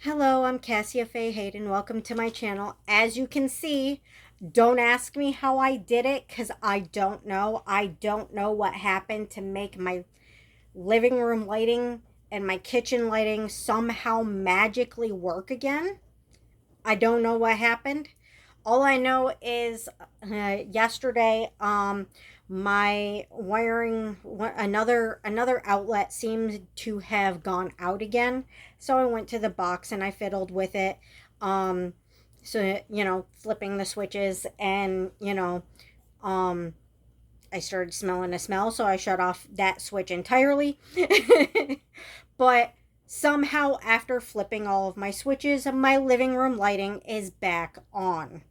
Hello, I'm Cassia Faye Hayden. Welcome to my channel. As you can see, don't ask me how I did it because I don't know. I don't know what happened to make my living room lighting and my kitchen lighting somehow magically work again. I don't know what happened. All I know is yesterday, my wiring, another outlet seemed to have gone out again. So I went to the box and I fiddled with it. Um, so flipping the switches, and um, I started smelling a smell, so I shut off that switch entirely. But somehow, after flipping all of my switches, my living room lighting is back on.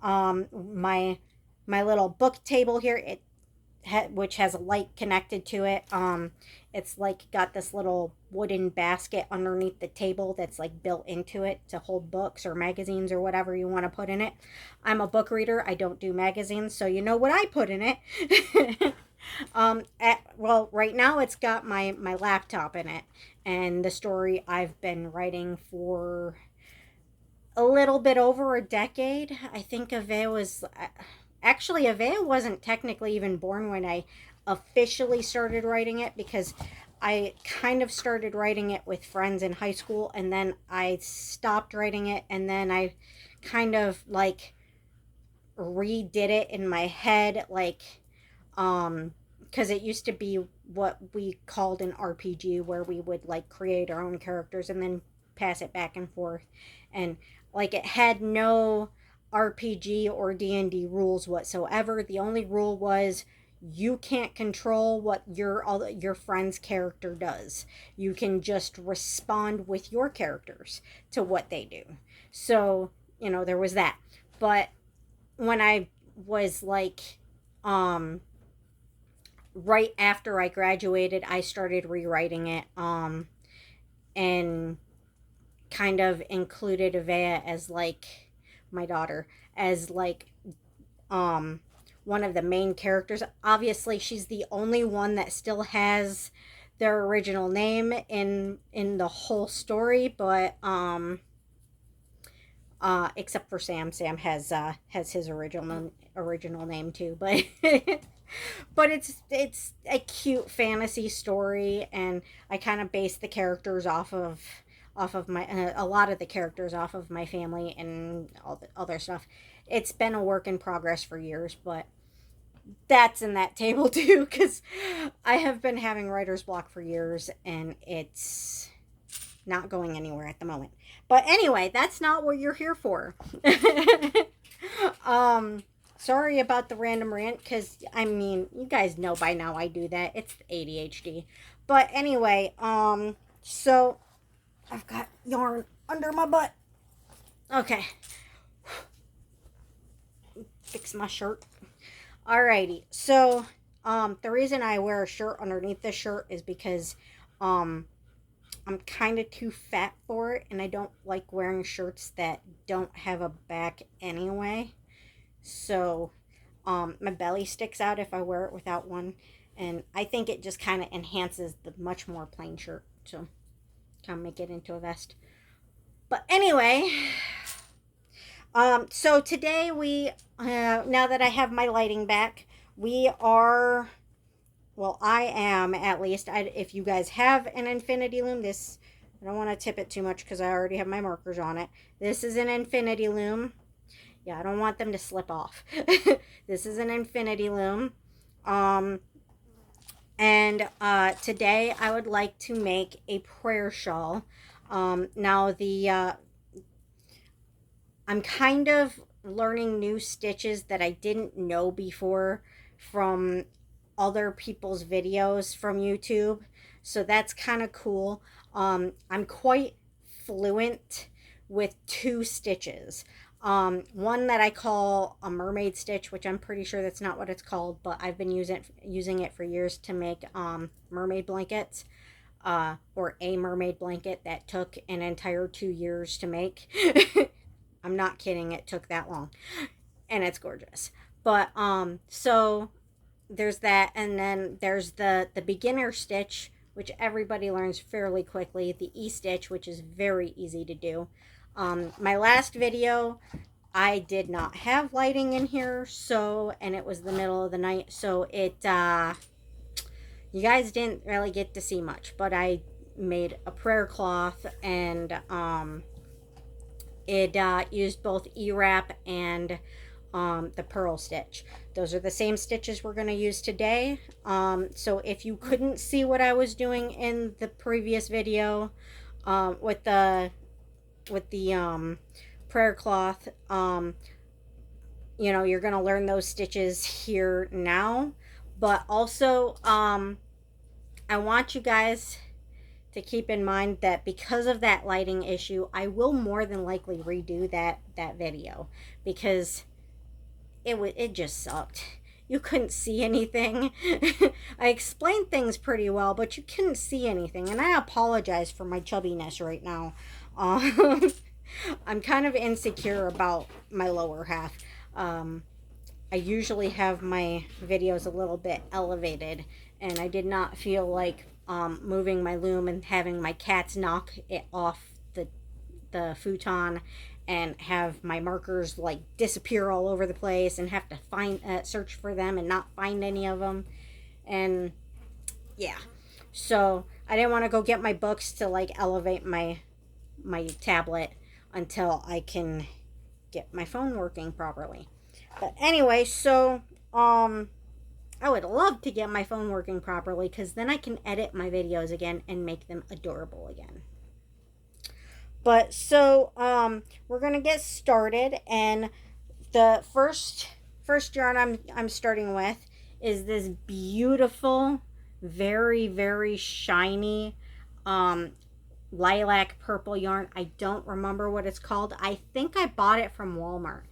My little book table here, which has a light connected to it. It's like got this little wooden basket underneath the table that's like built into it to hold books or magazines or whatever you want to put in it. I'm a book reader. I don't do magazines, so you know what I put in it. Well, right now it's got my laptop in it, and the story I've been writing for a little bit over a decade. I think Avea was actually, Avea wasn't technically even born when I officially started writing it, because I kind of started writing it with friends in high school, and then I stopped writing it, and then I kind of like redid it in my head, like because it used to be what we called an RPG, where we would like create our own characters and then pass it back and forth, and like it had no RPG or D&D rules whatsoever. The only rule was you can't control what your friend's character does. You can just respond with your characters to what they do. So, there was that. But when I was like right after I graduated, I started rewriting it, and kind of included Avea as like my daughter as like um one of the main characters. Obviously, she's the only one that still has their original name in the whole story, but except for Sam. Sam has his original name too, but but it's a cute fantasy story, and I kind of base the characters off of my a lot of the characters off of my family and all the other stuff. It's been a work in progress for years, but that's in that table too, because I have been having writer's block for years, and it's not going anywhere at the moment. But anyway, that's not what you're here for. um, Sorry about the random rant, because I mean, you guys know by now I do that. It's ADHD. But anyway, so I've got yarn under my butt. Okay, fix my shirt. Alrighty, so the reason I wear a shirt underneath this shirt is because um I'm kind of too fat for it, and I don't like wearing shirts that don't have a back anyway. So, my belly sticks out if I wear it without one, and I think it just kind of enhances the much more plain shirt. So, kind of make it into a vest. But anyway, so today now that I have my lighting back, we are, well, I am at least. If you guys have an infinity loom, I don't want to tip it too much because I already have my markers on it. This is an infinity loom. Yeah, I don't want them to slip off. This is an infinity loom. Um, and today I would like to make a prayer shawl. Now I'm kind of learning new stitches that I didn't know before from other people's videos from YouTube. So that's kind of cool. I'm quite fluent with two stitches. One that I call a mermaid stitch, which I'm pretty sure that's not what it's called, but I've been using it for years to make mermaid blankets. Or a mermaid blanket that took an entire 2 years to make. I'm not kidding, it took that long. And it's gorgeous. But so there's that, and then there's the beginner stitch, which everybody learns fairly quickly, the E-stitch, which is very easy to do. My last video, I did not have lighting in here, so, and it was the middle of the night, so it, you guys didn't really get to see much, but I made a prayer cloth, and it used both E-wrap and the purl stitch. Those are the same stitches we're going to use today. So if you couldn't see what I was doing in the previous video with the prayer cloth, you know, you're going to learn those stitches here now. But also, I want you guys to keep in mind that because of that lighting issue, I will more than likely redo that video, because it just sucked. You couldn't see anything. I explained things pretty well, but you couldn't see anything, and I apologize for my chubbiness right now. I'm kind of insecure about my lower half. I usually have my videos a little bit elevated, and I did not feel like moving my loom and having my cats knock it off the futon and have my markers like disappear all over the place and have to find search for them and not find any of them. And yeah, so I didn't want to go get my books to like elevate my tablet until I can get my phone working properly. But anyway, so I would love to get my phone working properly, because then I can edit my videos again and make them adorable again. But so we're gonna get started, and the first yarn I'm starting with is this beautiful, very, very shiny lilac purple yarn. I don't remember what it's called. I think I bought it from Walmart.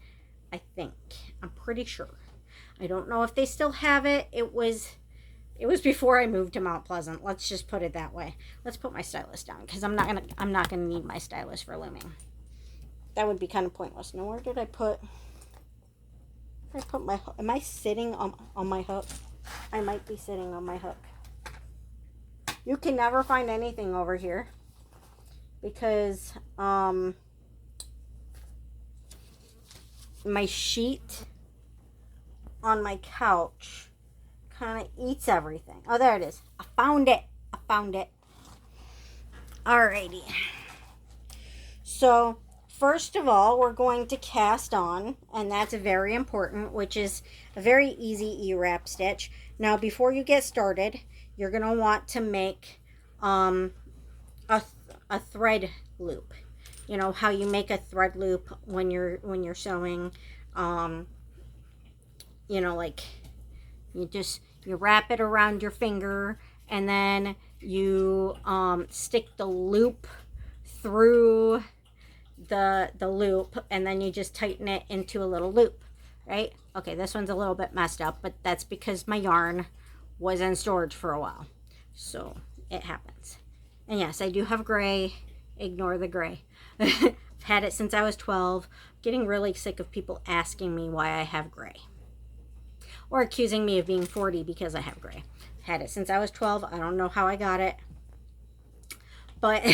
I'm pretty sure. I don't know if they still have it. It was before I moved to Mount Pleasant. Let's just put it that way. Let's put my stylus down, because I'm not gonna need my stylus for looming. That would be kind of pointless. Now, where did I put my hook? Am I sitting on my hook? I might be sitting on my hook. You can never find anything over here, because my sheet on my couch kind of eats everything. Oh, there it is. I found it. Alrighty. So first of all, we're going to cast on, and that's very important, which is a very easy E-wrap stitch. Now, before you get started, you're going to want to make a thread loop. You know how you make a thread loop when you're sewing. You know, like you wrap it around your finger, and then you stick the loop through the loop, and then you just tighten it into a little loop, right? Okay, this one's a little bit messed up, but that's because my yarn was in storage for a while, so it happens. And yes, I do have gray. Ignore the gray. I've had it since I was 12. Getting really sick of people asking me why I have gray, or accusing me of being 40 because I have gray. Had it since I was 12. I don't know how I got it, but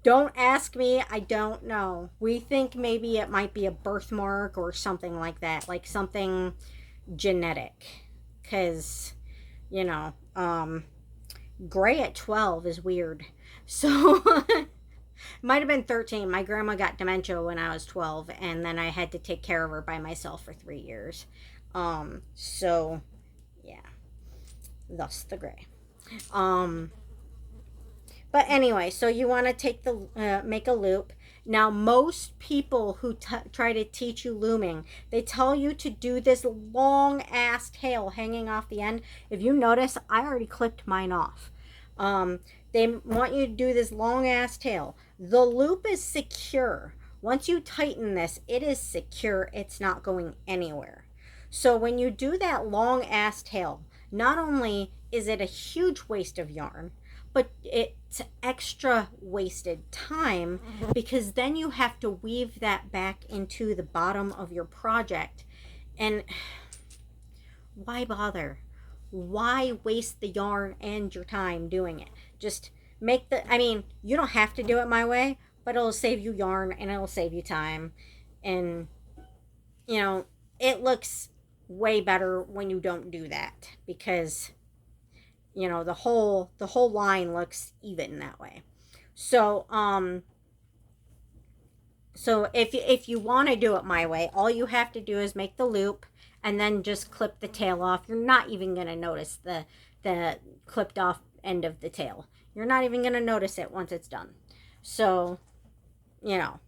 don't ask me. I don't know. We think maybe it might be a birthmark or something like that, like something genetic, because you know, gray at 12 is weird. So might have been 13. My grandma got dementia when I was 12, and then I had to take care of her by myself for 3 years. So yeah, thus the gray. But anyway, so you want to take make a loop. Now, most people who try to teach you looming, they tell you to do this long ass tail hanging off the end. If you notice, I already clipped mine off. They want you to do this long ass tail. The loop is secure. Once you tighten this, it is secure. It's not going anywhere. So when you do that long ass tail, not only is it a huge waste of yarn, but it's extra wasted time, because then you have to weave that back into the bottom of your project. And why bother? why waste the yarn and your time doing it? Just make the, I mean, you don't have to do it my way, but it'll save you yarn and it'll save you time. And, you know, it looks way better when you don't do that because, you know, the whole line looks even that way. So, if you want to do it my way, all you have to do is make the loop and then just clip the tail off. You're not even going to notice the clipped off end of the tail. You're not even going to notice it once it's done. So, you know,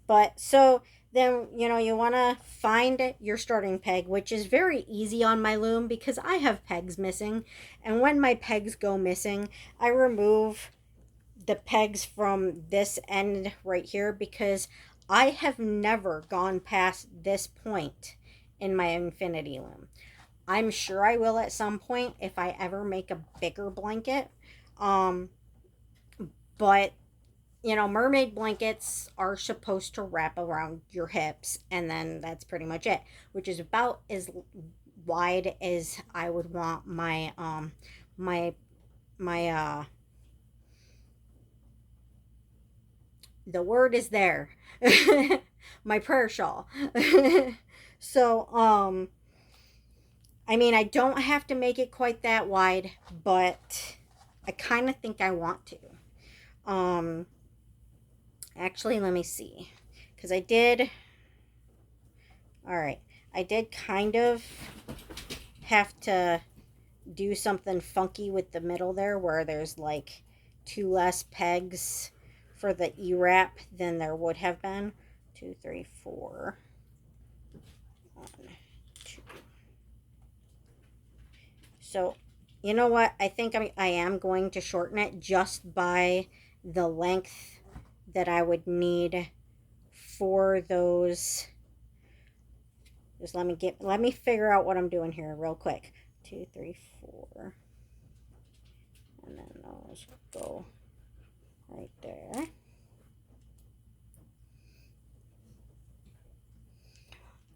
but so then, you know, you want to find your starting peg, which is very easy on my loom because I have pegs missing. And when my pegs go missing, I remove the pegs from this end right here because I have never gone past this point in my infinity loom. I'm sure I will at some point if I ever make a bigger blanket. Um, but you know, mermaid blankets are supposed to wrap around your hips, and then that's pretty much it, which is about as wide as I would want my my the word is there. My prayer shawl. So I mean, I don't have to make it quite that wide, but I kind of think I want to. Um Actually, let me see. Cuz I did all right. I did kind of have to do something funky with the middle there where there's like two less pegs for the E-wrap than there would have been. Two, three, four. One, two. So, you know what? I think I am going to shorten it just by the length that I would need for those. Just let me figure out what I'm doing here real quick. Two, three, four. And then those go right there.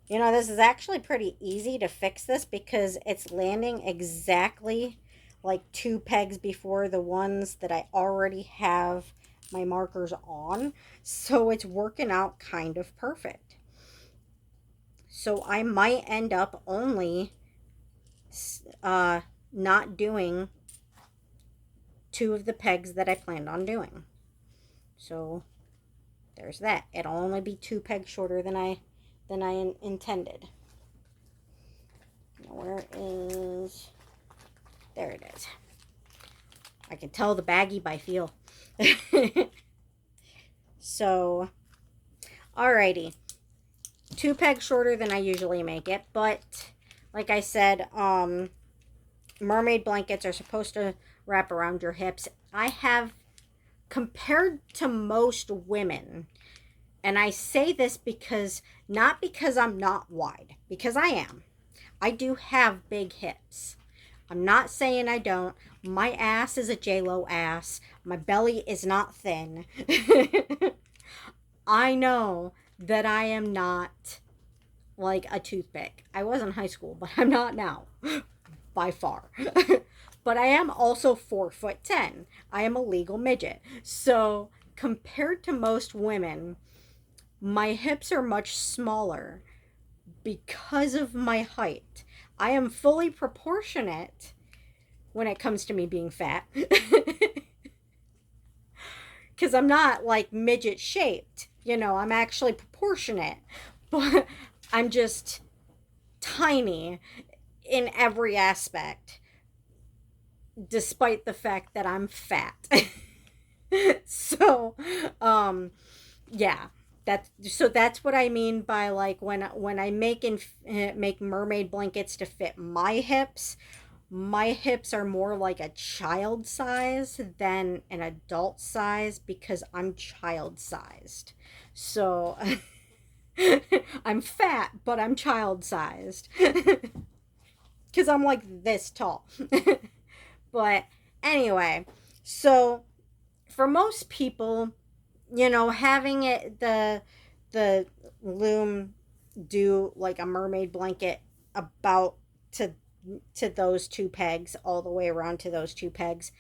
You know, this is actually pretty easy to fix this because it's landing exactly like two pegs before the ones that I already have my markers on. So it's working out kind of perfect. So I might end up only not doing two of the pegs that I planned on doing. So there's that. It'll only be two pegs shorter than I intended. Now where is... There it is. I can tell the baggie by feel. So, alrighty. Two pegs shorter than I usually make it, but like I said, mermaid blankets are supposed to wrap around your hips. I have, compared to most women, and I say this because, not because I'm not wide, because I am. I do have big hips. I'm not saying I don't. My ass is a J-Lo ass. My belly is not thin. I know that I am not like a toothpick. I was in high school, but I'm not now. By far. But I am also 4'10". I am a legal midget. So compared to most women, my hips are much smaller because of my height. I am fully proportionate when it comes to me being fat. Because I'm not like midget shaped. You know, I'm actually proportionate. But I'm just tiny in every aspect, despite the fact that I'm fat. So, yeah. That's what I mean by like when I make mermaid blankets to fit my hips. My hips are more like a child size than an adult size because I'm child sized. So I'm fat, but I'm child sized because I'm like this tall. But anyway, so for most people, you know, having the loom do like a mermaid blanket about to to those two pegs, all the way around to those two pegs,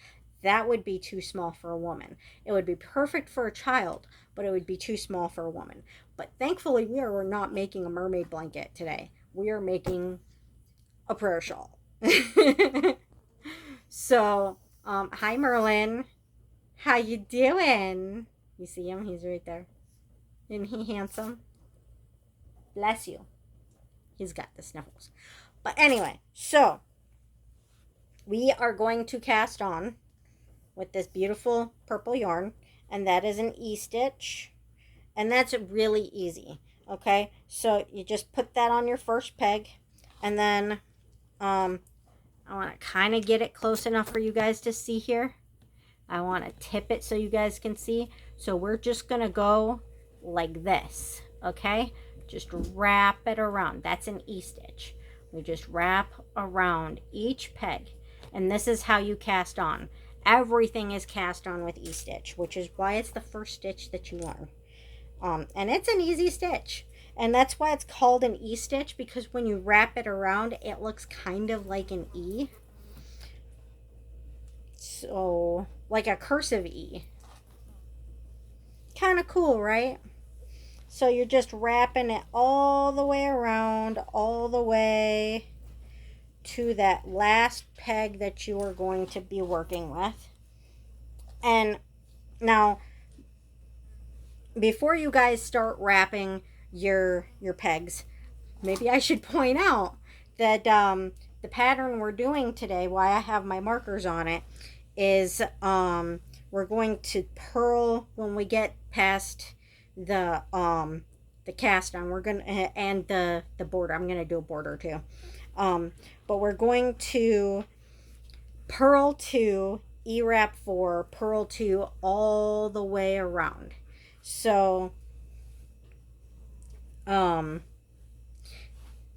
that would be too small for a woman. It would be perfect for a child, but it would be too small for a woman. But thankfully, we are not making a mermaid blanket today. We are making a prayer shawl. So, hi Merlin. How you doing? You see him? He's right there. Isn't he handsome? Bless you. He's got the sniffles. But anyway, so we are going to cast on with this beautiful purple yarn, and that is an E-stitch, and that's really easy. Okay, so you just put that on your first peg, and then I want to kind of get it close enough for you guys to see here. I want to tip it so you guys can see. So we're just going to go like this, okay? Just wrap it around. That's an E-stitch. We just wrap around each peg. And this is how you cast on. Everything is cast on with E-stitch, which is why it's the first stitch that you learn. And it's an easy stitch. And that's why it's called an E-stitch, because when you wrap it around, it looks kind of like an E. So, like a cursive E. Kind of cool, right? So you're just wrapping it all the way around, all the way to that last peg that you are going to be working with. And now, before you guys start wrapping your pegs, maybe I should point out that the pattern we're doing today, why I have my markers on it, is we're going to purl when we get past the cast on. We're gonna, and the border. I'm gonna do a border too, but we're going to purl 2, E-wrap 4, purl 2 all the way around. So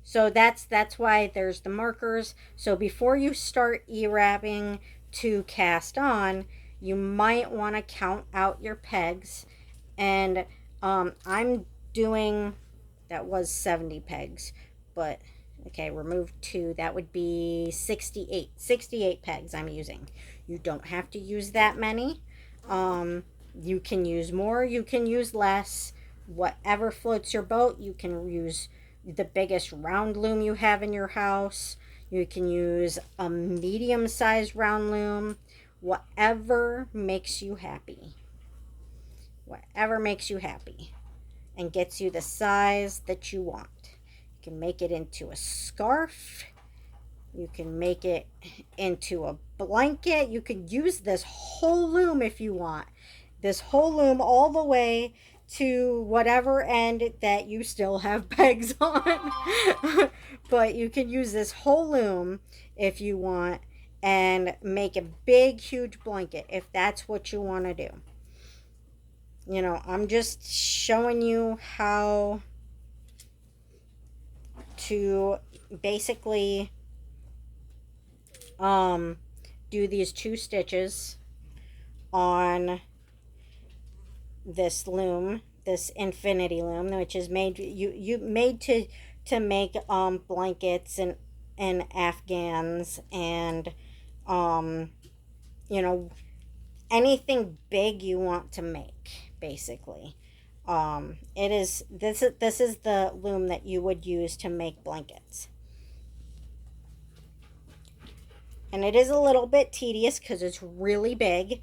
so that's why there's the markers. So before you start E-wrapping to cast on, you might want to count out your pegs. And I'm doing, that was 70 pegs, but okay, remove 2, that would be 68 pegs I'm using. You don't have to use that many. You can use more, you can use less, whatever floats your boat. You can use the biggest round loom you have in your house. You can use a medium-sized round loom. Whatever makes you happy. Whatever makes you happy and gets you the size that you want. You can make it into a scarf. You can make it into a blanket. You could use this whole loom if you want. This whole loom all the way to whatever end that you still have pegs on. But you can use this whole loom if you want and make a big, huge blanket if that's what you want to do. You know, I'm just showing you how to basically do these 2 stitches on this loom, this infinity loom, which is made you made to make blankets and afghans and you know, anything big you want to make, basically. It is this is the loom that you would use to make blankets. And it is a little bit tedious because it's really big.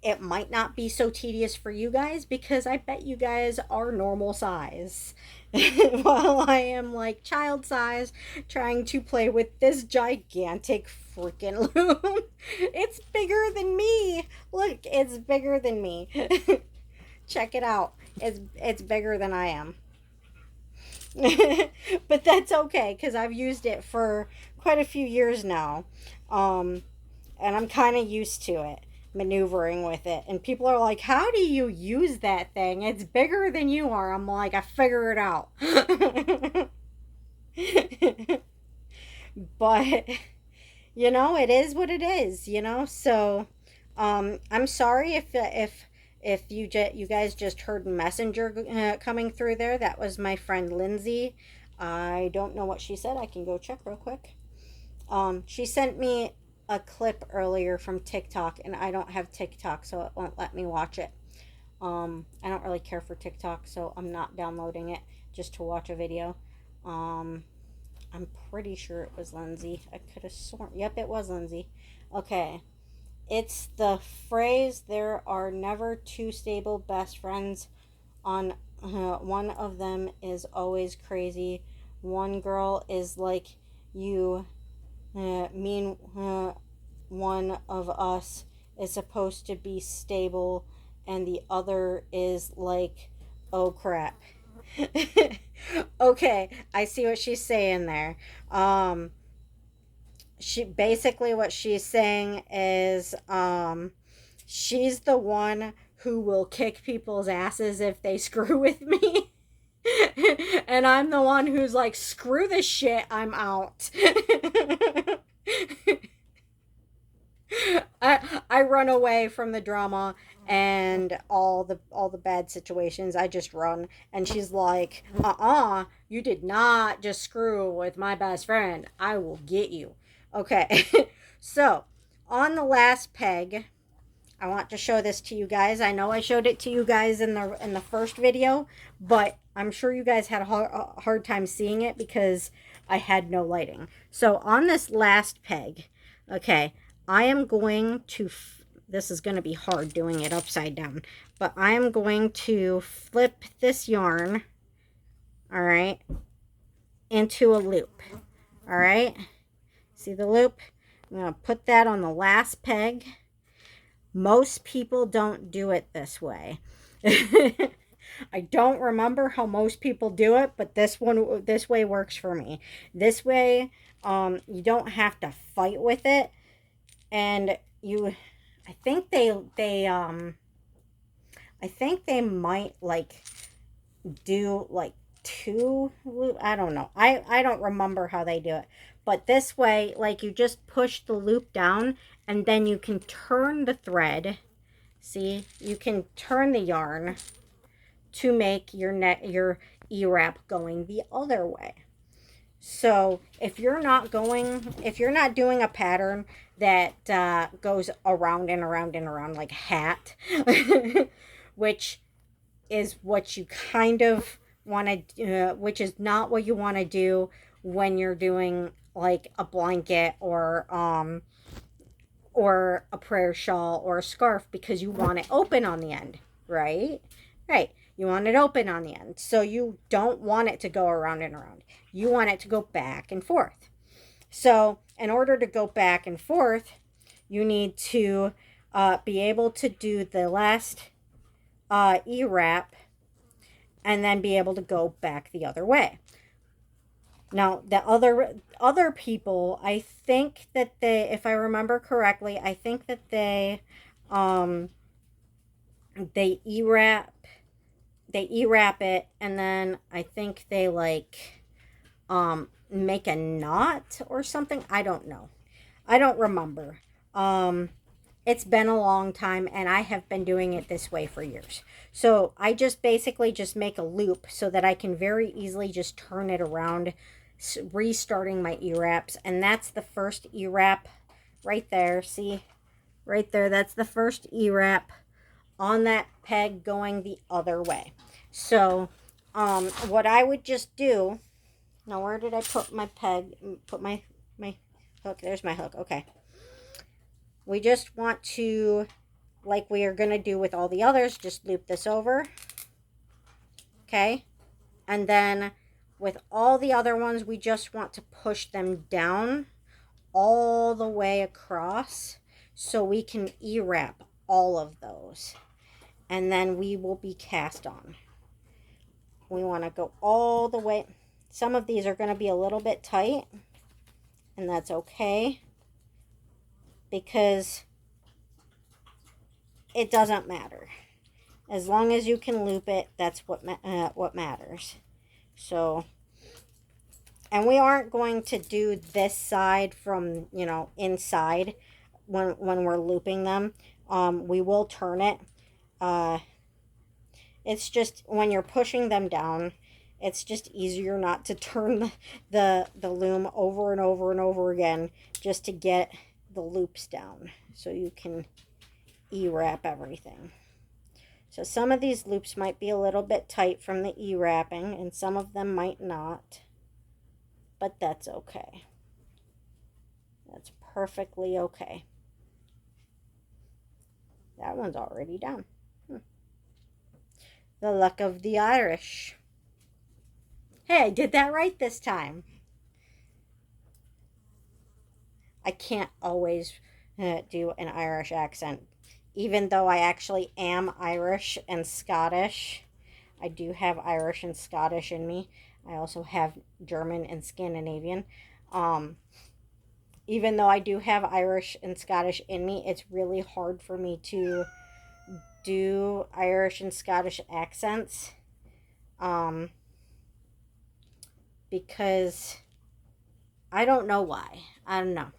It might not be so tedious for you guys because I bet you guys are normal size. While I am like child size trying to play with this gigantic freaking loom. It's bigger than me. Look, it's bigger than me. Check it out. It's bigger than I am. But that's okay because I've used it for quite a few years now. And I'm kind of used to it, maneuvering with it. And people are like, how do you use that thing? It's bigger than you are. I'm like, I figure it out. But you know, it is what it is, you know. So I'm sorry if you guys just heard Messenger coming through there. That was my friend Lindsay. I don't know what she said. I can go check real quick. She sent me a clip earlier from TikTok, and I don't have TikTok, so it won't let me watch it. I don't really care for TikTok, so I'm not downloading it just to watch a video. Um, I'm pretty sure it was Lindsay. I could have sworn. Yep, it was Lindsay. Okay. It's the phrase, there are never two stable best friends. On one of them is always crazy. One girl is like you. Mean one of us is supposed to be stable, and the other is like, oh crap. Okay, I see what she's saying there. Um, she basically what she's saying is she's the one who will kick people's asses if they screw with me. And I'm the one who's like, screw this shit, I'm out. I run away from the drama and all the bad situations. I just run, and she's like, you did not just screw with my best friend. I will get you. Okay. So, on the last peg, I want to show this to you guys. I know I showed it to you guys in the first video, but I'm sure you guys had a hard time seeing it because I had no lighting. So on this last peg, okay, I am going to, this is going to be hard doing it upside down, but I am going to flip this yarn, all right, into a loop, all right? See the loop? I'm going to put that on the last peg. Most people don't do it this way. I don't remember how most people do it, but this way works for me. This way, you don't have to fight with it, and I think they might like do like two. I don't know. I don't remember how they do it, but this way, like, you just push the loop down, and then you can turn the thread. See, you can turn the yarn to make your E-wrap going the other way. So if you're not doing a pattern that goes around and around and around like hat, which is what you kind of want to, which is not what you want to do when you're doing like a blanket or a prayer shawl or a scarf, because you want it open on the end, right? Right. You want it open on the end. So you don't want it to go around and around. You want it to go back and forth. So in order to go back and forth, you need to be able to do the last E-wrap and then be able to go back the other way. Now, the other people, I think that if I remember correctly, I think that they E-wrap it, and then I think they like make a knot or something. I don't know. I don't remember. It's been a long time, and I have been doing it this way for years. So I just basically just make a loop so that I can very easily just turn it around, restarting my E-wraps. And that's the first E-wrap right there. See? Right there. That's the first E-wrap on that peg going the other way. So what I would just do, now where did I put my peg? Put my hook. There's my hook. Okay. We just want to, like we are going to do with all the others, just loop this over. Okay. And then with all the other ones, we just want to push them down all the way across so we can E-wrap all of those. And then we will be cast on. We want to go all the way. Some of these are going to be a little bit tight, and that's okay, because it doesn't matter. As long as you can loop it, that's what matters. So, and we aren't going to do this side from, inside when we're looping them. We will turn it. It's just when you're pushing them down, It's just easier not to turn the loom over and over and over again just to get the loops down so you can E-wrap everything. So some of these loops might be a little bit tight from the E-wrapping and some of them might not, but that's okay. That's perfectly okay. That one's already done. The luck of the Irish. Hey, I did that right this time. I can't always do an Irish accent. Even though I actually am Irish and Scottish, I do have Irish and Scottish in me. I also have German and Scandinavian. Um, Even though I do have Irish and Scottish in me, it's really hard for me to do Irish and Scottish accents. Um, because I don't know why. I don't know.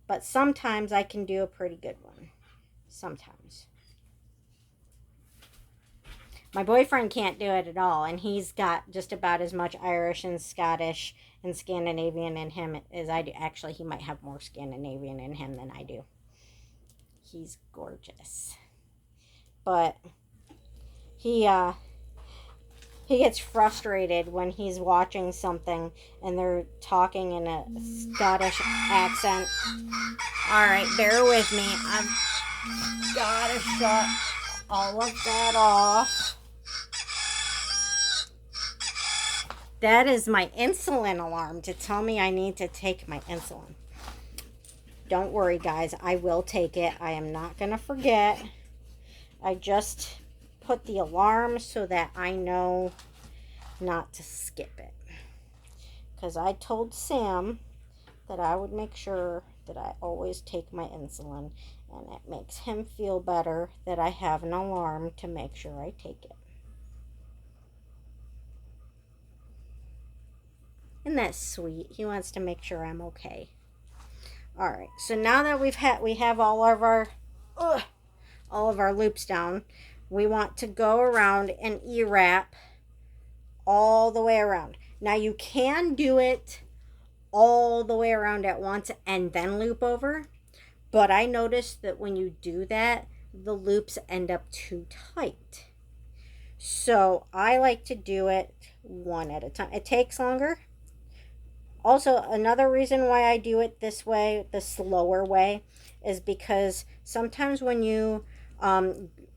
But sometimes I can do a pretty good one. Sometimes. My boyfriend can't do it at all, and he's got just about as much Irish and Scottish and Scandinavian in him as I do. Actually, he might have more Scandinavian in him than I do. He's gorgeous. But he he gets frustrated when he's watching something and they're talking in a Scottish accent. All right, bear with me. I've got to shut all of that off. That is my insulin alarm to tell me I need to take my insulin. Don't worry, guys. I will take it. I am not going to forget. I just put the alarm so that I know not to skip it. Because I told Sam that I would make sure that I always take my insulin. And it makes him feel better that I have an alarm to make sure I take it. Isn't that sweet? He wants to make sure I'm okay. All right. So now that we have all of our loops down, we want to go around and E-wrap all the way around. Now you can do it all the way around at once and then loop over, but I noticed that when you do that, the loops end up too tight. So I like to do it one at a time. It takes longer. Also, another reason why I do it this way, the slower way, is because sometimes when you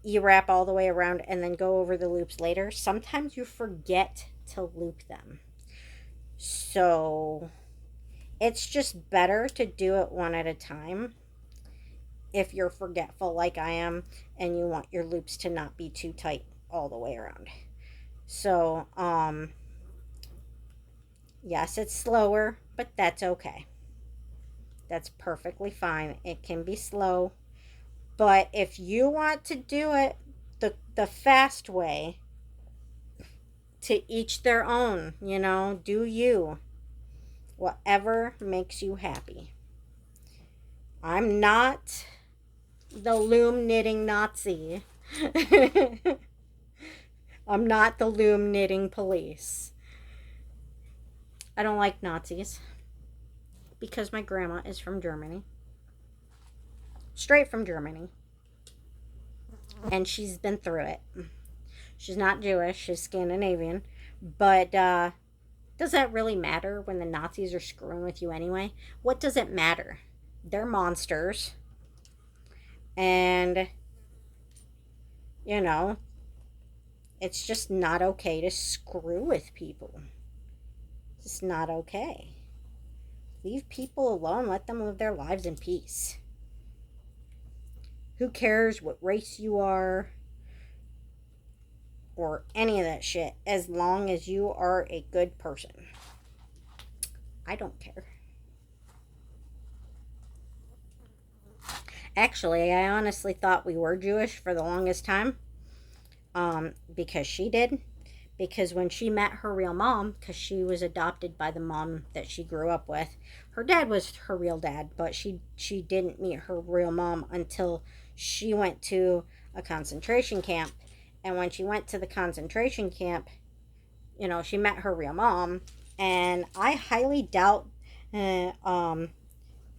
E-wrap all the way around and then go over the loops later, sometimes you forget to loop them. So it's just better to do it one at a time if you're forgetful like I am and you want your loops to not be too tight all the way around. So, yes, it's slower, but that's okay. That's perfectly fine. It can be slow. But if you want to do it the fast way, to each their own, do you. Whatever makes you happy. I'm not the loom knitting Nazi. I'm not the loom knitting police. I don't like Nazis because my grandma is from Germany. Straight from Germany. And she's been through it. She's not Jewish, she's Scandinavian. But does that really matter when the Nazis are screwing with you anyway? What does it matter? They're monsters. And, it's just not okay to screw with people. It's not okay. Leave people alone. Let them live their lives in peace. Who cares what race you are or any of that shit as long as you are a good person? I don't care. Actually, I honestly thought we were Jewish for the longest time, because she did. Because when she met her real mom, because she was adopted by the mom that she grew up with, her dad was her real dad, but she didn't meet her real mom until she went to a concentration camp. And when she went to the concentration camp, she met her real mom, and I highly doubt uh, um,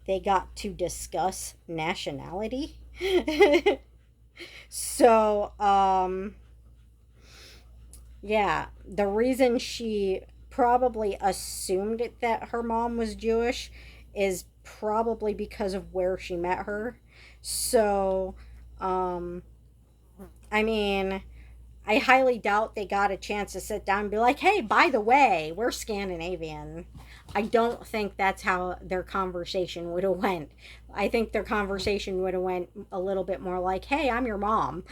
they got to discuss nationality. So, yeah, the reason she probably assumed that her mom was Jewish is probably because of where she met her. So, um, I mean, I highly doubt they got a chance to sit down and be like, hey, by the way, we're Scandinavian. I don't think that's how their conversation would have went. I think their conversation would have went a little bit more like, hey, I'm your mom.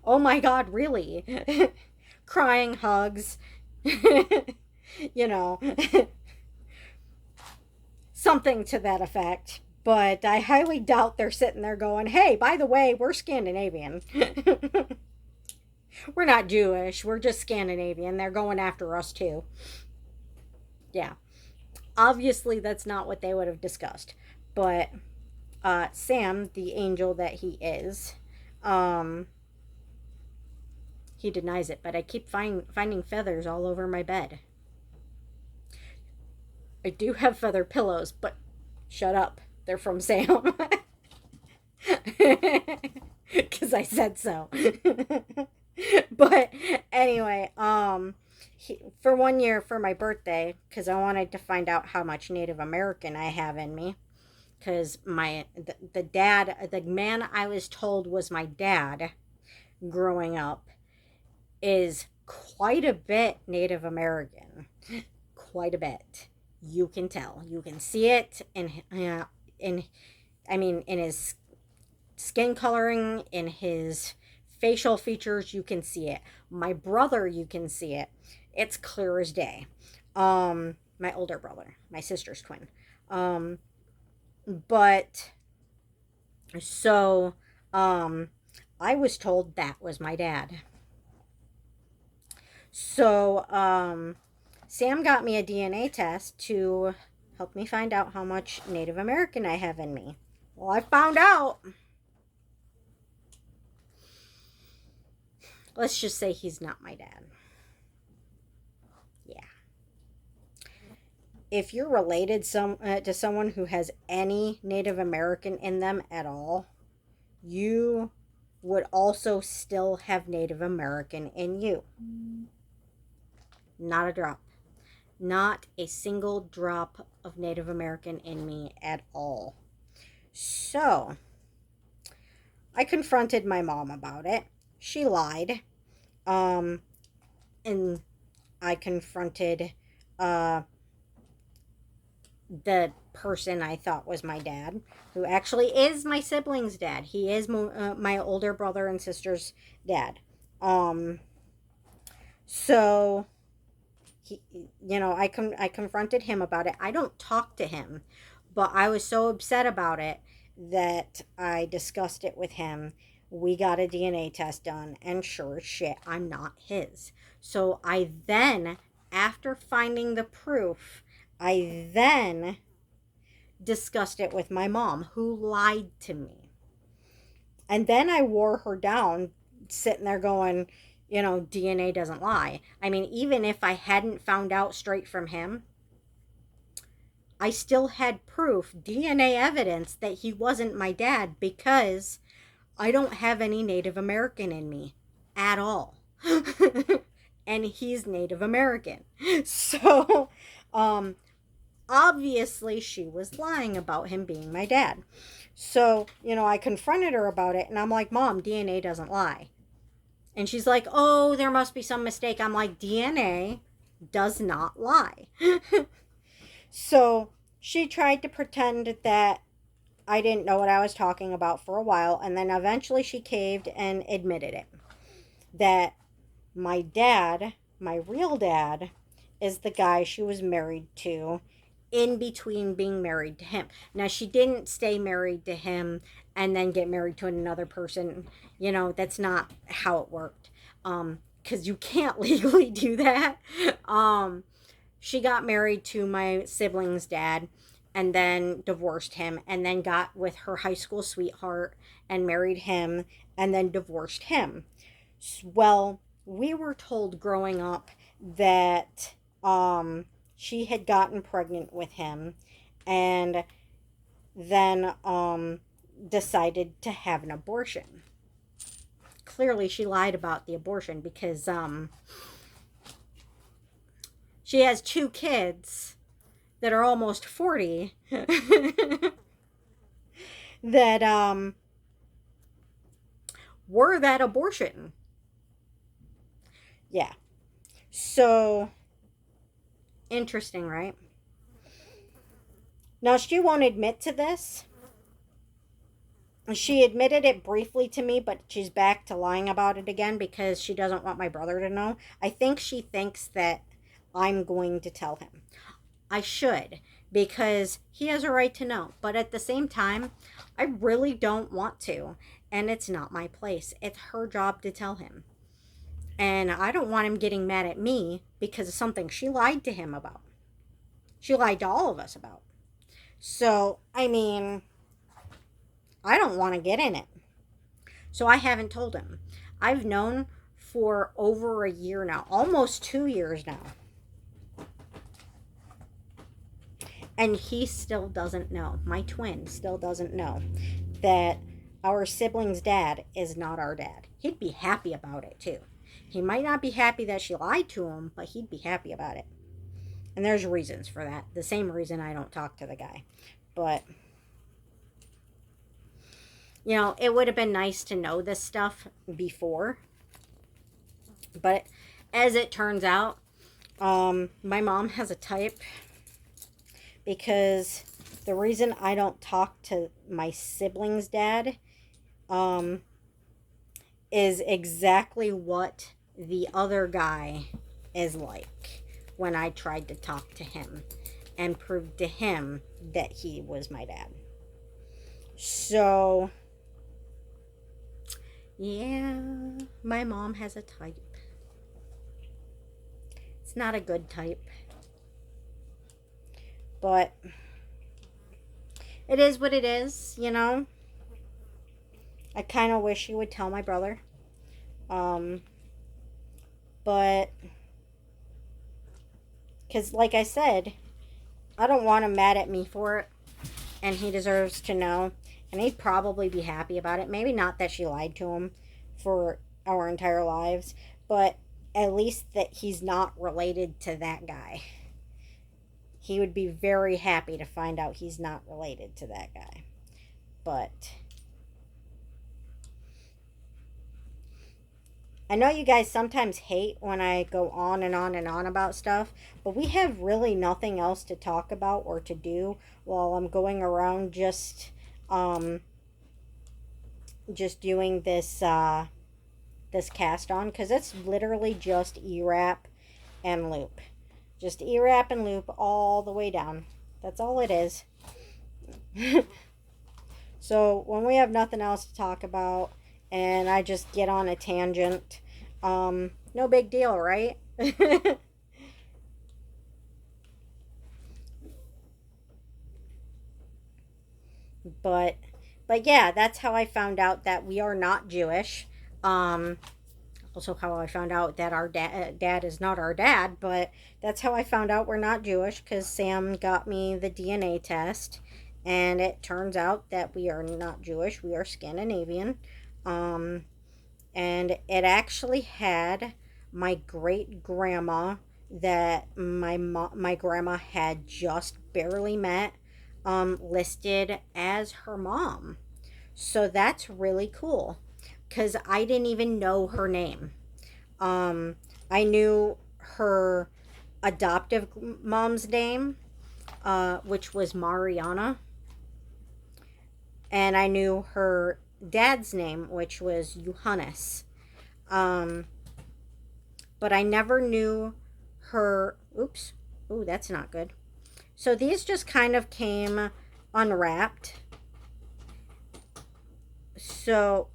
Oh my god, really? Crying hugs. you know, something to that effect. But I highly doubt they're sitting there going, hey, by the way, we're Scandinavian. We're not Jewish. We're just Scandinavian. They're going after us too. Yeah. Obviously, that's not what they would have discussed. But Sam, the angel that he is, um, he denies it. But I keep finding feathers all over my bed. I do have feather pillows, but shut up. They're from Sam. Because I said so. But anyway, for 1 year for my birthday, because I wanted to find out how much Native American I have in me, because the dad, the man I was told was my dad growing up, is quite a bit Native American, quite a bit. You can tell, you can see it in I mean, in his skin coloring, in his facial features, you can see it. My brother, you can see it. It's clear as day. My older brother, my sister's twin. Um, but so, I was told that was my dad. So, Sam got me a DNA test to help me find out how much Native American I have in me. Well, I found out. Let's just say he's not my dad. Yeah. If you're related to someone who has any Native American in them at all, you would also still have Native American in you. Not a drop. Not a single drop of Native American in me at all. So, I confronted my mom about it. She lied. Um, and I confronted uh, the person I thought was my dad, who actually is my sibling's dad. He is my older brother and sister's dad. Um, so he, I confronted him about it. I don't talk to him, but I was so upset about it that I discussed it with him. We got a DNA test done, and sure as shit, I'm not his. So I then, after finding the proof, I then discussed it with my mom, who lied to me. And then I wore her down, sitting there going, DNA doesn't lie. I mean, even if I hadn't found out straight from him, I still had proof, DNA evidence, that he wasn't my dad because I don't have any Native American in me at all. And he's Native American. So, obviously, she was lying about him being my dad. So, I confronted her about it and I'm like, Mom, DNA doesn't lie. And she's like, oh, there must be some mistake. I'm like, DNA does not lie. So she tried to pretend that I didn't know what I was talking about for a while. And then eventually she caved and admitted it. That my dad, my real dad, is the guy she was married to in between being married to him. Now, she didn't stay married to him and then get married to another person. That's not how it worked. Because you can't legally do that. She got married to my sibling's dad and then divorced him and then got with her high school sweetheart and married him and then divorced him. Well, we were told growing up that she had gotten pregnant with him and then decided to have an abortion. Clearly she lied about the abortion because she has two kids that are almost 40 that were that abortion. Yeah. So interesting, right? Now she won't admit to this. She admitted it briefly to me, but she's back to lying about it again because she doesn't want my brother to know. I think she thinks that I'm going to tell him. I should, because he has a right to know. But at the same time, I really don't want to. And it's not my place. It's her job to tell him. And I don't want him getting mad at me because of something she lied to him about. She lied to all of us about. So, I mean, I don't want to get in it. So I haven't told him. I've known for over a year now, almost 2 years now. And he still doesn't know. My twin still doesn't know that our sibling's dad is not our dad. He'd be happy about it too. He might not be happy that she lied to him, but he'd be happy about it. And there's reasons for that. The same reason I don't talk to the guy. But, you know, it would have been nice to know this stuff before. But as it turns out, my mom has a type because the reason I don't talk to my sibling's dad is exactly what the other guy is like when I tried to talk to him and prove to him that he was my dad. So, yeah, my mom has a type. It's not a good type. But it is what it is, you know. I kind of wish he would tell my brother. But, because like I said, I don't want him mad at me for it. And he deserves to know. And he'd probably be happy about it. Maybe not that she lied to him for our entire lives, but at least that he's not related to that guy. He would be very happy to find out he's not related to that guy. But I know you guys sometimes hate when I go on and on and on about stuff, but we have really nothing else to talk about or to do while I'm going around just doing this this cast on, because it's literally just E-wrap and loop. Just E-wrap and loop all the way down. That's all it is. So when we have nothing else to talk about and I just get on a tangent, no big deal, right? but but yeah, that's how I found out that we are not Jewish. Um, Also, how I found out that our dad is not our dad, but that's how I found out we're not Jewish because Sam got me the DNA test, and it turns out that we are not Jewish. We are Scandinavian. Um, and it actually had my great grandma that my grandma had just barely met listed as her mom. So that's really cool because I didn't even know her name. Um, I knew her adoptive mom's name, which was Mariana, and I knew her dad's name, which was Johannes. Um, but I never knew her. Oops. Ooh, that's not good. So these just kind of came unwrapped. So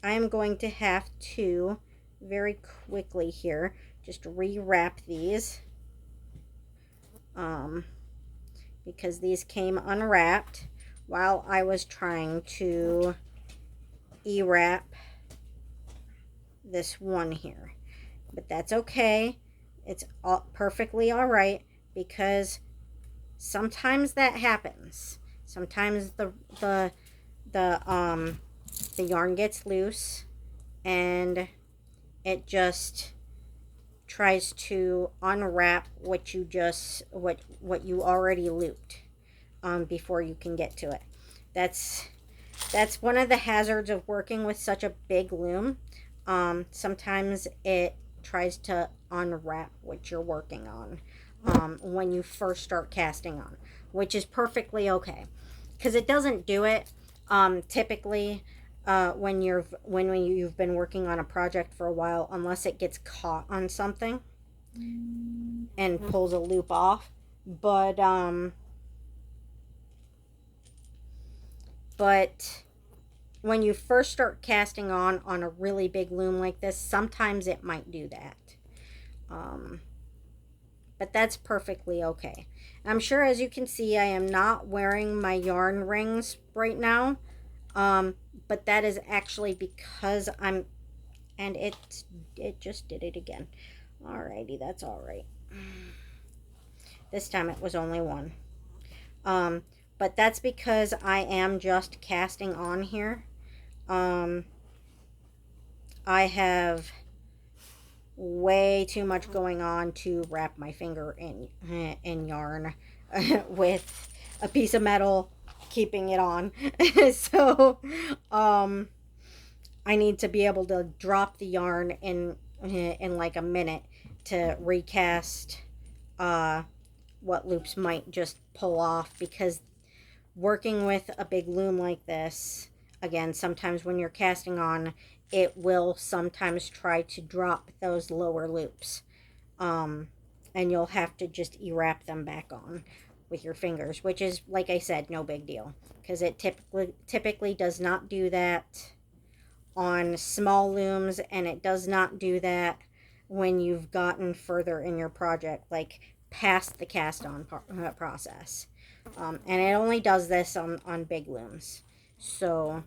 I am going to have to very quickly here just rewrap these um, because these came unwrapped while I was trying to e-wrap this one here. But that's okay. It's perfectly all right, because sometimes that happens. Sometimes the yarn gets loose and it just tries to unwrap what you already looped before you can get to it. That's one of the hazards of working with such a big loom. Sometimes it tries to unwrap what you're working on when you first start casting on, which is perfectly okay, because it doesn't do it typically when you've been working on a project for a while, unless it gets caught on something and pulls a loop off. But when you first start casting on a really big loom like this, sometimes it might do that. But that's perfectly okay. I'm sure, as you can see, I am not wearing my yarn rings right now. But that is actually because and it just did it again. Alrighty, that's alright. This time it was only one. But that's because I am just casting on here. I have way too much going on to wrap my finger in yarn with a piece of metal keeping it on. So I need to be able to drop the yarn in like a minute to recast what loops might just pull off, because working with a big loom like this, again, sometimes when you're casting on, it will sometimes try to drop those lower loops. And you'll have to just e-wrap them back on with your fingers, which is, like I said, no big deal, because it typically does not do that on small looms, and it does not do that when you've gotten further in your project, like past the cast on process. And it only does this on big looms. So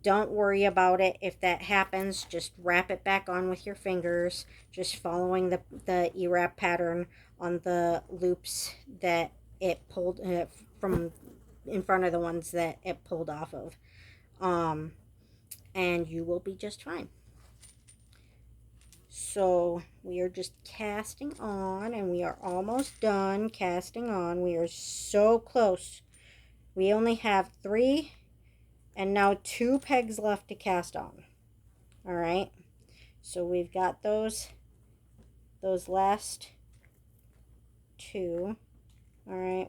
don't worry about it. If that happens, just wrap it back on with your fingers, just following the e-wrap pattern on the loops that it pulled from in front of the ones that it pulled off of. And you will be just fine. So we are just casting on, and we are almost done casting on. We are so close. We only have 3 and now 2 pegs left to cast on. All right. So we've got those last 2. All right.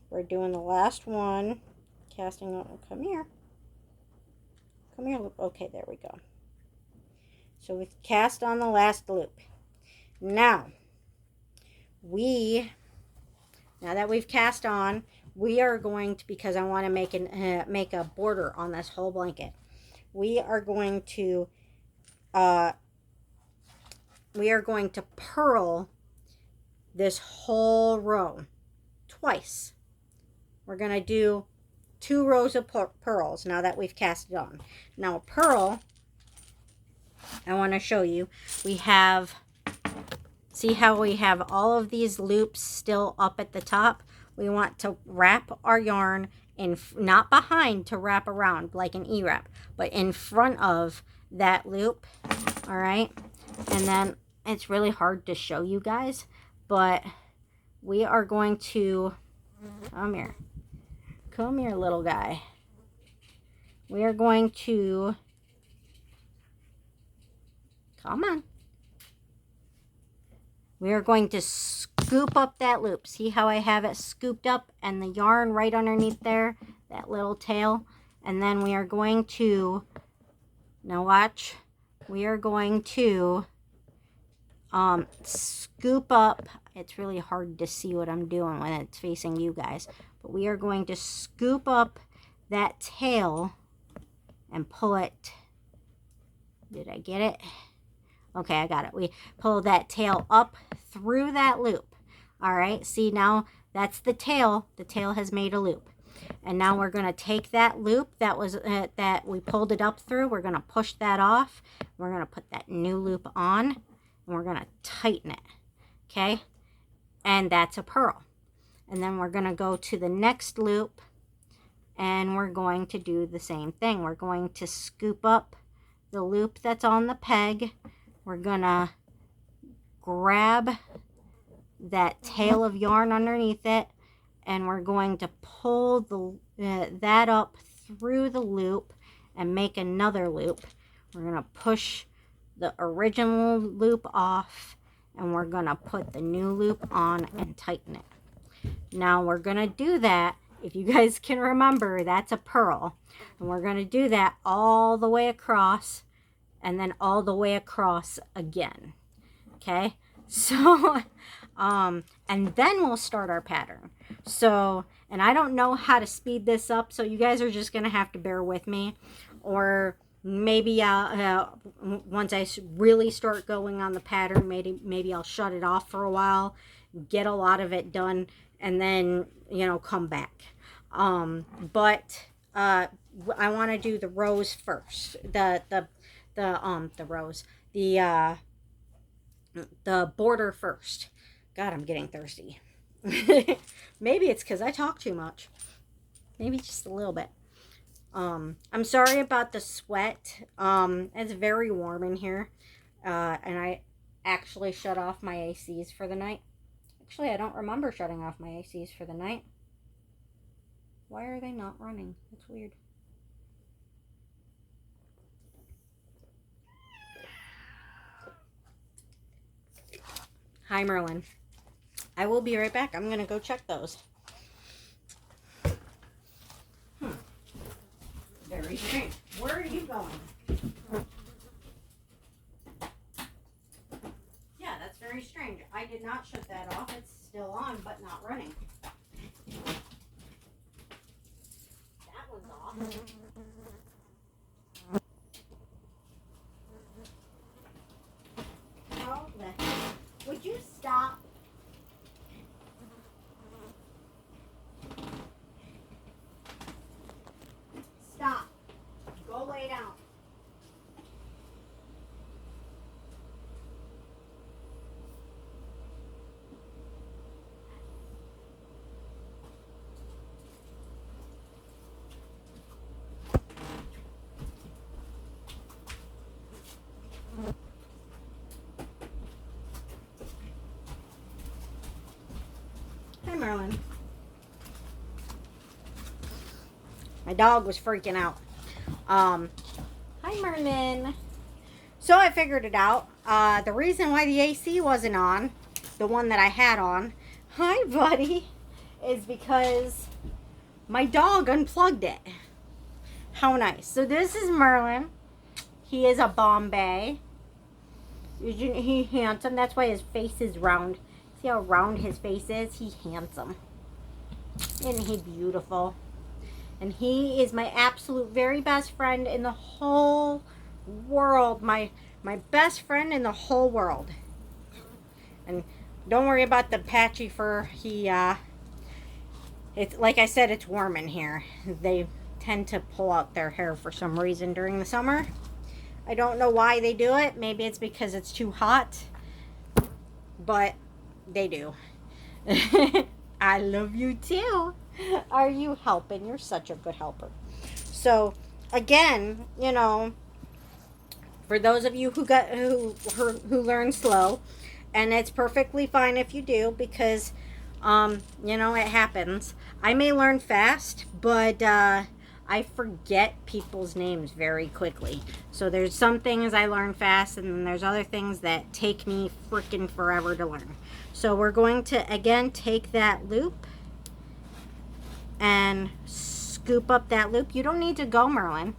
We're doing the last one. Casting on. Come here. Come here. Okay, there we go. So we've cast on the last loop. Now that we've cast on, we are going to, because I want to make a border on this whole blanket, we are going to purl this whole row twice. We're going to do 2 rows of purls now that we've cast it on. Now a purl, I want to show you, see how we have all of these loops still up at the top? We want to wrap our yarn in, not behind to wrap around like an e-wrap, but in front of that loop. All right. And then it's really hard to show you guys, but we are going to, come here, little guy. We are going to, come on. We are going to scoop up that loop. See how I have it scooped up and the yarn right underneath there, that little tail. And then we are going to, now watch, we are going to scoop up. It's really hard to see what I'm doing when it's facing you guys, but we are going to scoop up that tail and pull it. Did I get it? Okay, I got it. We pull that tail up through that loop. All right, see, now that's the tail. The tail has made a loop. And now we're going to take that loop that was that we pulled it up through. We're going to push that off. We're going to put that new loop on, and we're going to tighten it. Okay? And that's a pearl. And then we're going to go to the next loop, and we're going to do the same thing. We're going to scoop up the loop that's on the peg. We're going to grab that tail of yarn underneath it, and we're going to pull that up through the loop and make another loop. We're going to push the original loop off, and we're going to put the new loop on and tighten it. Now we're going to do that, if you guys can remember, that's a pearl. And we're going to do that all the way across, and then all the way across again. Okay? So, and then we'll start our pattern. So, and I don't know how to speed this up, so you guys are just going to have to bear with me. Or maybe once I really start going on the pattern, maybe I'll shut it off for a while, get a lot of it done, and then, you know, come back. But I want to do the rows first. The rows. The border first. God, I'm getting thirsty. Maybe it's because I talk too much. Maybe just a little bit. I'm sorry about the sweat. It's very warm in here. And I actually shut off my ACs for the night. Actually, I don't remember shutting off my ACs for the night. Why are they not running? That's weird. Hi, Merlin. I will be right back. I'm going to go check those. Very strange. Where are you going? Yeah, that's very strange. I did not shut that off. It's still on, but not running. That one's off. Oh, the heck. Would you stop? Stop. Go lay down. Hi, Merlin. My dog was freaking out. Hi, Merlin. So I figured it out. The reason why the AC wasn't on, the one that I had on, hi, buddy, is because my dog unplugged it. How nice. So this is Merlin. He is a Bombay. He's handsome. That's why his face is round. See how round his face is? He's handsome. Isn't he beautiful? And he is my absolute very best friend in the whole world. My best friend in the whole world. And don't worry about the patchy fur. It's like I said, it's warm in here. They tend to pull out their hair for some reason during the summer. I don't know why they do it. Maybe it's because it's too hot. But they do. I love you too. Are you helping? You're such a good helper. So again, you know, for those of you who learn slow, and it's perfectly fine if you do, because you know, it happens. I may learn fast, but I forget people's names very quickly. So there's some things I learn fast, and then there's other things that take me freaking forever to learn. So we're going to again take that loop and scoop up that loop. You don't need to go, Merlin.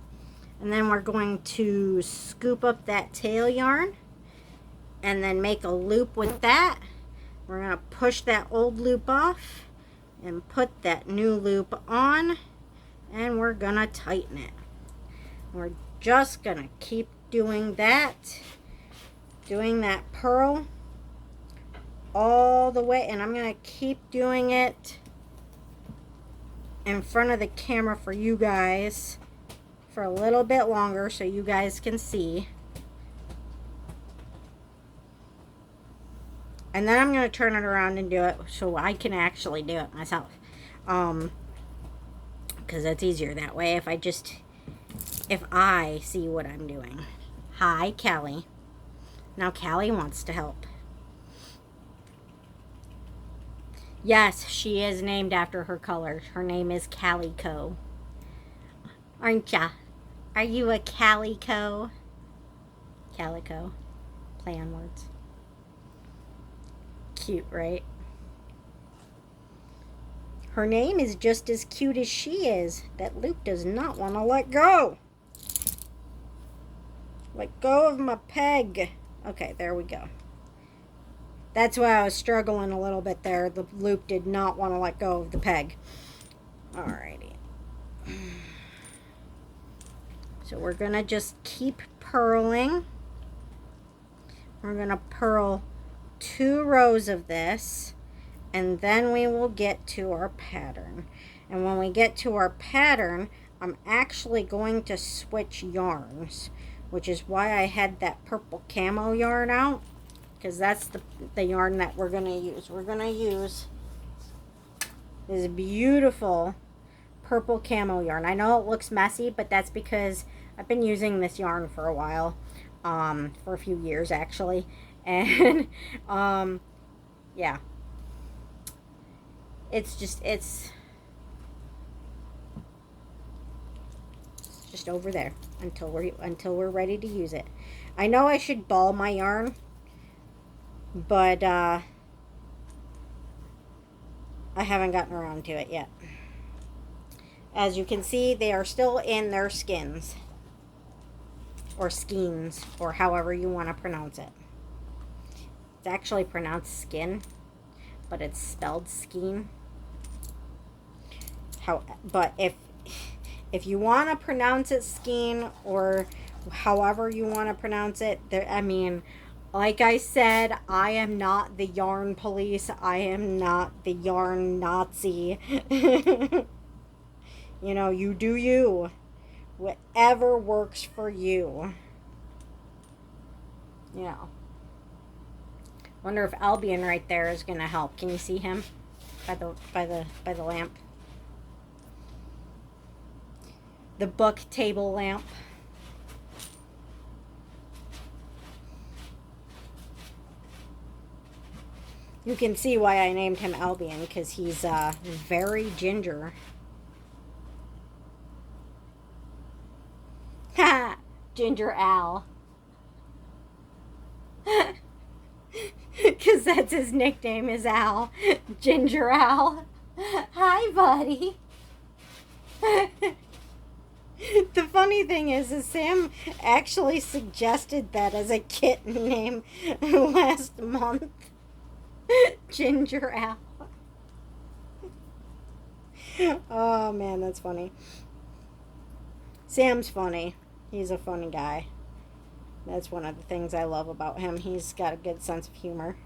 And then we're going to scoop up that tail yarn and then make a loop with that. We're going to push that old loop off and put that new loop on, and we're going to tighten it. We're just going to keep doing that pearl all the way, and I'm going to keep doing it in front of the camera for you guys for a little bit longer so you guys can see. And then I'm going to turn it around and do it so I can actually do it myself. Because that's easier that way if I see what I'm doing. Hi, Callie. Now Callie wants to help. Yes, she is named after her color. Her name is Calico. Aren't ya? Are you a calico? Calico. Play on words. Cute, right? Her name is just as cute as she is. That Luke does not want to let go. Let go of my peg. Okay, there we go. That's why I was struggling a little bit there. The Luke did not want to let go of the peg. Alrighty. So we're going to just keep purling. We're going to purl 2 rows of this, and then we will get to our pattern. And when we get to our pattern, I'm actually going to switch yarns, which is why I had that purple camo yarn out, because that's the yarn that we're going to use. We're going to use this beautiful purple camo yarn. I know it looks messy, but that's because I've been using this yarn for a while, for a few years actually, and yeah, it's just over there until we're ready to use it. I know I should ball my yarn, but I haven't gotten around to it yet. As you can see, they are still in their skins. Or skeins, or however you want to pronounce it. It's actually pronounced skin, but it's spelled skein. But if you want to pronounce it skein, or however you want to pronounce it, I mean, like I said, I am not the yarn police. I am not the yarn Nazi. You know, you do you. Whatever works for you. Yeah. Wonder if Albion right there is gonna help. Can you see him by the lamp? The book table lamp. You can see why I named him Albion, because he's very ginger. Ha! Ginger Al. Because that's his nickname is Al. Ginger Al. Hi, buddy. The funny thing is Sam actually suggested that as a kitten name last month. Ginger Al. Oh, man, that's funny. Sam's funny. He's a funny guy. That's one of the things I love about him. He's got a good sense of humor.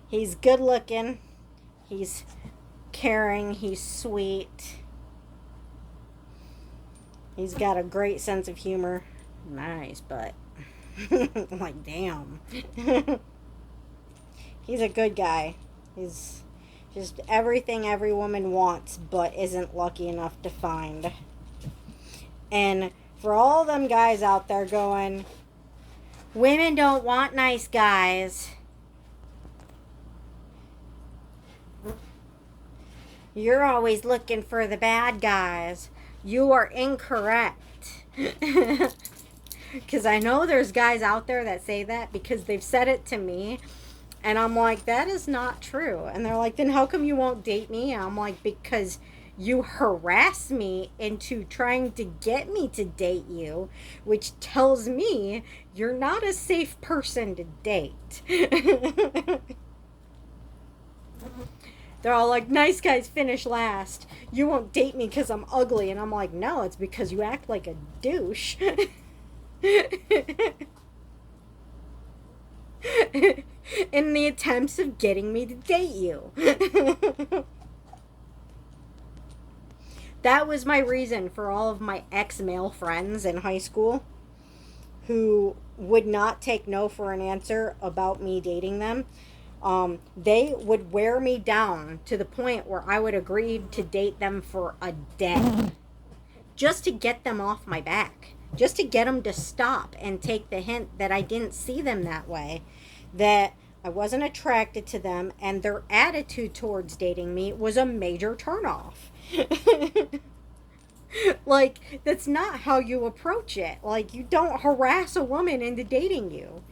He's good looking. He's caring. He's sweet. He's got a great sense of humor. Nice, but like, damn. He's a good guy. He's just everything every woman wants but isn't lucky enough to find. And for all them guys out there going, women don't want nice guys, you're always looking for the bad guys. You are incorrect. Because I know there's guys out there that say that because they've said it to me. And I'm like, that is not true. And they're like, then how come you won't date me? And I'm like, because you harass me into trying to get me to date you, which tells me you're not a safe person to date. They're all like, nice guys finish last. You won't date me because I'm ugly. And I'm like, no, it's because you act like a douche. in the attempts of getting me to date you. That was my reason for all of my ex-male friends in high school who would not take no for an answer about me dating them. They would wear me down to the point where I would agree to date them for a day just to get them off my back, just to get them to stop and take the hint that I didn't see them that way, that I wasn't attracted to them, and their attitude towards dating me was a major turnoff. Like, that's not how you approach it. Like, you don't harass a woman into dating you.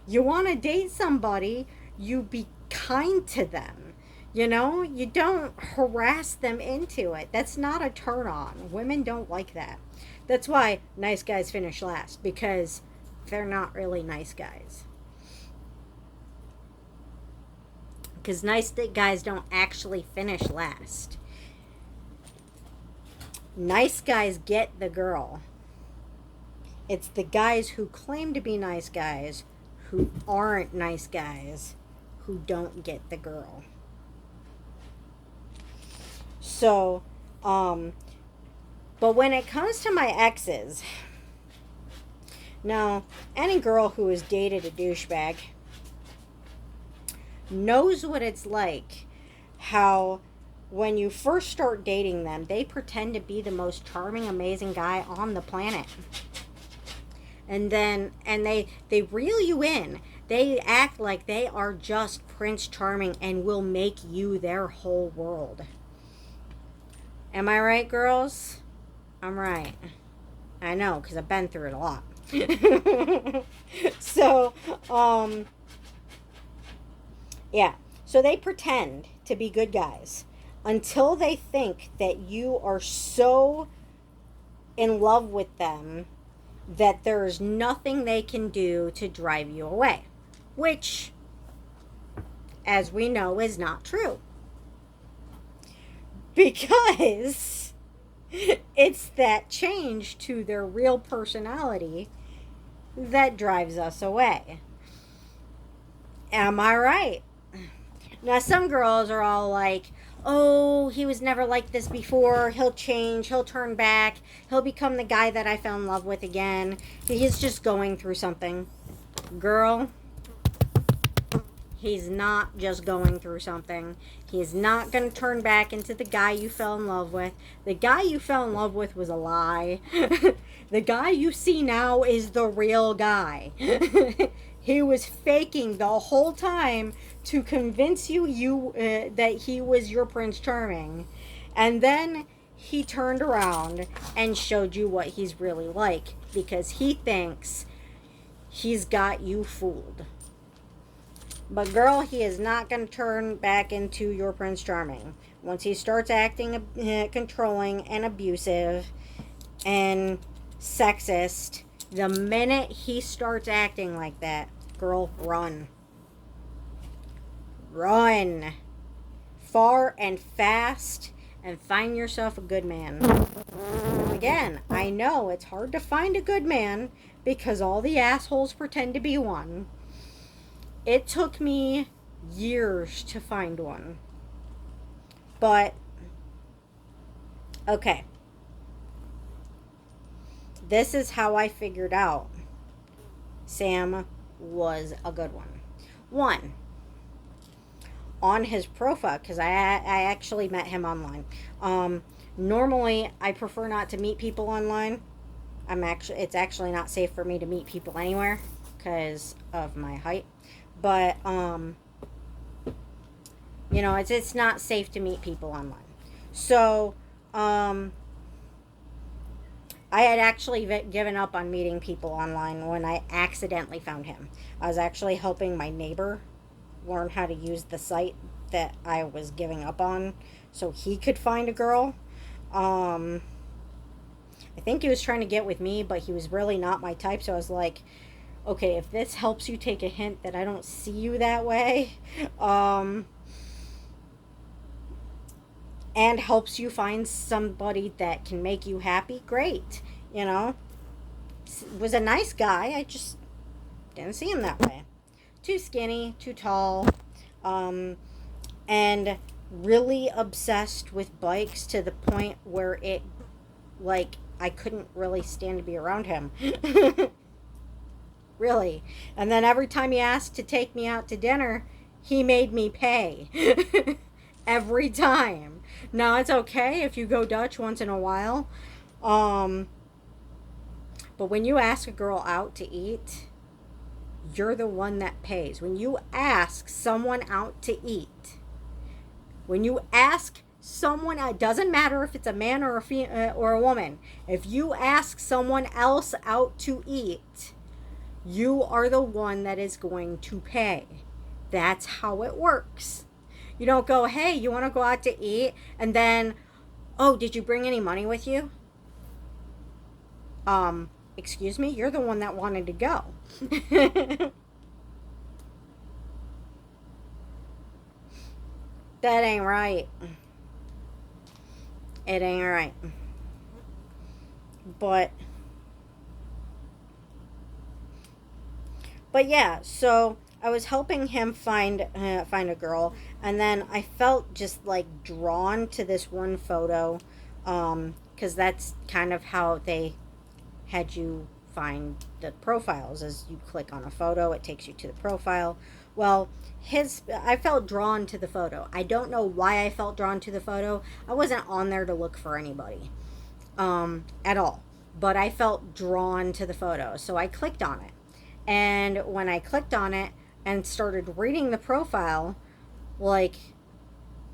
You want to date somebody, you be kind to them. You know, you don't harass them into it. That's not a turn on. Women don't like that. That's why nice guys finish last, because they're not really nice guys. Because nice guys don't actually finish last. Nice guys get the girl. It's the guys who claim to be nice guys who aren't nice guys who don't get the girl. So, but when it comes to my exes, now, any girl who has dated a douchebag knows what it's like, how when you first start dating them, they pretend to be the most charming, amazing guy on the planet. And then, they reel you in. They act like they are just Prince Charming and will make you their whole world. Am I right, girls? I'm right. I know, because I've been through it a lot. So, yeah. So they pretend to be good guys until they think that you are so in love with them that there's nothing they can do to drive you away. Which, as we know, is not true. Because it's that change to their real personality that drives us away. Am I right? Now, some girls are all like, oh, he was never like this before. He'll change. He'll turn back. He'll become the guy that I fell in love with again. He's just going through something. Girl, he's not just going through something. He's not going to turn back into the guy you fell in love with. The guy you fell in love with was a lie. The guy you see now is the real guy. He was faking the whole time to convince you that he was your Prince Charming. And then he turned around and showed you what he's really like, because he thinks he's got you fooled. But girl, he is not going to turn back into your Prince Charming. Once he starts acting controlling and abusive and sexist, the minute he starts acting like that, girl, run. Run. Far and fast, and find yourself a good man. Again, I know it's hard to find a good man because all the assholes pretend to be one. It took me years to find one. But, okay. This is how I figured out Sam was a good one. One, on his profile, because I actually met him online. Normally, I prefer not to meet people online. It's actually not safe for me to meet people anywhere because of my height. But, you know, it's not safe to meet people online. So, I had actually given up on meeting people online when I accidentally found him. I was actually helping my neighbor learn how to use the site that I was giving up on so he could find a girl. I think he was trying to get with me, but he was really not my type, so I was like, okay, if this helps you take a hint that I don't see you that way, and helps you find somebody that can make you happy, great. Was a nice guy, I just didn't see him that way. too skinny, too tall, um, and really obsessed with bikes to the point where it, like, I couldn't really stand to be around him. Really. And then every time he asked to take me out to dinner, he made me pay. Every time. Now it's okay if you go Dutch once in a while. Um, but when you ask a girl out to eat, you're the one that pays. When you ask someone out to eat, when you ask someone, it doesn't matter if it's a man or or a woman. If you ask someone else out to eat, you are the one that is going to pay. That's how it works. You don't go, hey, you want to go out to eat? And then, oh, did you bring any money with you? Excuse me, you're the one that wanted to go. That ain't right. It ain't right. But yeah, so I was helping him find a girl, and then I felt just like drawn to this one photo, because that's kind of how they had you find the profiles. As you click on a photo, it takes you to the profile. Well, his I felt drawn to the photo. I don't know why I felt drawn to the photo. I wasn't on there to look for anybody, at all. But I felt drawn to the photo, so I clicked on it. And when I clicked on it and started reading the profile, like,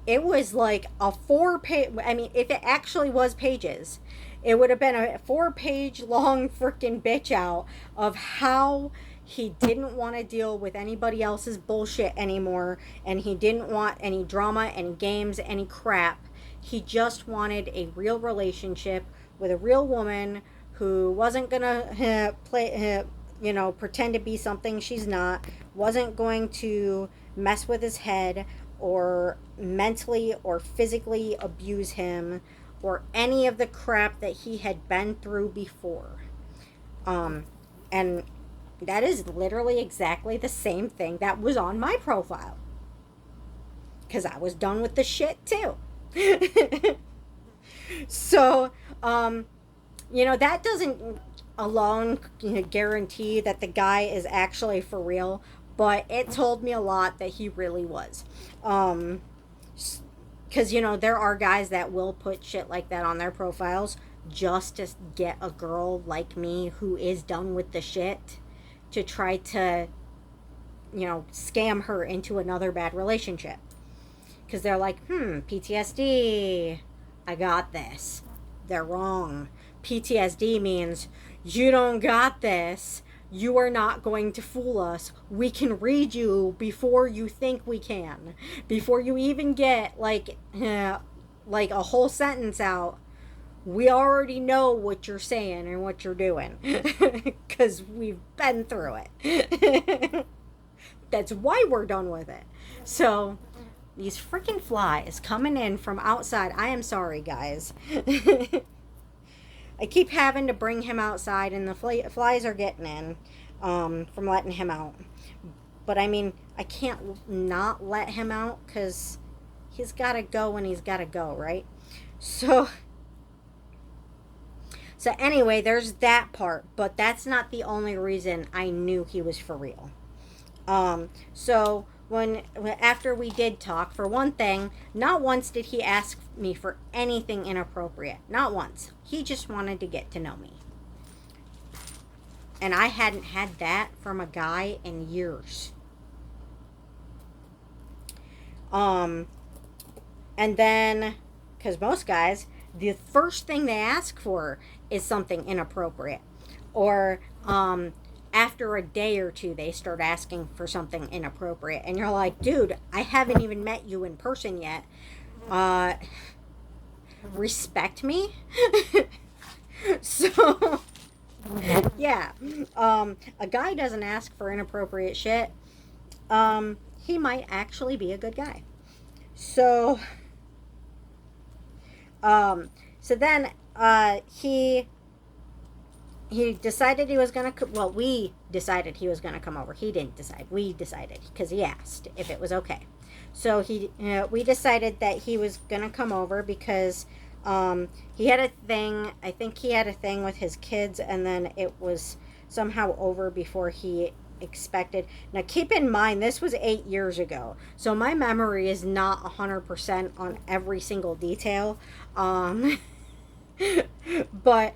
it was like a 4 page, I mean, if it actually was pages, it would have been a 4 page long freaking bitch out of how he didn't want to deal with anybody else's bullshit anymore, and he didn't want any drama, any games, any crap. He just wanted a real relationship with a real woman who wasn't gonna play, pretend to be something she's not, wasn't going to mess with his head or mentally or physically abuse him or any of the crap that he had been through before. And that is literally exactly the same thing that was on my profile. Because I was done with the shit too. So, that doesn't alone guarantee that the guy is actually for real, but it told me a lot that he really was. Because, there are guys that will put shit like that on their profiles just to get a girl like me who is done with the shit to try to, scam her into another bad relationship. Because they're like, PTSD, I got this. They're wrong. PTSD means you don't got this. You are not going to fool us. We can read you before you think we can. Before you even get like a whole sentence out, we already know what you're saying and what you're doing because we've been through it. That's why we're done with it. So these freaking flies coming in from outside. I am sorry, guys. I keep having to bring him outside, and the flies are getting in, from letting him out. But I mean, I can't not let him out because he's got to go when he's got to go, right? So anyway, there's that part, but that's not the only reason I knew he was for real. So when after we did talk, for one thing, not once did he ask me for anything inappropriate. Not once. He just wanted to get to know me. And I hadn't had that from a guy in years. And then, because most guys, the first thing they ask for is something inappropriate. Or, after a day or two, they start asking for something inappropriate. And you're like, dude, I haven't even met you in person yet. Respect me? So, yeah. A guy doesn't ask for inappropriate shit. He might actually be a good guy. So, then, he he decided he was gonna. Well, we decided he was gonna come over. He didn't decide. We decided because he asked if it was okay. So we decided that he was gonna come over because he had a thing. I think he had a thing with his kids, and then it was somehow over before he expected. Now, keep in mind, this was 8 years ago, so my memory is not 100% on every single detail. Um, but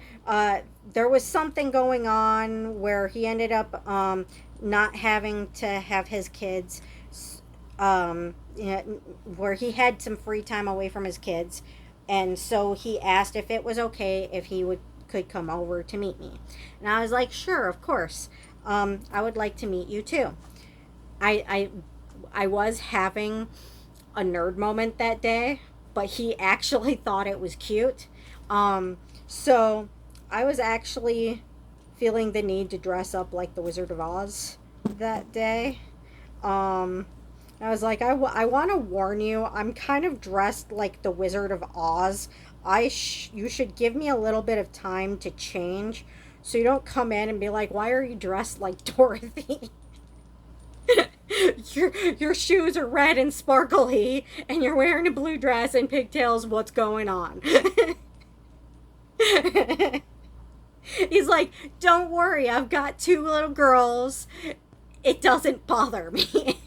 there was something going on where he ended up not having to have his kids, where he had some free time away from his kids, and so he asked if it was okay if he would could come over to meet me, and I was like, sure, of course. I would like to meet you too. I I was having a nerd moment that day, but he actually thought it was cute. So I was actually feeling the need to dress up like the Wizard of Oz that day. Um, I was like, I want to warn you, I'm kind of dressed like the Wizard of Oz. You should give me a little bit of time to change so you don't come in and be like, why are you dressed like Dorothy? Your shoes are red and sparkly, and you're wearing a blue dress and pigtails. What's going on? He's like, don't worry, I've got two little girls. It doesn't bother me.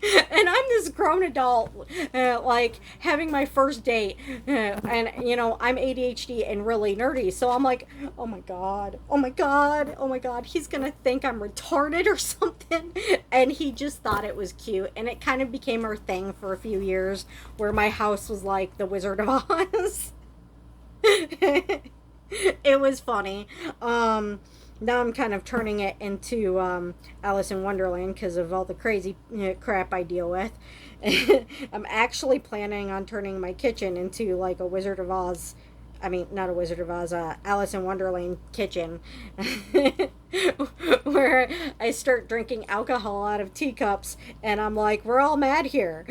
And I'm this grown adult, like having my first date, and I'm ADHD and really nerdy, so I'm like, oh my god, oh my god, oh my god, he's gonna think I'm retarded or something. And he just thought it was cute, and it kind of became our thing for a few years, where my house was like the Wizard of Oz. It was funny. Now I'm kind of turning it into Alice in Wonderland because of all the crazy crap I deal with. I'm actually planning on turning my kitchen into like a Wizard of Oz. I mean, not a Wizard of Oz, Alice in Wonderland kitchen. Where I start drinking alcohol out of teacups and I'm like, we're all mad here.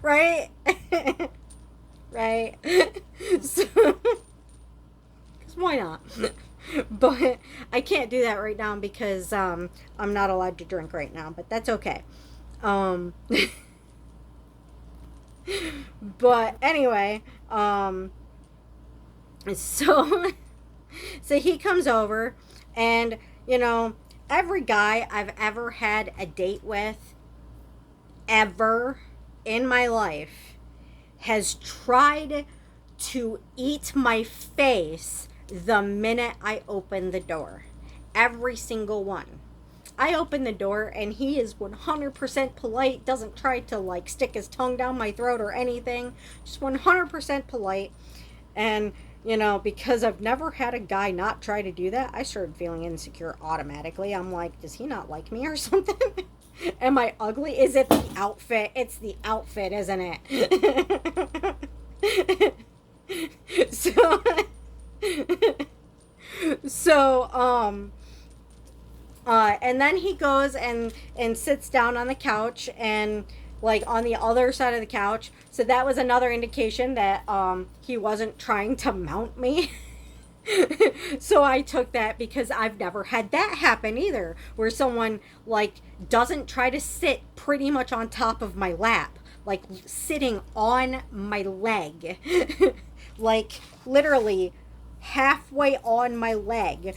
Right? Right? So, why not? But I can't do that right now because I'm not allowed to drink right now, but that's okay. Um, but anyway, so so he comes over, and every guy I've ever had a date with ever in my life has tried to eat my face the minute I open the door. Every single one. I open the door and he is 100% polite, doesn't try to like stick his tongue down my throat or anything, just 100% polite. And because I've never had a guy not try to do that, I started feeling insecure automatically. I'm like, does he not like me or something? Am I ugly? Is it the outfit? It's the outfit, isn't it? So so and then he goes and sits down on the couch, and like on the other side of the couch, so that was another indication that he wasn't trying to mount me. So I took that because I've never had that happen either, where someone like doesn't try to sit pretty much on top of my lap, like sitting on my leg. Like literally halfway on my leg.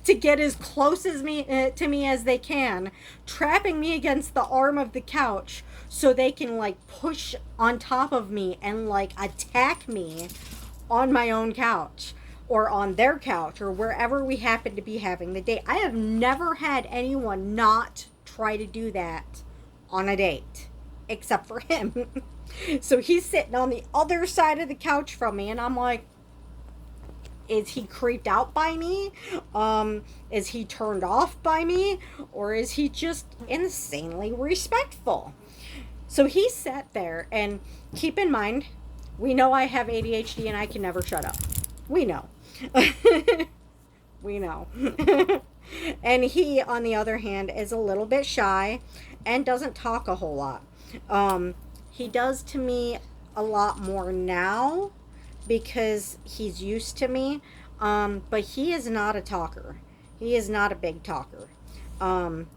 To get as close as to me as they can, trapping me against the arm of the couch so they can like push on top of me and like attack me on my own couch or on their couch or wherever we happen to be having the date. I have never had anyone not try to do that on a date except for him. So he's sitting on the other side of the couch from me, and I'm like, is he creeped out by me? Is he turned off by me? Or is he just insanely respectful? So he sat there, and keep in mind, we know I have ADHD and I can never shut up. We know. We know. And he, on the other hand, is a little bit shy and doesn't talk a whole lot. He does to me a lot more now because he's used to me. But he is not a talker. He is not a big talker, um,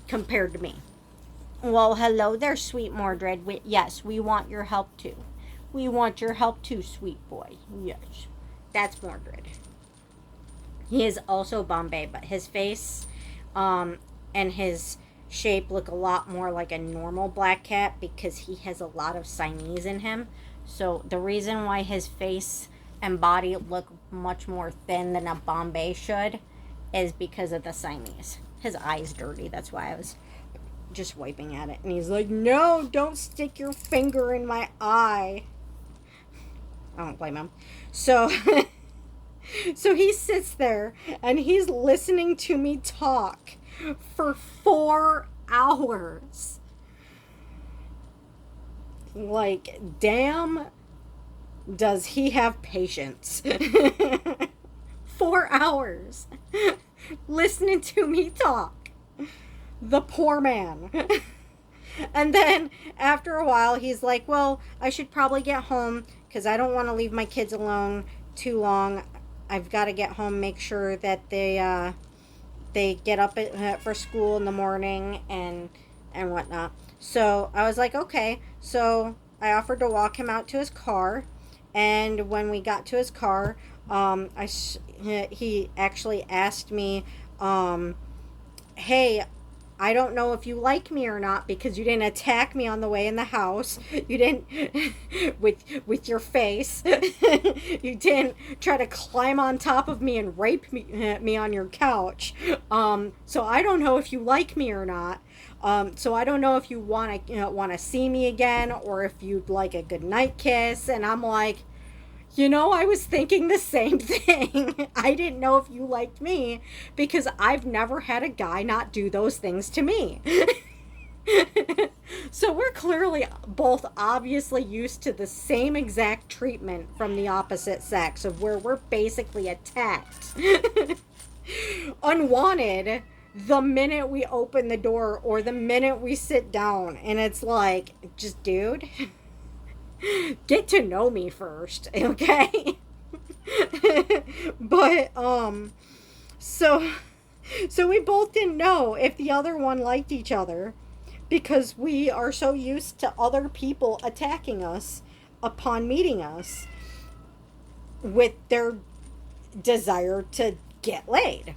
compared to me. Well, hello there, sweet Mordred. Yes, we want your help too. We want your help too, sweet boy. Yes, that's Mordred. He is also Bombay, but his face, um, and his shape look a lot more like a normal black cat because he has a lot of Siamese in him. So the reason why his face and body look much more thin than a Bombay should is because of the Siamese. His eye's dirty. That's why I was just wiping at it. And he's like, no, don't stick your finger in my eye. I don't blame him. So so he sits there and he's listening to me talk for 4 hours. Like, damn, does he have patience? 4 hours listening to me talk. The poor man. And then after a while, he's like, well, I should probably get home because I don't want to leave my kids alone too long. I've got to get home, make sure that they get up for school in the morning and whatnot. So I was like, okay. So I offered to walk him out to his car, and when we got to his car, he actually asked me, hey, I don't know if you like me or not because you didn't attack me on the way in the house. You didn't with your face. You didn't try to climb on top of me and rape me on your couch. So I don't know if you like me or not. So I don't know if you want to see me again or if you'd like a goodnight kiss. And I'm like, I was thinking the same thing. I didn't know if you liked me because I've never had a guy not do those things to me. So we're clearly both obviously used to the same exact treatment from the opposite sex of where we're basically attacked. Unwanted the minute we open the door or the minute we sit down. And it's like, just dude, get to know me first, okay? But so we both didn't know if the other one liked each other because we are so used to other people attacking us upon meeting us with their desire to get laid.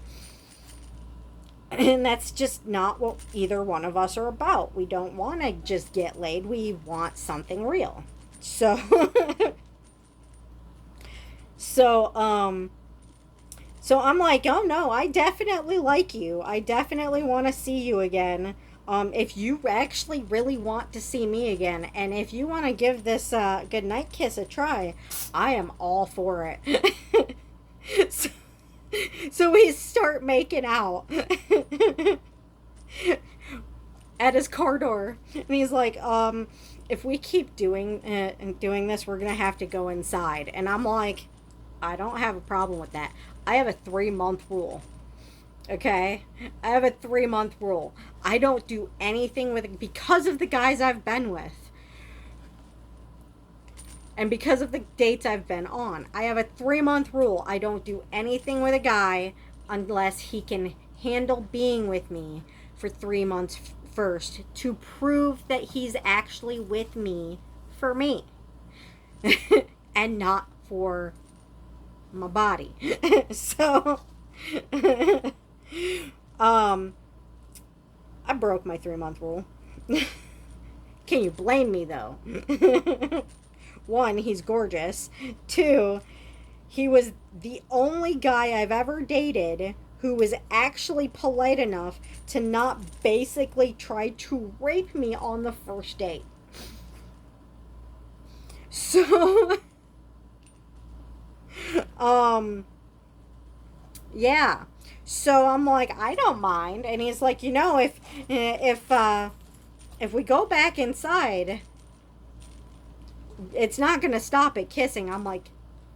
And that's just not what either one of us are about. We don't want to just get laid. We want something real. So, so I'm like, oh no, I definitely like you. I definitely want to see you again. If you actually really want to see me again, and if you want to give this goodnight kiss a try, I am all for it. So we start making out at his car door, and he's like, if we keep doing this, we're gonna have to go inside. And I'm like, I don't have a problem with that. I have a 3-month rule. Okay, I have a 3-month rule. I don't do anything with it because of the guys I've been with, and because of the dates I've been on. I have a 3-month rule. I don't do anything with a guy unless he can handle being with me for 3 months first to prove that he's actually with me for me and not for my body. So I broke my 3-month rule. Can you blame me though? 1, he's gorgeous. 2, he was the only guy I've ever dated who was actually polite enough to not basically try to rape me on the first date. So, yeah. So I'm like, I don't mind. And he's like, if we go back inside, it's not going to stop at kissing. I'm like,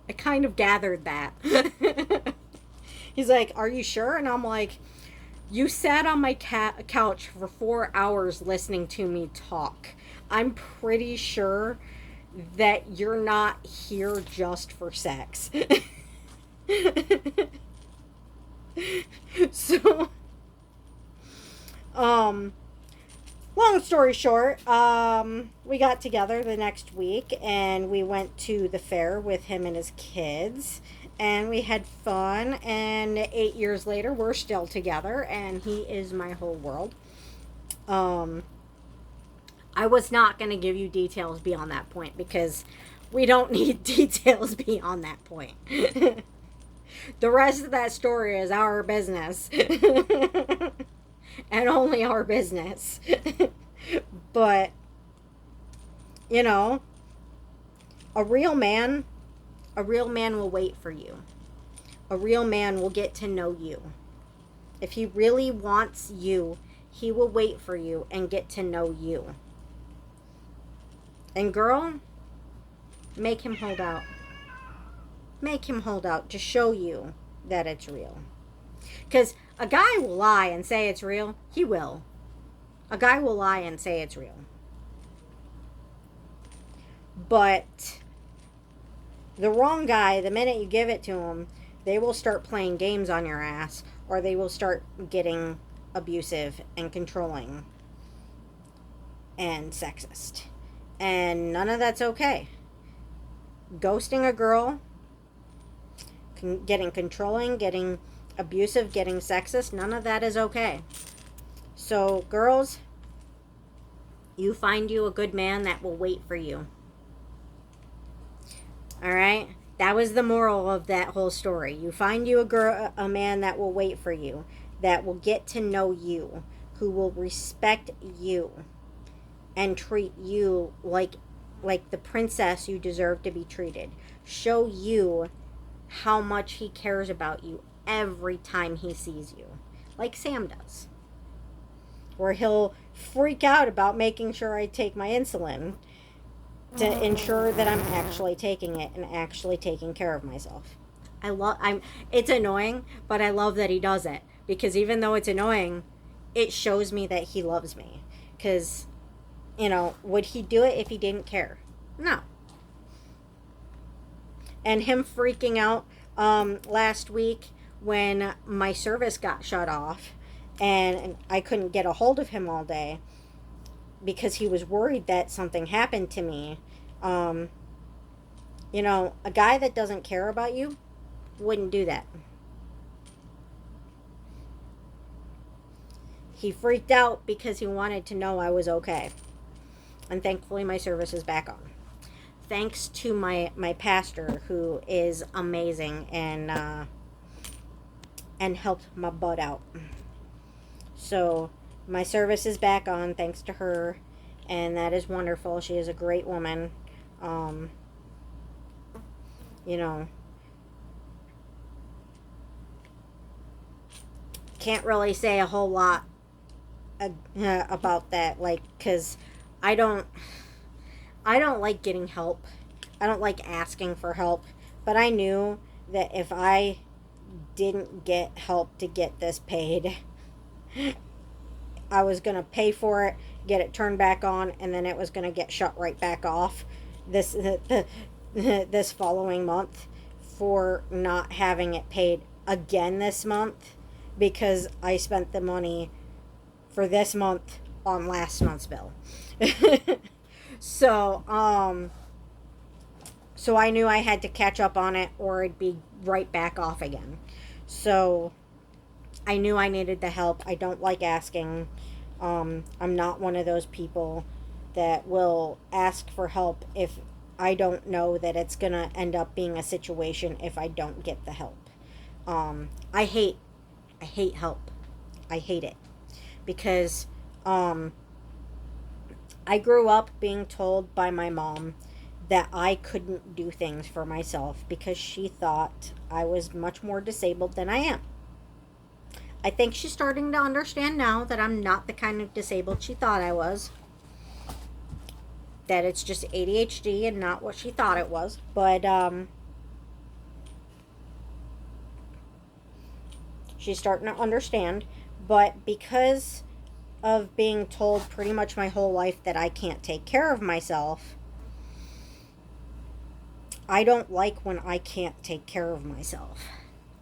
I kind of gathered that. He's like, are you sure? And I'm like, you sat on my couch for 4 hours listening to me talk. I'm pretty sure that you're not here just for sex. So, um, long story short, we got together the next week and we went to the fair with him and his kids. And we had fun. And 8 years later, we're still together. And he is my whole world. Um, I was not going to give you details beyond that point because we don't need details beyond that point. The rest of that story is our business. And only our business. But, you know, a real man, a real man will wait for you. A real man will get to know you. If he really wants you, he will wait for you and get to know you. And girl, make him hold out. Make him hold out to show you that it's real. Because a guy will lie and say it's real. He will. A guy will lie and say it's real. But the wrong guy, the minute you give it to him, they will start playing games on your ass, or they will start getting abusive and controlling and sexist. And none of that's okay. Ghosting a girl, getting controlling, getting abusive, getting sexist, none of that is okay. So, girls, you find you a good man that will wait for you. All right? That was the moral of that whole story. You find you a man that will wait for you, that will get to know you, who will respect you and treat you like the princess you deserve to be treated. Show you how much he cares about you every time he sees you, like Sam does. Where he'll freak out about making sure I take my insulin to ensure that I'm actually taking it and actually taking care of myself. It's annoying, but I love that he does it, because even though it's annoying, it shows me that he loves me. Because, you know, would he do it if he didn't care? No. And him freaking out last week when my service got shut off and I couldn't get a hold of him all day because he was worried that something happened to me. You know, a guy that doesn't care about you wouldn't do that. He freaked out because he wanted to know I was okay. And thankfully my service is back on. Thanks to my pastor, who is amazing and helped my butt out. So my service is back on thanks to her, and that is wonderful. She is a great woman. You know, can't really say a whole lot about that, like, because I don't like getting help. I don't like asking for help. But I knew that if I didn't get help to get this paid, I was going to pay for it, get it turned back on, and then it was going to get shut right back off this following month for not having it paid again this month, because I spent the money for this month on last month's bill. So I knew I had to catch up on it or it'd be right back off again. So I knew I needed the help. I don't like asking. I'm not one of those people that will ask for help if I don't know that it's going to end up being a situation if I don't get the help. I hate help. I hate it. Because I grew up being told by my mom that I couldn't do things for myself because she thought I was much more disabled than I am. I think she's starting to understand now that I'm not the kind of disabled she thought I was. That it's just ADHD and not what she thought it was. But she's starting to understand. But because of being told pretty much my whole life that I can't take care of myself, I don't like when I can't take care of myself.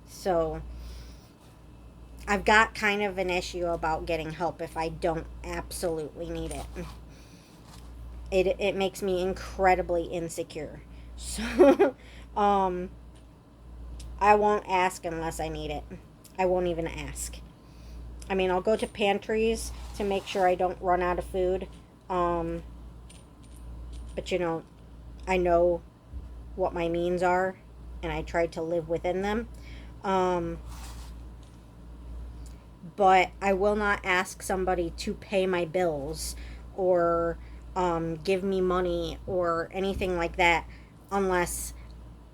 So I've got kind of an issue about getting help if I don't absolutely need it. It makes me incredibly insecure. So I won't ask unless I need it. I won't even ask. I mean, I'll go to pantries to make sure I don't run out of food. Um, but I know what my means are, and I try to live within them. Um, but I will not ask somebody to pay my bills or give me money or anything like that unless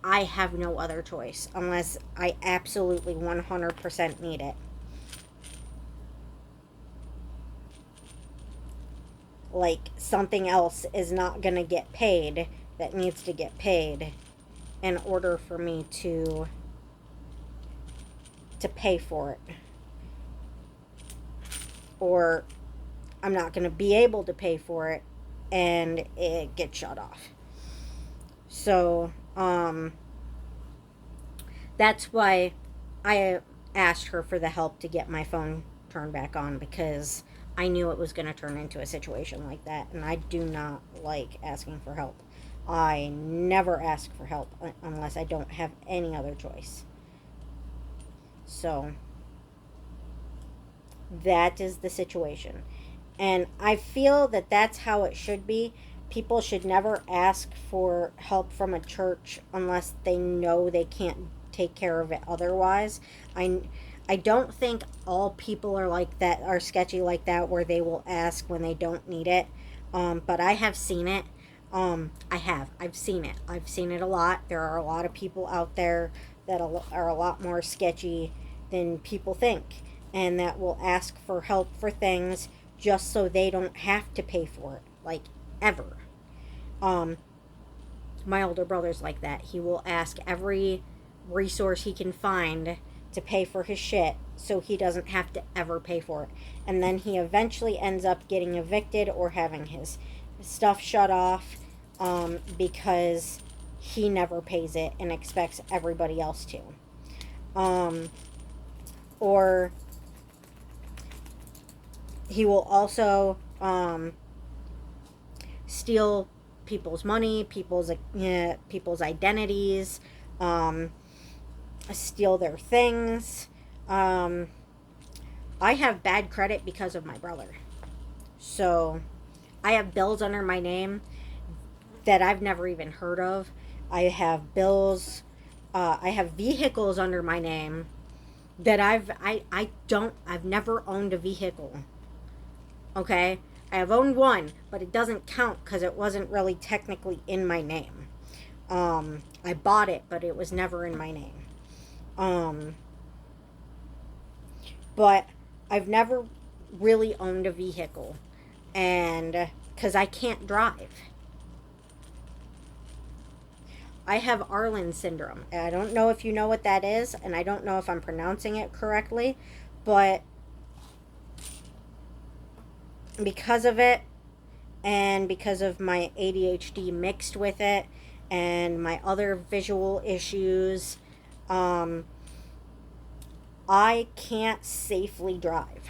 I have no other choice, unless I absolutely 100% need it. Like something else is not going to get paid that needs to get paid in order for me to pay for it, or I'm not going to be able to pay for it and it gets shut off. So that's why I asked her for the help to get my phone turned back on, because I knew it was going to turn into a situation like that, and I do not like asking for help. I never ask for help unless I don't have any other choice. So that is the situation. And I feel that that's how it should be. People should never ask for help from a church unless they know they can't take care of it otherwise. I I don't think all people are like that, are sketchy like that, where they will ask when they don't need it. But I have seen it. I've seen it. I've seen it a lot. There are a lot of people out there that are a lot more sketchy than people think, and that will ask for help for things just so they don't have to pay for it, like ever. Um, my older brother's like that. He will ask every resource he can find to pay for his shit so he doesn't have to ever pay for it. And then he eventually ends up getting evicted or having his stuff shut off because he never pays it and expects everybody else to. Um, or he will also steal people's money, people's identities, steal their things. I have bad credit because of my brother. So I have bills under my name that I've never even heard of. I have bills. I have vehicles under my name that I've never owned a vehicle. Okay, I have owned one, but it doesn't count because it wasn't really technically in my name. I bought it, but it was never in my name. Um, but I've never really owned a vehicle, and because I can't drive. I have Arlen syndrome. I don't know if you know what that is, and I don't know if I'm pronouncing it correctly, but because of it, and because of my ADHD mixed with it, and my other visual issues, I can't safely drive.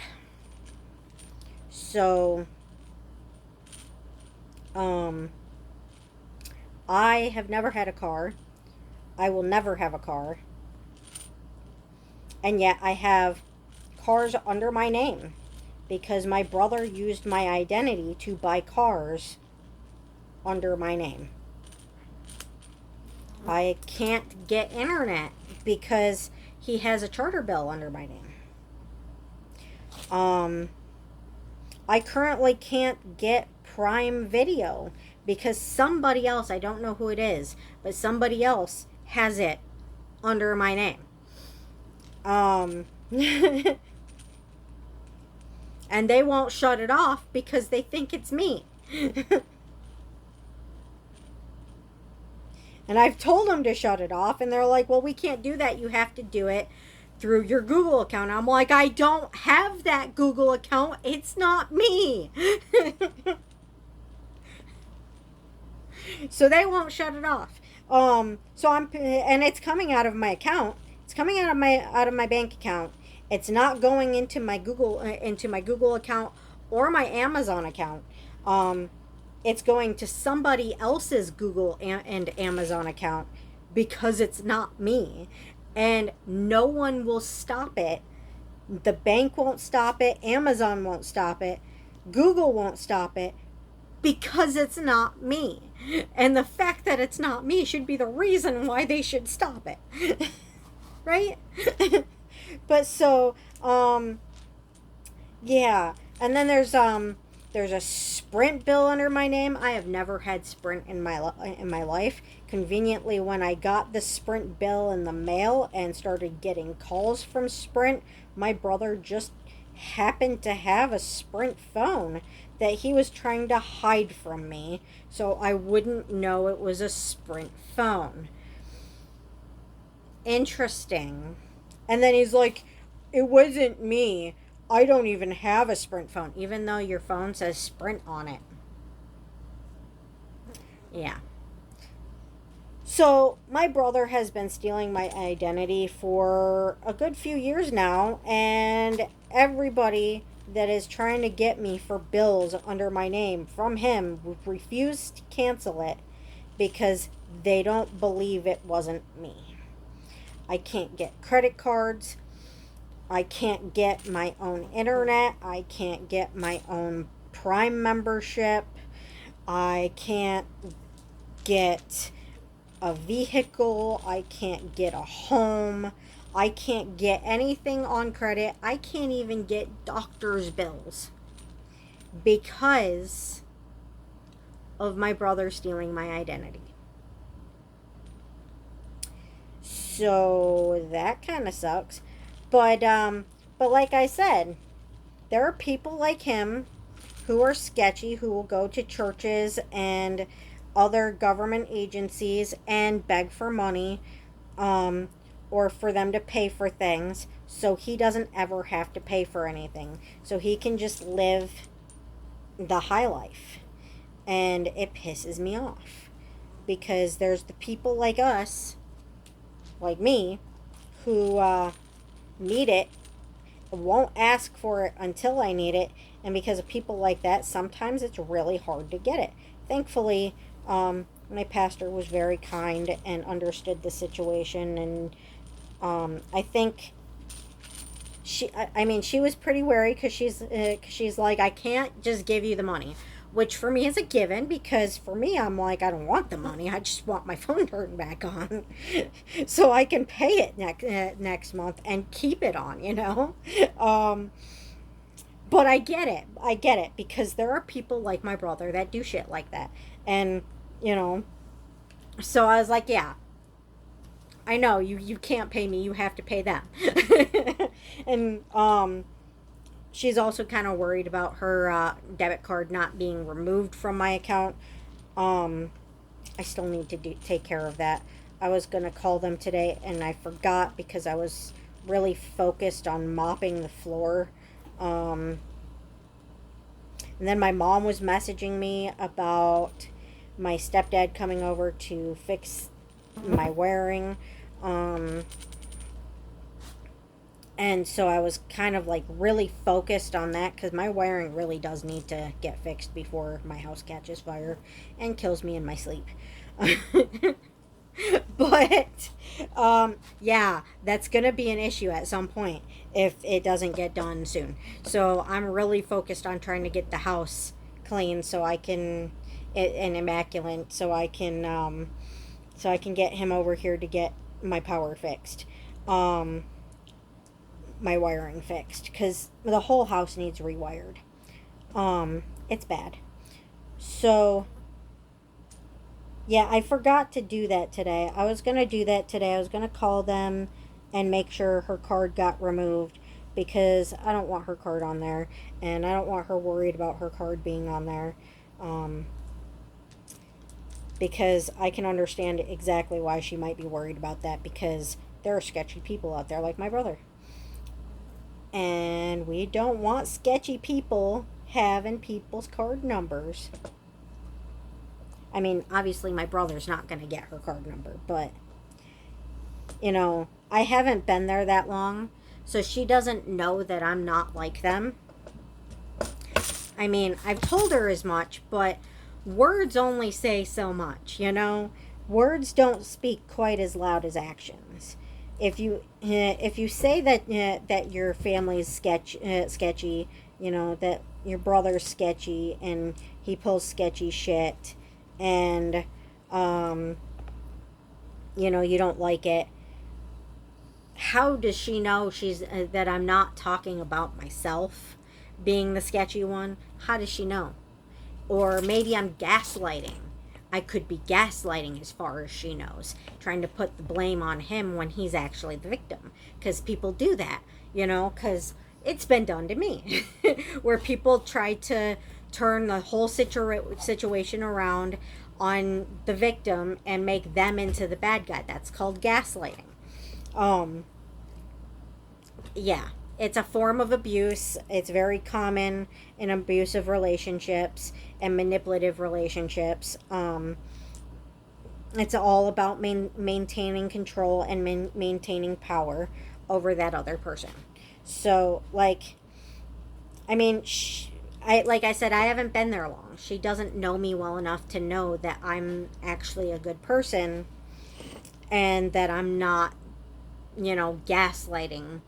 So, um, I have never had a car. I will never have a car. And yet I have cars under my name because my brother used my identity to buy cars under my name. I can't get internet because he has a charter bill under my name. I currently can't get Prime Video because somebody else, I don't know who it is, but somebody else has it under my name. And they won't shut it off because they think it's me. And I've told them to shut it off, and they're like, well, we can't do that. You have to do it through your Google account. I'm like, I don't have that Google account. It's not me. So they won't shut it off. So and it's coming out of my account. It's coming out of my bank account. It's not going into my Google account or my Amazon account. Um, it's going to somebody else's Google and Amazon account because it's not me. And no one will stop it. The bank won't stop it. Amazon won't stop it. Google won't stop it because it's not me. And the fact that it's not me should be the reason why they should stop it. Right? But so, yeah. And then there's a Sprint bill under my name. I have never had Sprint in my life. Conveniently, when I got the Sprint bill in the mail and started getting calls from Sprint, my brother just happened to have a Sprint phone that he was trying to hide from me so I wouldn't know it was a Sprint phone. Interesting. And then he's like, it wasn't me. I don't even have a Sprint phone, even though your phone says Sprint on it. Yeah. So, my brother has been stealing my identity for a good few years now, and everybody that is trying to get me for bills under my name from him refused to cancel it because they don't believe it wasn't me. I can't get credit cards. I can't get my own internet. I can't get my own Prime membership. I can't get a vehicle. I can't get a home. I can't get anything on credit. I can't even get doctor's bills because of my brother stealing my identity. So that kind of sucks. But like I said, there are people like him who are sketchy who will go to churches and other government agencies and beg for money, um, or for them to pay for things so he doesn't ever have to pay for anything. So he can just live the high life. And it pisses me off because there's the people like us, like me, who need it, won't ask for it until I need it, and because of people like that, sometimes it's really hard to get it. Thankfully, my pastor was very kind and understood the situation, and I think I mean, she was pretty wary because she's like, I can't just give you the money, which for me is a given because for me, I'm like, I don't want the money. I just want my phone turned back on, so I can pay it next month and keep it on. Um, but I get it. I get it because there are people like my brother that do shit like that, and you know, so I was like, yeah, I know you can't pay me. You have to pay them. And she's also kind of worried about her debit card not being removed from my account. I still need to take care of that. I was going to call them today and I forgot because I was really focused on mopping the floor. And then my mom was messaging me about my stepdad coming over to fix my wiring. And so I was kind of like really focused on that because my wiring really does need to get fixed before my house catches fire and kills me in my sleep. But yeah, that's gonna be an issue at some point if it doesn't get done soon. So I'm really focused on trying to get the house clean so I can and immaculate so I can get him over here to get my power fixed, my wiring fixed because the whole house needs rewired. It's bad. So yeah, I forgot to do that today. I was going to do that today. I was going to call them and make sure her card got removed because I don't want her card on there and I don't want her worried about her card being on there. Because I can understand exactly why she might be worried about that because there are sketchy people out there like my brother. And we don't want sketchy people having people's card numbers. I mean, obviously my brother's not going to get her card number, but, I haven't been there that long, so she doesn't know that I'm not like them. I mean, I've told her as much, but words only say so much. Words don't speak quite as loud as actions. If you say that your family's sketchy, that your brother's sketchy and he pulls sketchy shit, and you don't like it. How does she know that I'm not talking about myself being the sketchy one? How does she know? Or maybe I'm gaslighting. I could be gaslighting as far as she knows, trying to put the blame on him when he's actually the victim. Because people do that, because it's been done to me. Where people try to turn the whole situation around on the victim and make them into the bad guy. That's called gaslighting. Yeah, it's a form of abuse. It's very common in abusive relationships and manipulative relationships. It's all about maintaining control and maintaining power over that other person. So, I mean, like I said, I haven't been there long. She doesn't know me well enough to know that I'm actually a good person and that I'm not, gaslighting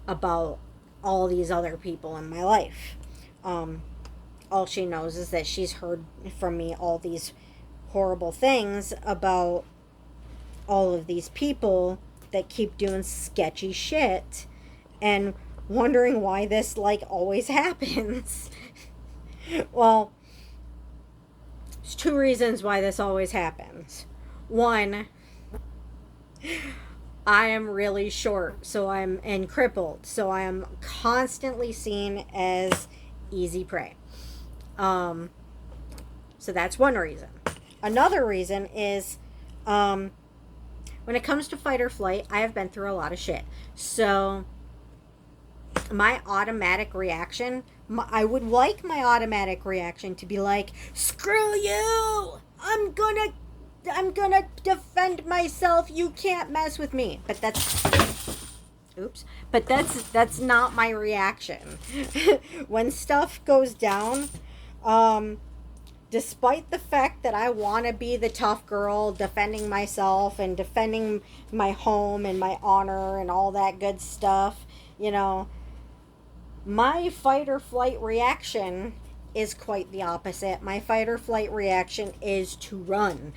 about all these other people in my life. All she knows is that she's heard from me all these horrible things about all of these people that keep doing sketchy shit and wondering why this always happens. Well, there's two reasons why this always happens. One, I am really short, and crippled, so I am constantly seen as easy prey. So that's one reason. Another reason is, when it comes to fight or flight, I have been through a lot of shit. So my automatic reaction, I would like my automatic reaction to be like, screw you! I'm gonna defend myself. You can't mess with me. But that's not my reaction. When stuff goes down, despite the fact that I want to be the tough girl defending myself and defending my home and my honor and all that good stuff, my fight or flight reaction is quite the opposite. My fight or flight reaction is to run,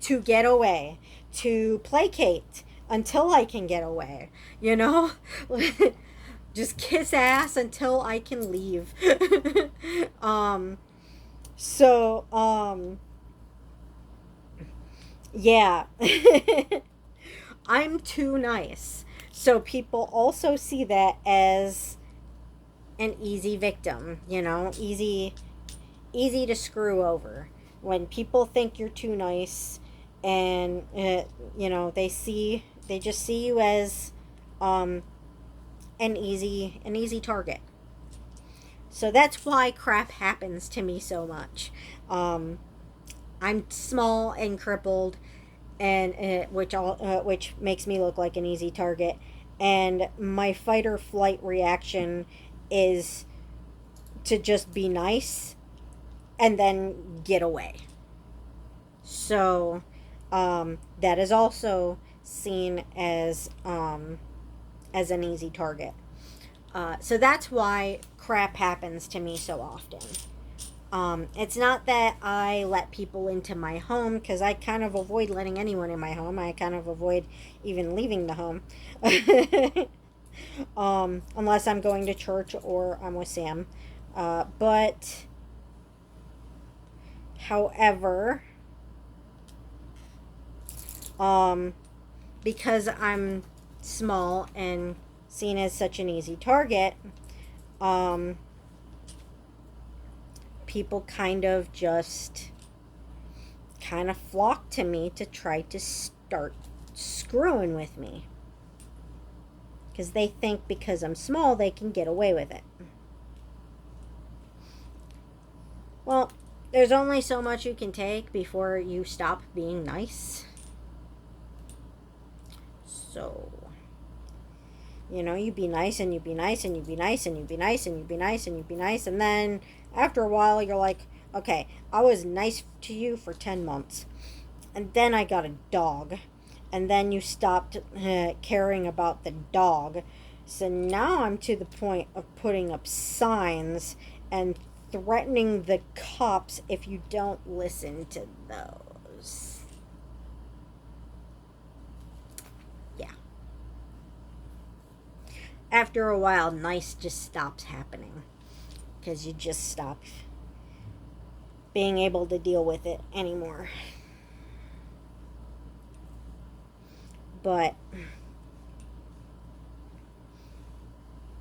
to get away, to placate until I can get away, just kiss ass until I can leave. Yeah. I'm too nice. So people also see that as an easy victim, easy to screw over. When people think you're too nice and they just see you as an easy target. So that's why crap happens to me so much. I'm small and crippled, and which makes me look like an easy target. And my fight or flight reaction is to just be nice and then get away. So that is also seen as an easy target. So that's why crap happens to me so often. It's not that I let people into my home, because I kind of avoid letting anyone in my home. I kind of avoid even leaving the home. Unless I'm going to church or I'm with Sam. But, however, because I'm small and seen as such an easy target, people kind of flock to me to try to start screwing with me. Because they think because I'm small, they can get away with it. Well, There's only so much you can take before you stop being nice. So, you know, you be nice and you be nice and you be nice and you be nice and you be nice and you be nice. And then after a while, you're like, okay, I was nice to you for 10 months. And then I got a dog. And then you stopped caring about the dog. So now I'm to the point of putting up signs and threatening the cops if you don't listen to those. Yeah. After a while, nice just stops happening because you just stop being able to deal with it anymore. But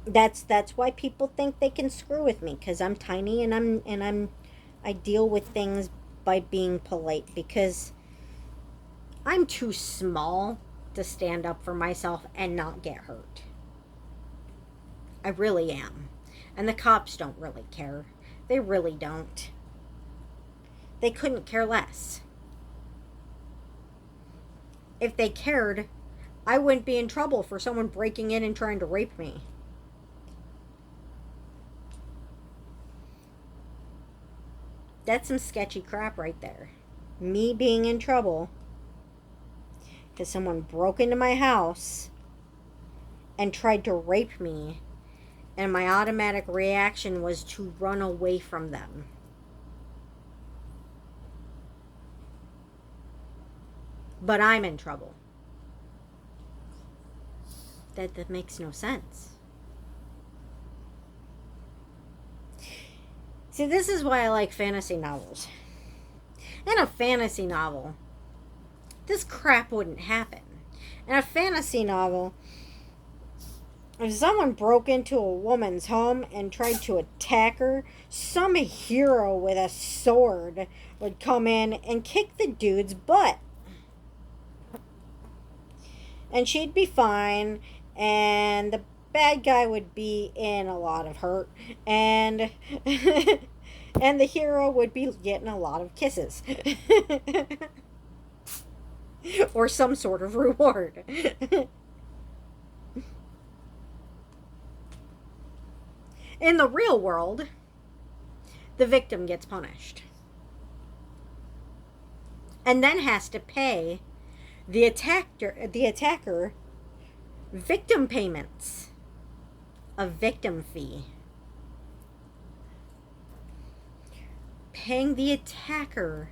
that's why people think they can screw with me, because I'm tiny and I deal with things by being polite, because I'm too small to stand up for myself and not get hurt. I really am. And the cops don't really care. They really don't. They couldn't care less. If they cared, I wouldn't be in trouble for someone breaking in and trying to rape me. That's some sketchy crap right there. Me being in trouble because someone broke into my house and tried to rape me, and my automatic reaction was to run away from them. But I'm in trouble. That makes no sense. See, this is why I like fantasy novels. In a fantasy novel, this crap wouldn't happen. In a fantasy novel, if someone broke into a woman's home and tried to attack her, some hero with a sword would come in and kick the dude's butt. And she'd be fine, and the bad guy would be in a lot of hurt, and and the hero would be getting a lot of kisses. Or some sort of reward. In the real world, the victim gets punished. And then has to pay the attacker victim payments. A victim fee. Paying the attacker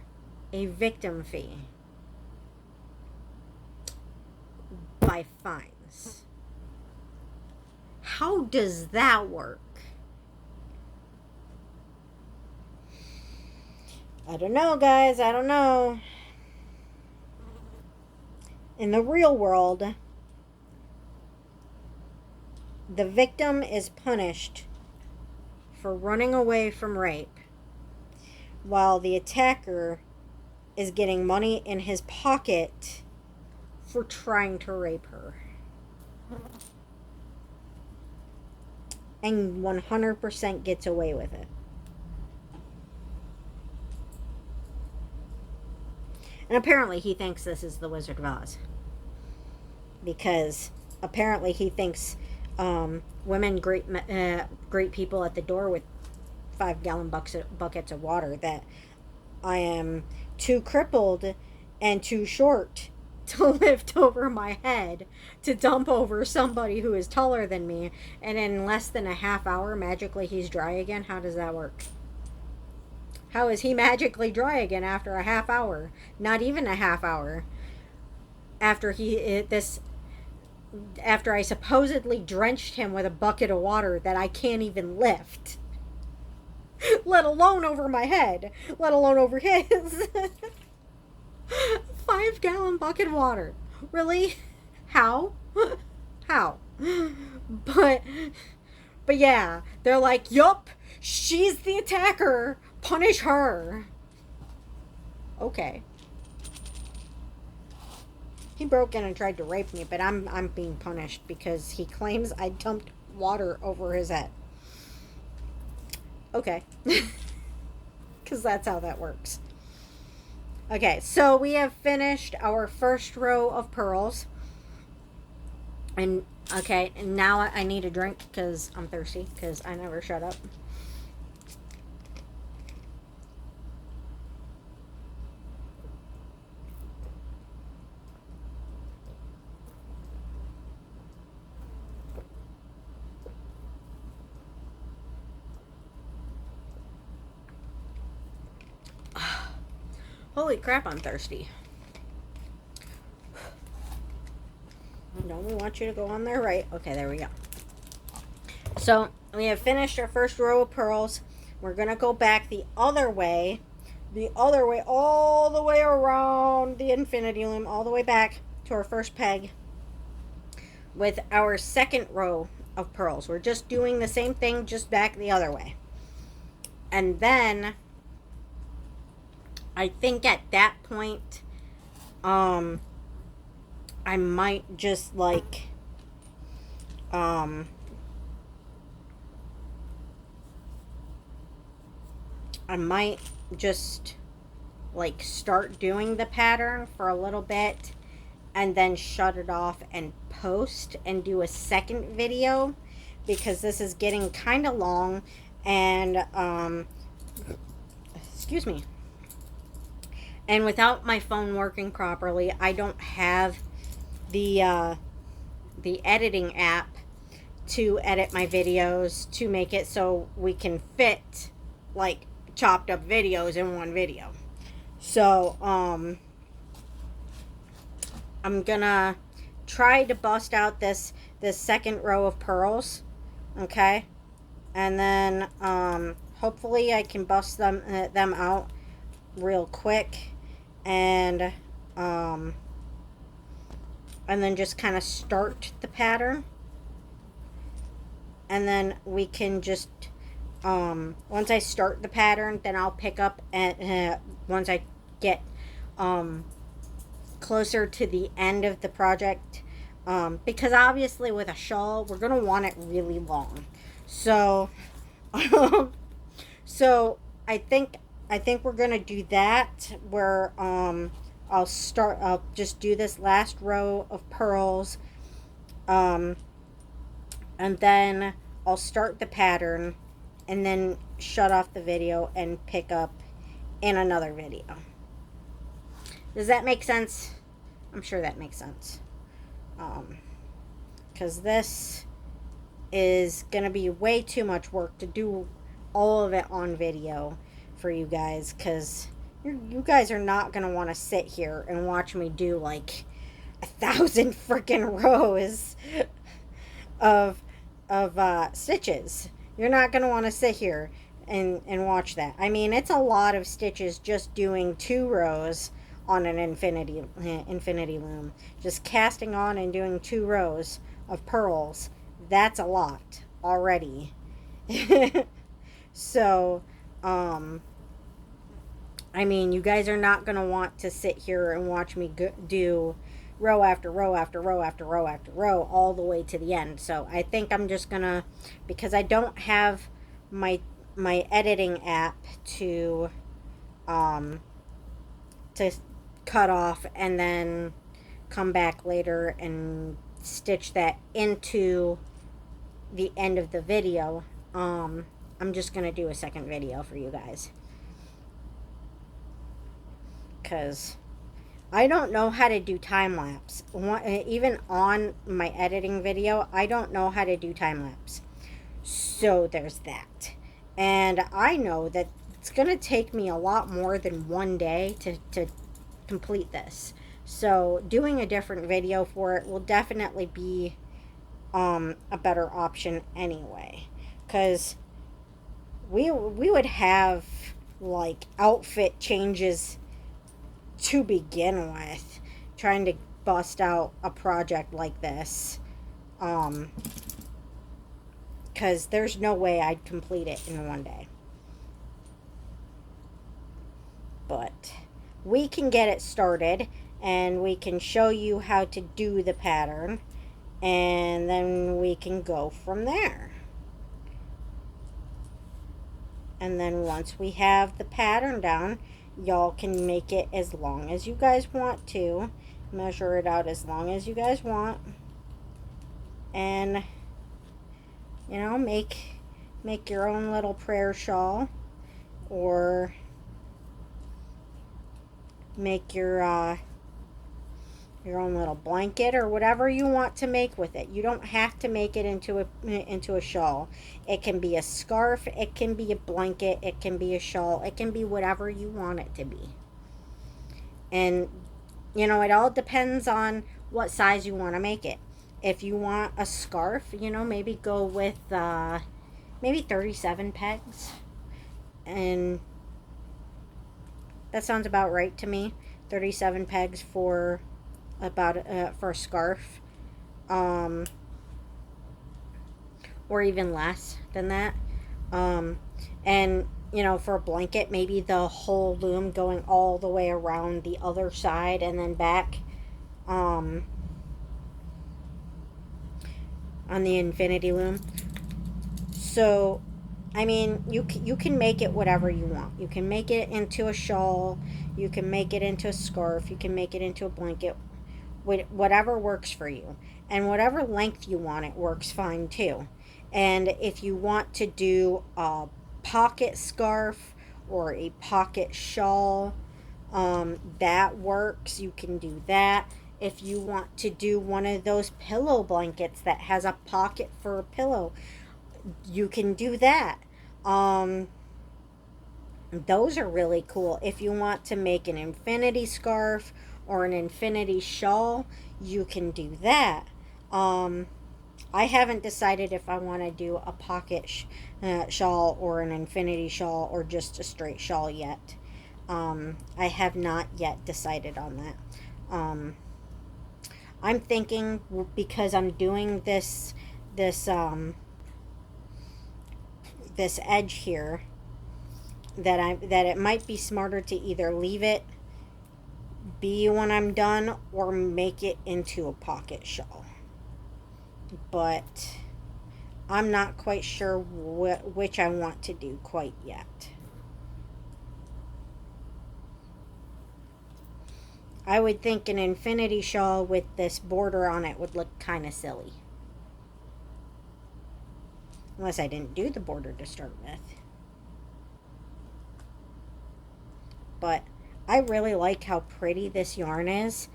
a victim fee by fines. How does that work? I don't know, guys. I don't know. In the real world, the victim is punished for running away from rape, while the attacker is getting money in his pocket for trying to rape her. And 100% gets away with it. And apparently he thinks this is the Wizard of Oz. Because apparently he thinks women greet people at the door with 5-gallon buckets of water, that I am too crippled and too short to lift over my head to dump over somebody who is taller than me, and in less than a half hour magically he's dry again. How does that work? How is he magically dry again after a half hour? Not even a half hour. After I supposedly drenched him with a bucket of water that I can't even lift. Let alone over my head. Let alone over his. 5-gallon bucket of water. Really? How? How? But yeah, they're like, yup, she's the attacker. Punish her. Okay. He broke in and tried to rape me, but I'm being punished because he claims I dumped water over his head. Okay. because that's how that works. Okay, so we have finished our first row of pearls. And okay, and now I need a drink because I'm thirsty because I never shut up. Holy crap, I'm thirsty. Don't we want you to go on there? Right. Okay, there we go. So we have finished our first row of pearls. We're going to go back the other way, all the way around the infinity loom, all the way back to our first peg with our second row of pearls. We're just doing the same thing, just back the other way. And then I think at that point, I might just like, I might just like start doing the pattern for a little bit and then shut it off and post and do a second video because this is getting kind of long and excuse me. And without my phone working properly, I don't have the editing app to edit my videos to make it so we can fit like chopped up videos in one video. So I'm gonna try to bust out this second row of pearls, okay, and then hopefully I can bust them out real quick and then just kind of start the pattern, and then we can just once I start the pattern, then I'll pick up at once I get closer to the end of the project, because obviously with a shawl we're gonna want it really long. So so I think we're gonna do that where I'll just do this last row of pearls, and then I'll start the pattern and then shut off the video and pick up in another video. Does that make sense? I'm sure that makes sense. Because this is going to be way too much work to do all of it on video for you guys, because you guys are not going to want to sit here and watch me do like 1,000 freaking rows of stitches. You're not going to want to sit here and watch that. I mean, it's a lot of stitches just doing 2 rows on an infinity loom. Just casting on and doing 2 rows of pearls. That's a lot already. So, I mean, you guys are not going to want to sit here and watch me do row after row after row after row after row all the way to the end. So I think I'm just gonna, because I don't have my editing app to cut off and then come back later and stitch that into the end of the video, I'm just gonna do a second video for you guys, because I don't know how to do time-lapse. Even on my editing video, I don't know how to do time-lapse. So there's that. And I know that it's going to take me a lot more than one day to complete this. So doing a different video for it will definitely be a better option anyway. Because we would have like outfit changes to begin with, trying to bust out a project like this, because there's no way I'd complete it in one day. But we can get it started and we can show you how to do the pattern, and then we can go from there. And then once we have the pattern down, y'all can make it as long as you guys want to. Measure it out as long as you guys want. And, you know, make your own little prayer shawl, or make your own little blanket, or whatever you want to make with it. You don't have to make it into a shawl. It can be a scarf, it can be a blanket, it can be a shawl, it can be whatever you want it to be. And you know, it all depends on what size you want to make it. If you want a scarf, you know, maybe go with maybe 37 pegs, and that sounds about right to me. 37 pegs for for a scarf, um, or even less than that. Um, and you know, for a blanket, maybe the whole loom going all the way around the other side and then back, um, on the infinity loom. So, I mean, you can make it whatever you want. You can make it into a shawl. You can make it into a scarf. You can make it into a blanket. Whatever works for you, and whatever length you want it works fine too. And if you want to do a pocket scarf or a pocket shawl, that works. You can do that. If you want to do one of those pillow blankets that has a pocket for a pillow, you can do that. um, those are really cool. If you want to make an infinity scarf or an infinity shawl, you can do that. Um, I haven't decided if I want to do a pocket shawl or an infinity shawl or just a straight shawl yet. I have not yet decided on that. Um, I'm thinking, because I'm doing this this edge here, that it might be smarter to either leave it be when I'm done or make it into a pocket shawl. But I'm not quite sure which I want to do quite yet. I would think an infinity shawl with this border on it would look kind of silly. Unless I didn't do the border to start with. But I really like how pretty this yarn is.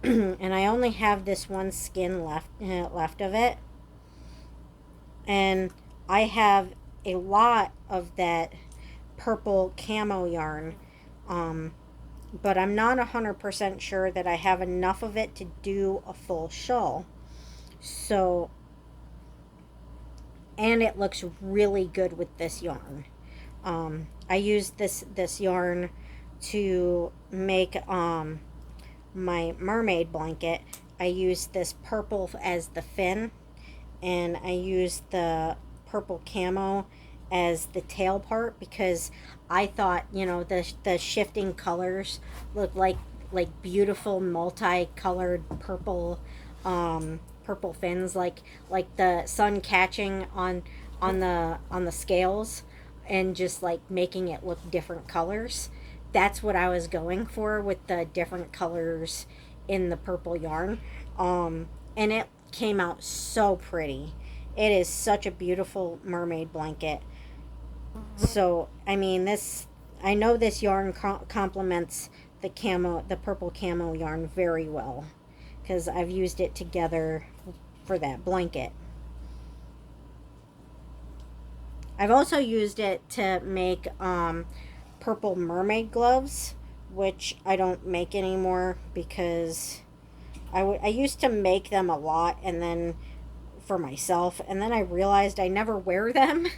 And I only have this one skin left of it. And I have a lot of that purple camo yarn. But I'm not 100% sure that I have enough of it to do a full shawl. So, and it looks really good with this yarn. I used this yarn to make my mermaid blanket. I used this purple as the fin, and I used the purple camo as the tail part, because I thought, you know, the shifting colors look like beautiful multicolored purple fins, like the sun catching on the scales, and just like making it look different colors. That's what I was going for with the different colors in the purple yarn. And it came out so pretty. It is such a beautiful mermaid blanket. So, I mean, I know this yarn complements the purple camo yarn very well, because I've used it together for that blanket. I've also used it to make purple mermaid gloves, which I don't make anymore because I used to make them a lot, and then for myself, and then I realized I never wear them.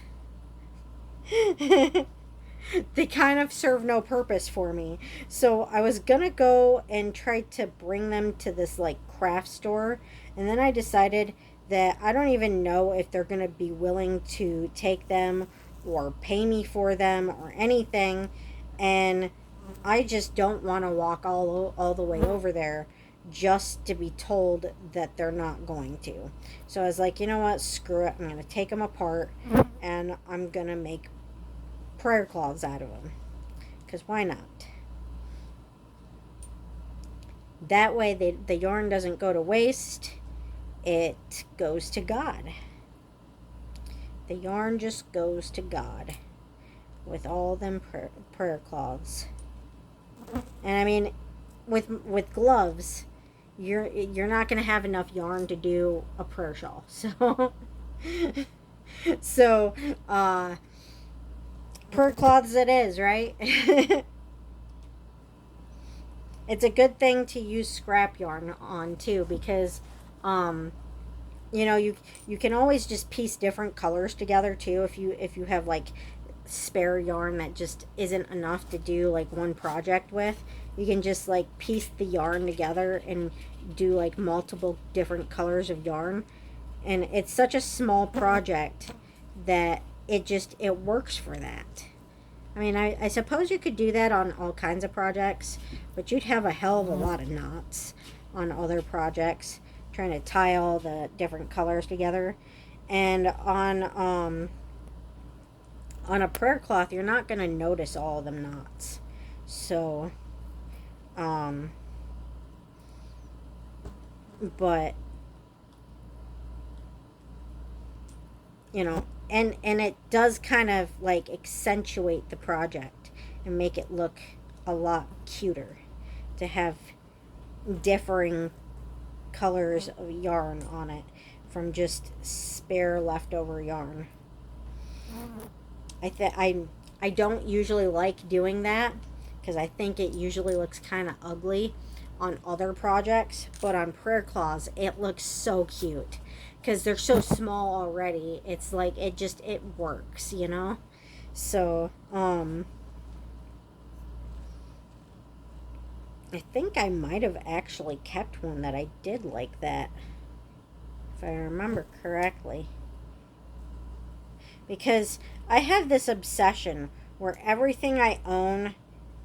They kind of serve no purpose for me. So I was gonna go and try to bring them to this like craft store, and then I decided that I don't even know if they're gonna be willing to take them or pay me for them or anything, and I just don't want to walk all the way over there just to be told that they're not going to. So I was like, you know what, screw it. I'm going to take them apart, and I'm going to make prayer cloths out of them. Because why not? That way the yarn doesn't go to waste. It goes to God. The yarn just goes to God with all them prayer cloths. And I mean, with gloves, you're not going to have enough yarn to do a prayer shawl. So so prayer cloths it is, right? It's a good thing to use scrap yarn on too, because you know, you can always just piece different colors together too, if you have like spare yarn that just isn't enough to do like one project with. You can just like piece the yarn together and do like multiple different colors of yarn, and it's such a small project that it works for that. I mean, I suppose you could do that on all kinds of projects, but you'd have a hell of a lot of knots on other projects trying to tie all the different colors together. And on a prayer cloth, you're not going to notice all them knots. So, but you know, and it does kind of like accentuate the project and make it look a lot cuter to have differing colors of yarn on it from just spare leftover yarn. I don't usually like doing that because I think it usually looks kind of ugly on other projects, but on prayer cloths it looks so cute because they're so small already. It's like it works, you know. So I think I might have actually kept one that I did like that, if I remember correctly, because I have this obsession where everything I own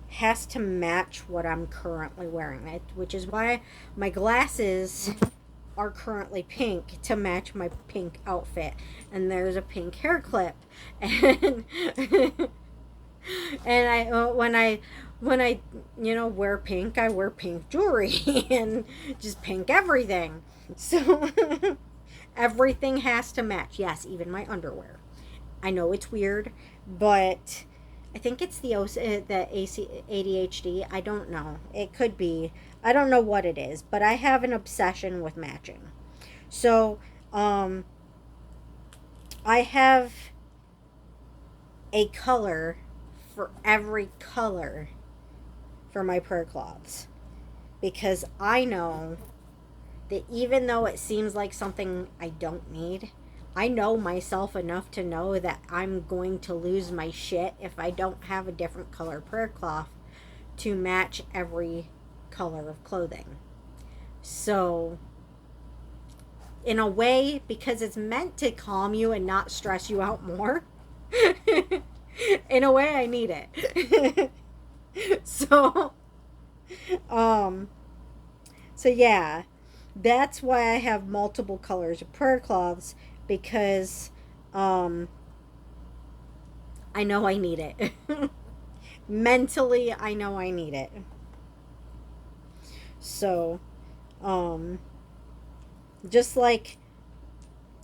has to match what I'm currently wearing, which is why my glasses are currently pink to match my pink outfit, and there's a pink hair clip, and and when I wear pink, I wear pink jewelry and just pink everything. So everything has to match. Yes, even my underwear. I know it's weird, but I think it's the ADHD. I don't know. It could be. I don't know what it is, but I have an obsession with matching. So, I have a color for every color for my prayer cloths, because I know that even though it seems like something I don't need, I know myself enough to know that I'm going to lose my shit if I don't have a different color prayer cloth to match every color of clothing. So, in a way, because it's meant to calm you and not stress you out more, in a way, I need it. So, so yeah, that's why I have multiple colors of prayer cloths, because I know I need it. Mentally, I know I need it. So, just like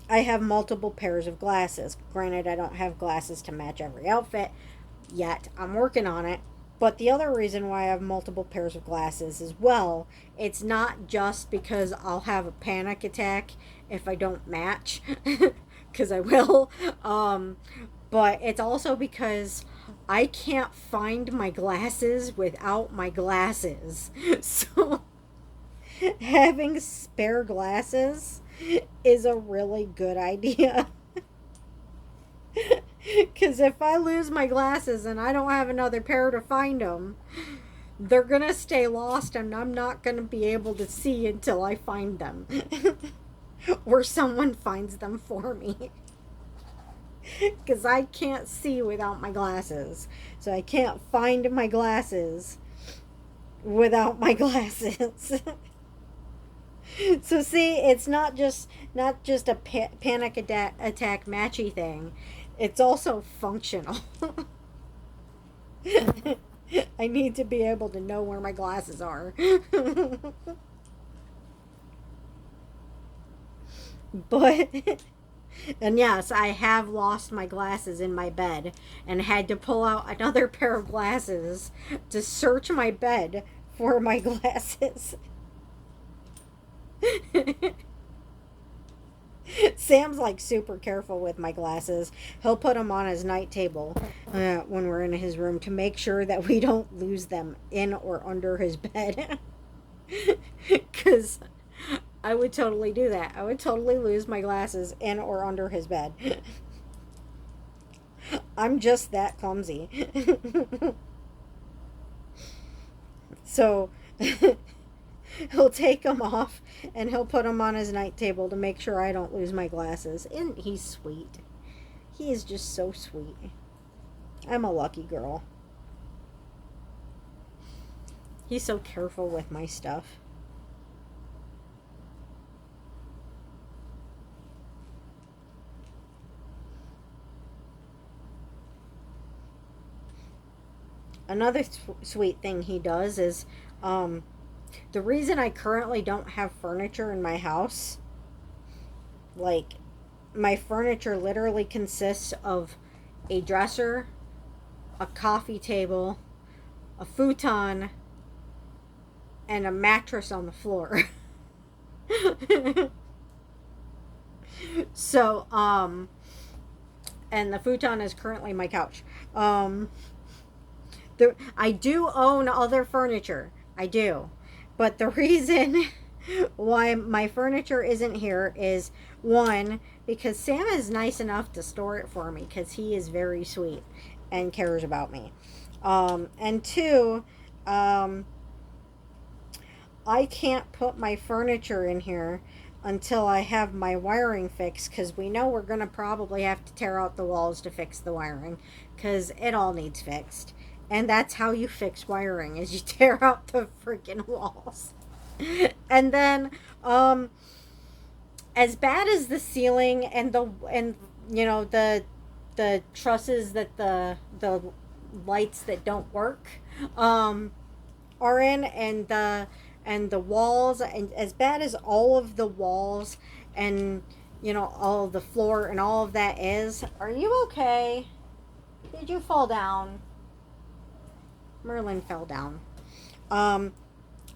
I have multiple pairs of glasses. Granted, I don't have glasses to match every outfit yet. I'm working on it. But the other reason why I have multiple pairs of glasses as well, it's not just because I'll have a panic attack if I don't match, because I will. But it's also because I can't find my glasses without my glasses. So having spare glasses is a really good idea. Because if I lose my glasses and I don't have another pair to find them, they're going to stay lost and I'm not going to be able to see until I find them. Or someone finds them for me. Because I can't see without my glasses. So I can't find my glasses without my glasses. So see, it's not just a panic attack matchy thing. It's also functional. I need to be able to know where my glasses are. But, and yes, I have lost my glasses in my bed and had to pull out another pair of glasses to search my bed for my glasses. Sam's like super careful with my glasses. He'll put them on his night table when we're in his room to make sure that we don't lose them in or under his bed. Because I would totally do that. I would totally lose my glasses in or under his bed. I'm just that clumsy. So he'll take them off and he'll put them on his night table to make sure I don't lose my glasses. And he's sweet. He is just so sweet. I'm a lucky girl. He's so careful with my stuff. Another sweet thing he does is the reason I currently don't have furniture in my house, like, my furniture literally consists of a dresser, a coffee table, a futon, and a mattress on the floor. So, and the futon is currently my couch. I do own other furniture. I do. But the reason why my furniture isn't here is, one, because Sam is nice enough to store it for me because he is very sweet and cares about me. And two, I can't put my furniture in here until I have my wiring fixed, because we know we're going to probably have to tear out the walls to fix the wiring because it all needs fixed. And that's how you fix wiring, is you tear out the freaking walls. And then as bad as the ceiling and the trusses that the lights that don't work are in, and the walls, and as bad as all of the walls and all of the floor and all of that is, are you okay? Did you fall down? Merlin fell down. I'm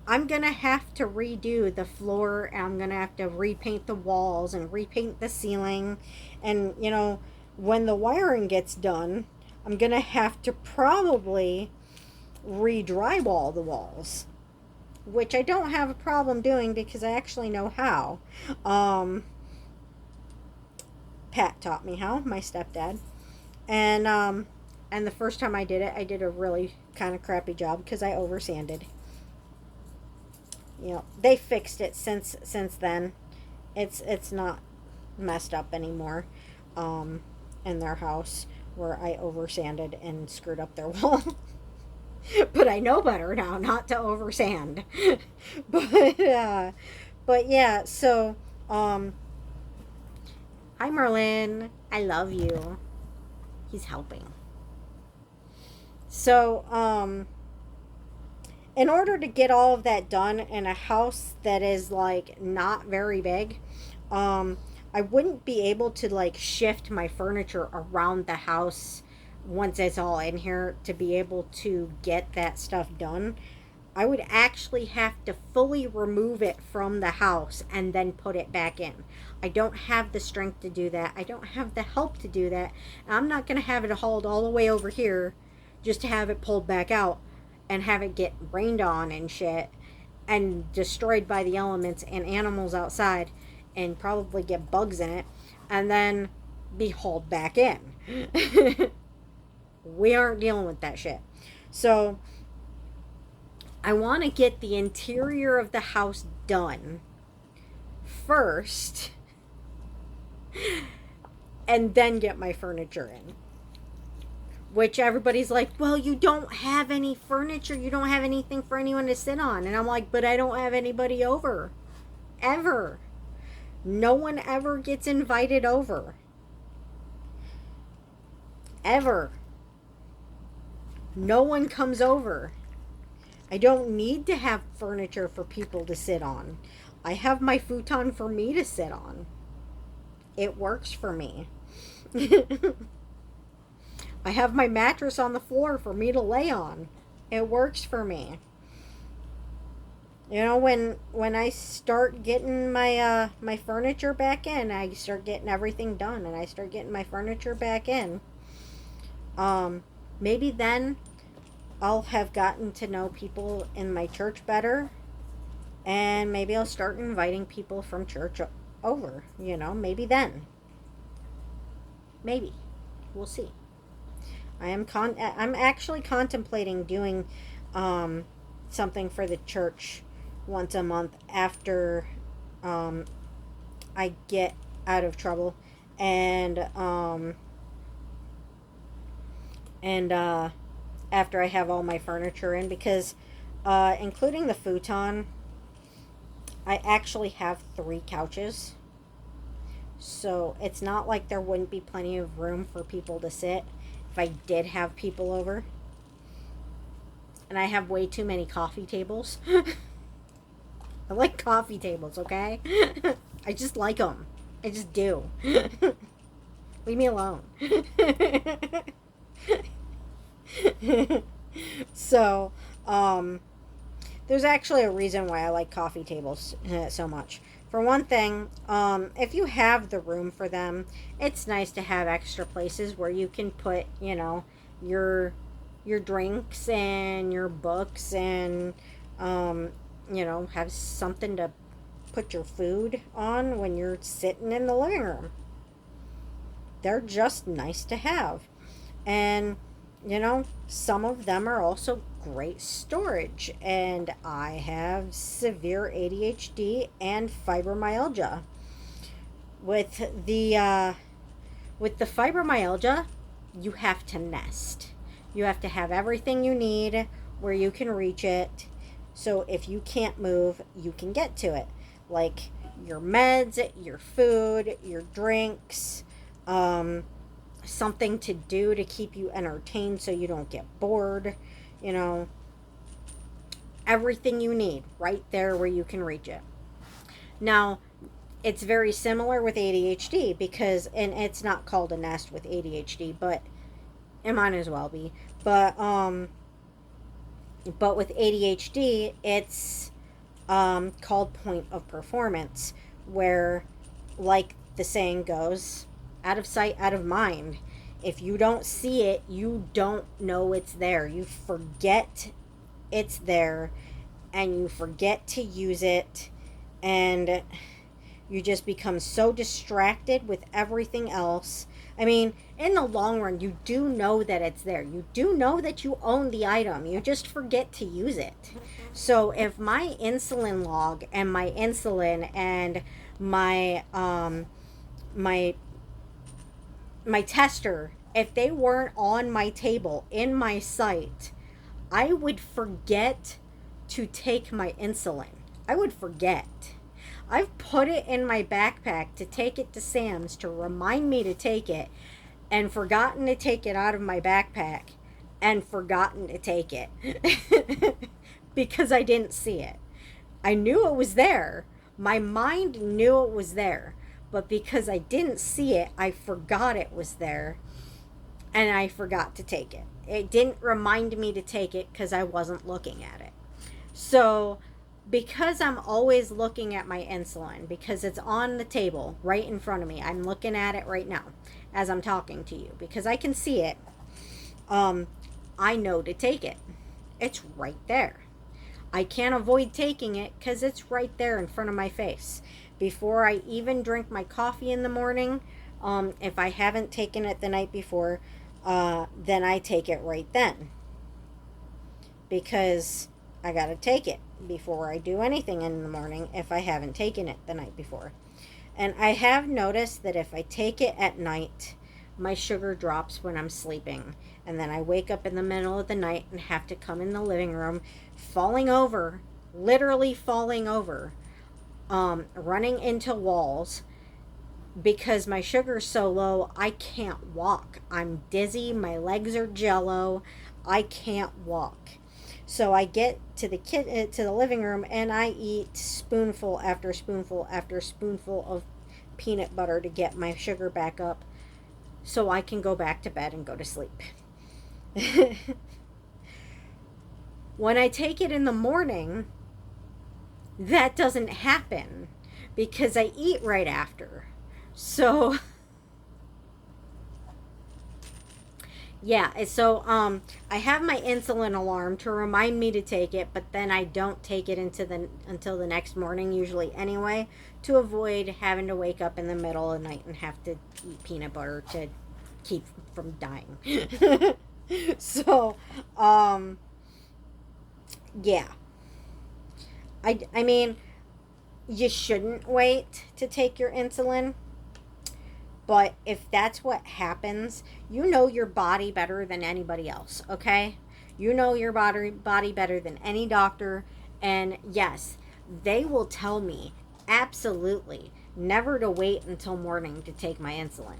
gonna have to redo the floor, and I'm gonna have to repaint the walls and repaint the ceiling, and when the wiring gets done, I'm gonna have to probably re-drywall the walls, which I don't have a problem doing because I actually know how. Pat taught me how, my stepdad, and the first time I did it, I did a really kind of crappy job because I over sanded. They fixed it since then. It's not messed up anymore in their house where I over sanded and screwed up their wall. But I know better now not to over sand. But yeah, so hi Merlin, I love you. He's helping. So, in order to get all of that done in a house that is like not very big, I wouldn't be able to like shift my furniture around the house once it's all in here to be able to get that stuff done. I would actually have to fully remove it from the house and then put it back in. I don't have the strength to do that. I don't have the help to do that. I'm not going to have it hauled all the way over here just to have it pulled back out and have it get rained on and shit and destroyed by the elements and animals outside and probably get bugs in it and then be hauled back in. We aren't dealing with that shit. So I want to get the interior of the house done first and then get my furniture in. Which everybody's like, well, you don't have any furniture. You don't have anything for anyone to sit on. And I'm like, but I don't have anybody over. Ever. No one ever gets invited over. Ever. No one comes over. I don't need to have furniture for people to sit on. I have my futon for me to sit on. It works for me. I have my mattress on the floor for me to lay on. It works for me. You know, when I start getting my furniture back in, I start getting everything done, and I start getting my furniture back in. Um, Maybe then I'll have gotten to know people in my church better, and maybe I'll start inviting people from church over. You know, maybe then. Maybe we'll see. I'm actually contemplating doing um, something for the church once a month after um, I get out of trouble, and and after I have all my furniture in, because including the futon, I actually have 3 couches. So it's not like there wouldn't be plenty of room for people to sit if I did have people over. And I have way too many coffee tables. I like coffee tables, okay? I just like them. I just do. Leave me alone. So, there's actually a reason why I like coffee tables so much. For one thing, if you have the room for them, it's nice to have extra places where you can put, your your drinks and your books, and have something to put your food on when you're sitting in the living room. They're just nice to have. And some of them are also great storage. And I have severe ADHD and fibromyalgia. With the fibromyalgia, you have to nest. You have to have everything you need where you can reach it. So if you can't move, you can get to it. Like your meds, your food, your drinks, something to do to keep you entertained so you don't get bored. You know, everything you need right there where you can reach it. Now, it's very similar with ADHD because, and it's not called a nest with ADHD, but it might as well be. But with ADHD, it's called point of performance, where, like the saying goes, out of sight, out of mind. If you don't see it, you don't know it's there. You forget it's there, and you forget to use it, and you just become so distracted with everything else. I mean, in the long run, you do know that it's there. You do know that you own the item. You just forget to use it. So if my insulin log and my insulin and my my my tester, if they weren't on my table in my sight, I would forget to take my insulin. I would forget. I've put it in my backpack to take it to Sam's to remind me to take it, and forgotten to take it out of my backpack, and forgotten to take it because I didn't see it. I knew it was there. My mind knew it was there, but because I didn't see it, I forgot it was there, and I forgot to take it. It didn't remind me to take it because I wasn't looking at it. So, because I'm always looking at my insulin, because it's on the table right in front of me, I'm looking at it right now as I'm talking to you because I can see it. I know to take it. It's right there. I can't avoid taking it because it's right there in front of my face. Before I even drink my coffee in the morning, if I haven't taken it the night before, then I take it right then because I gotta take it before I do anything in the morning if I haven't taken it the night before. And I have noticed that if I take it at night, my sugar drops when I'm sleeping. And then I wake up in the middle of the night and have to come in the living room, falling over, literally falling over, running into walls because my sugar's so low I can't walk. I'm dizzy, my legs are jello. I can't walk. So I get to the living room, and I eat spoonful after spoonful after spoonful of peanut butter to get my sugar back up so I can go back to bed and go to sleep. When I take it in the morning, that doesn't happen because I eat right after. So yeah, so I have my insulin alarm to remind me to take it, but then I don't take it until the next morning usually anyway, to avoid having to wake up in the middle of the night and have to eat peanut butter to keep from dying. So yeah. I mean, you shouldn't wait to take your insulin. But if that's what happens, you know your body better than anybody else, okay? You know your body better than any doctor. And yes, they will tell me absolutely never to wait until morning to take my insulin.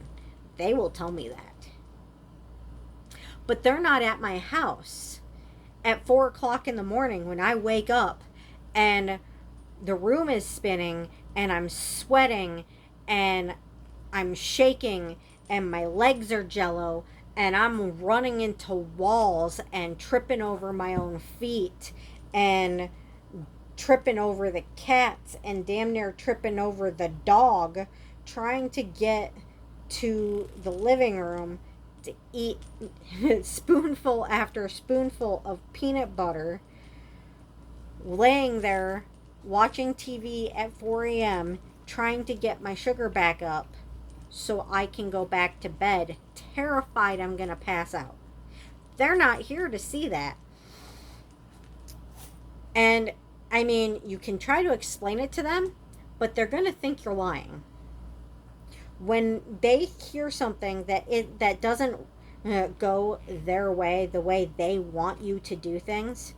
They will tell me that. But they're not at my house at 4 o'clock in the morning when I wake up and the room is spinning and I'm sweating and I'm shaking and my legs are jello and I'm running into walls and tripping over my own feet and tripping over the cats and damn near tripping over the dog trying to get to the living room to eat spoonful after spoonful of peanut butter, laying there watching TV at 4 a.m., trying to get my sugar back up so I can go back to bed, terrified I'm going to pass out. They're not here to see that. And I mean, you can try to explain it to them, but they're going to think you're lying. When they hear something that doesn't go their way, the way they want you to do things,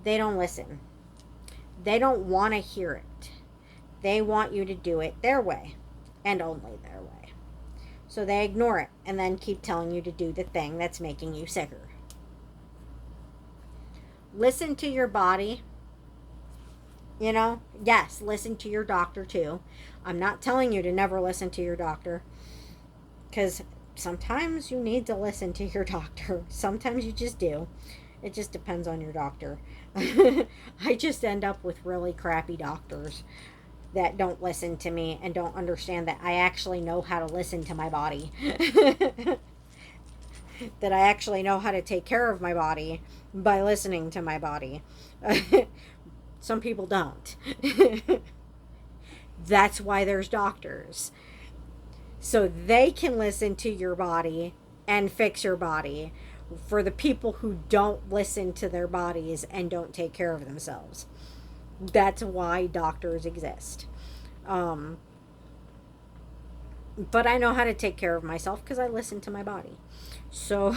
they don't listen. They don't want to hear it. They want you to do it their way and only their way. So they ignore it and then keep telling you to do the thing that's making you sicker. Listen to your body. You know, yes, listen to your doctor too. I'm not telling you to never listen to your doctor, because sometimes you need to listen to your doctor. Sometimes you just do. It just depends on your doctor. I just end up with really crappy doctors that don't listen to me and don't understand that I actually know how to listen to my body. That I actually know how to take care of my body by listening to my body. Some people don't. That's why there's doctors. So they can listen to your body and fix your body for the people who don't listen to their bodies and don't take care of themselves. That's why doctors exist. But I know how to take care of myself because I listen to my body. So,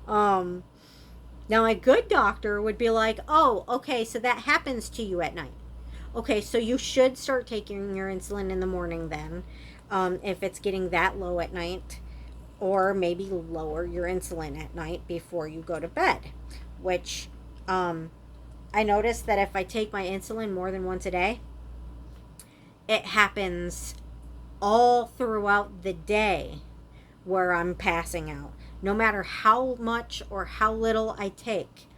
now a good doctor would be like, oh, okay, so that happens to you at night. Okay, so you should start taking your insulin in the morning then, if it's getting that low at night, or maybe lower your insulin at night before you go to bed, which I noticed that if I take my insulin more than once a day, it happens all throughout the day where I'm passing out. No matter how much or how little I take,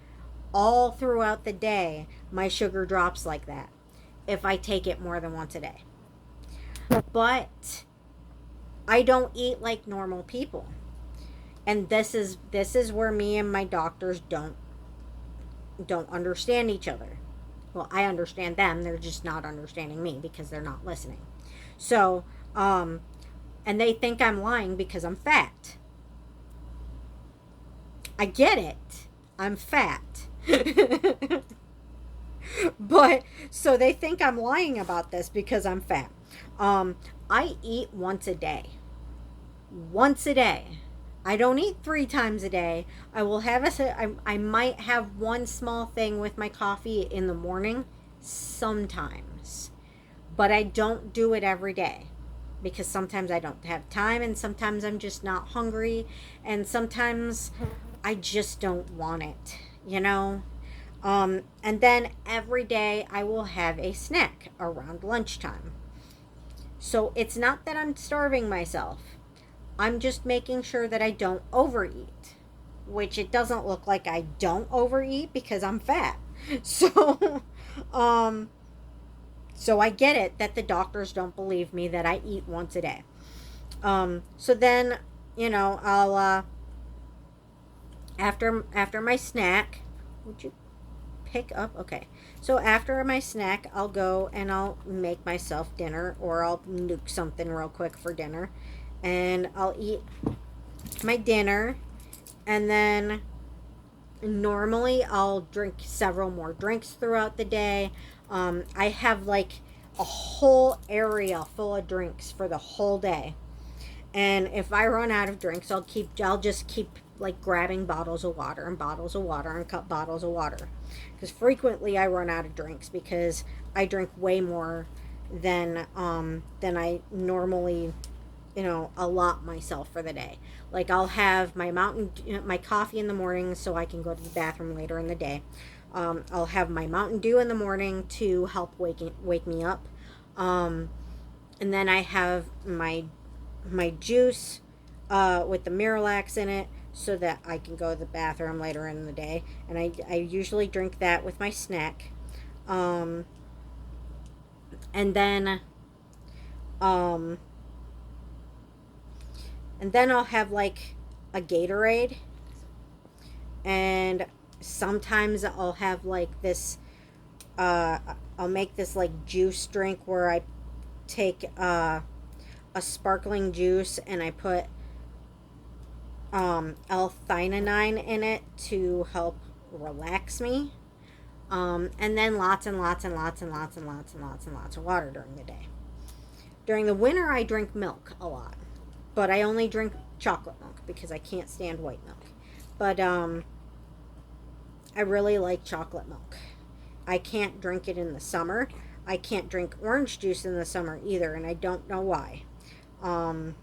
all throughout the day, my sugar drops like that if I take it more than once a day. But I don't eat like normal people. And this is where me and my doctors don't understand each other. Well, I understand them, they're just not understanding me because they're not listening. So, and they think I'm lying because I'm fat. I get it. I'm fat. But so they think I'm lying about this because I'm fat. I eat once a day. Once a day. I don't eat 3 times a day. I will have I might have one small thing with my coffee in the morning sometimes. But I don't do it every day, because sometimes I don't have time and sometimes I'm just not hungry, and sometimes I just don't want it, you know? And then every day I will have a snack around lunchtime. So it's not that I'm starving myself. I'm just making sure that I don't overeat, which it doesn't look like I don't overeat because I'm fat. So, um, so I get it that the doctors don't believe me that I eat once a day. So then, I'll after my snack, would you pick up? Okay. So after my snack, I'll go and I'll make myself dinner, or I'll nuke something real quick for dinner, and I'll eat my dinner, and then normally I'll drink several more drinks throughout the day. I have like a whole area full of drinks for the whole day. And if I run out of drinks, I'll just keep like grabbing bottles of water and bottles of water and cup bottles of water. Because frequently I run out of drinks because I drink way more than I normally, allot myself for the day. Like I'll have my coffee in the morning so I can go to the bathroom later in the day. I'll have my Mountain Dew in the morning to help wake me up. And then I have my juice with the Miralax in it so that I can go to the bathroom later in the day. And I usually drink that with my snack. Um, and then um, and then I'll have like a Gatorade, and sometimes I'll have like this uh, I'll make this like juice drink where I take a sparkling juice and I put L-theanine in it to help relax me. And then lots and lots and lots and lots and lots and lots and lots of water during the day. During the winter, I drink milk a lot, but I only drink chocolate milk because I can't stand white milk. But I really like chocolate milk. I can't drink it in the summer. I can't drink orange juice in the summer either, and I don't know why. Um,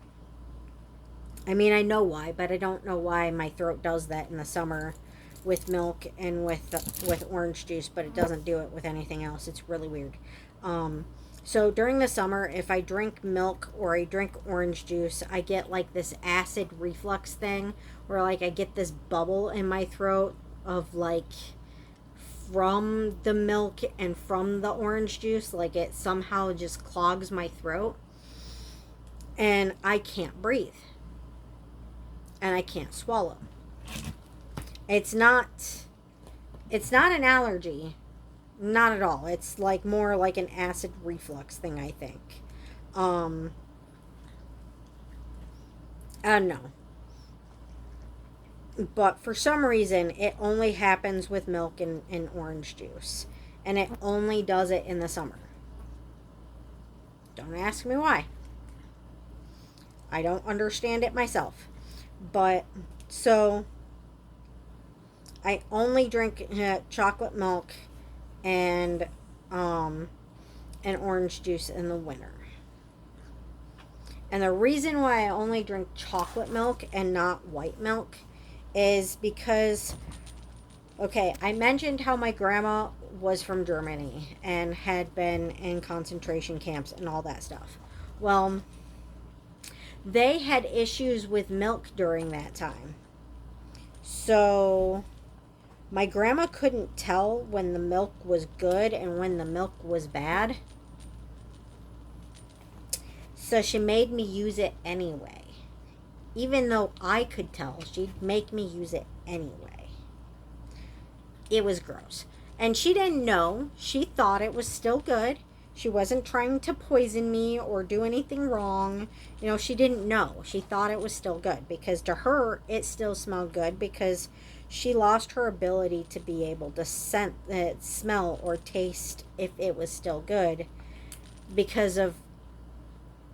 I mean, I know why, but I don't know why my throat does that in the summer with milk and with orange juice, but it doesn't do it with anything else. It's really weird. Um, so during the summer, if I drink milk or I drink orange juice, I get like this acid reflux thing where like I get this bubble in my throat of like from the milk and from the orange juice, like it somehow just clogs my throat and I can't breathe and I can't swallow. It's not it's not an allergy, not at all. It's like more like an acid reflux thing, I think. Um I don't know. But for some reason it only happens with milk and orange juice. And it only does it in the summer. Don't ask me why. I don't understand it myself. But so I only drink chocolate milk and um and orange juice in the winter. And the reason why I only drink chocolate milk and not white milk is because, okay, I mentioned how my grandma was from Germany and had been in concentration camps and all that stuff. Well, they had issues with milk during that time. So my grandma couldn't tell when the milk was good and when the milk was bad. So she made me use it anyway. Even though I could tell, she'd make me use it anyway. It was gross. And she didn't know. She thought it was still good. She wasn't trying to poison me or do anything wrong. She didn't know. She thought it was still good because to her, it still smelled good because she lost her ability to be able to smell or taste if it was still good because of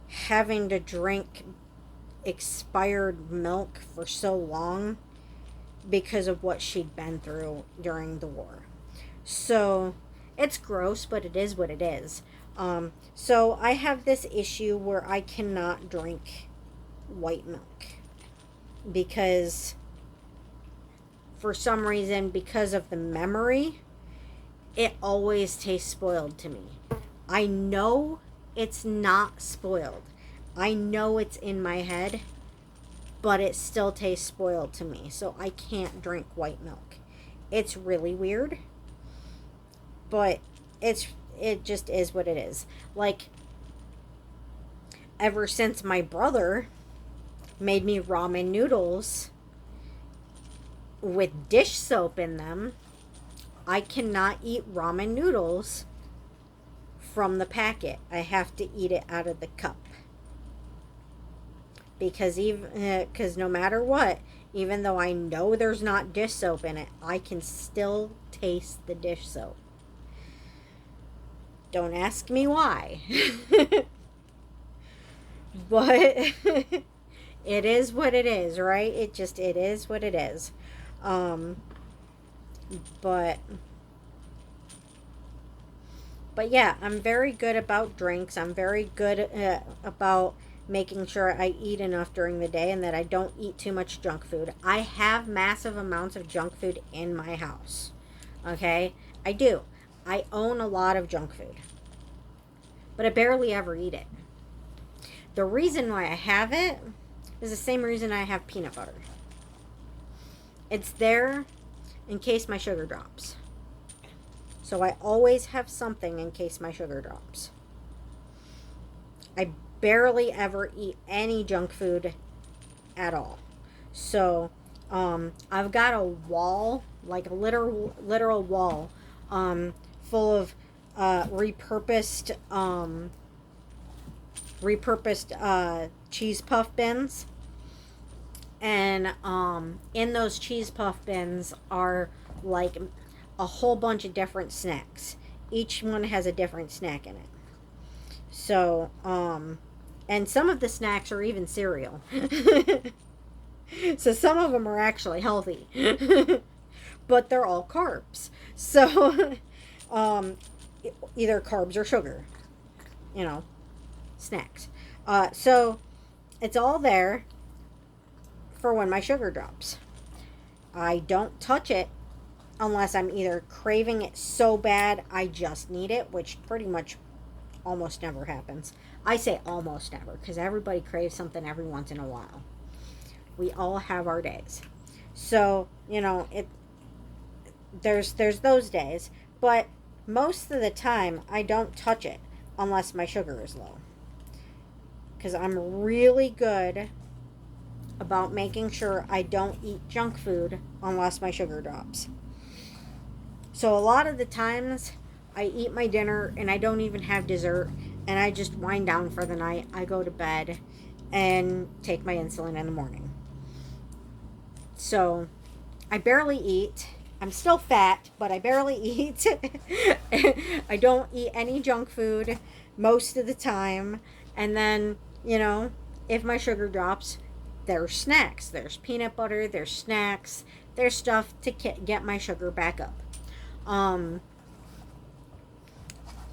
having to drink expired milk for so long because of what she'd been through during the war. So it's gross, but it is what it is. So I have this issue where I cannot drink white milk because for some reason, because of the memory, it always tastes spoiled to me. I know it's not spoiled. I know it's in my head, but it still tastes spoiled to me. So I can't drink white milk. It's really weird, but it just is what it is. Like, ever since my brother made me ramen noodles with dish soap in them, I cannot eat ramen noodles from the packet. I have to eat it out of the cup. Because no matter what, even though I know there's not dish soap in it, I can still taste the dish soap. Don't ask me why. But it is what it is, right? It is what it is. Um, but yeah, I'm very good about drinks. I'm very good about making sure I eat enough during the day and that I don't eat too much junk food. I have massive amounts of junk food in my house. Okay? I do. I own a lot of junk food. But I barely ever eat it. The reason why I have it is the same reason I have peanut butter. It's there in case my sugar drops. So I always have something in case my sugar drops. I barely ever eat any junk food at all. So I've got a wall, like a literal wall, full of repurposed cheese puff bins. And in those cheese puff bins are like a whole bunch of different snacks. Each one has a different snack in it. So, and some of the snacks are even cereal. So some of them are actually healthy. But they're all carbs. So, either carbs or sugar. You know, snacks. So, it's all there for when my sugar drops. I don't touch it unless I'm either craving it so bad I just need it, which pretty much almost never happens. I say almost never because everybody craves something every once in a while. We all have our days. So, there's those days, but most of the time I don't touch it unless my sugar is low. Because I'm really good about making sure I don't eat junk food unless my sugar drops. So a lot of the times I eat my dinner and I don't even have dessert and I just wind down for the night. I go to bed and take my insulin in the morning. So I barely eat. I'm still fat, but I barely eat. I don't eat any junk food most of the time. And then, if my sugar drops, there's snacks. There's peanut butter. There's snacks. There's stuff to get my sugar back up. And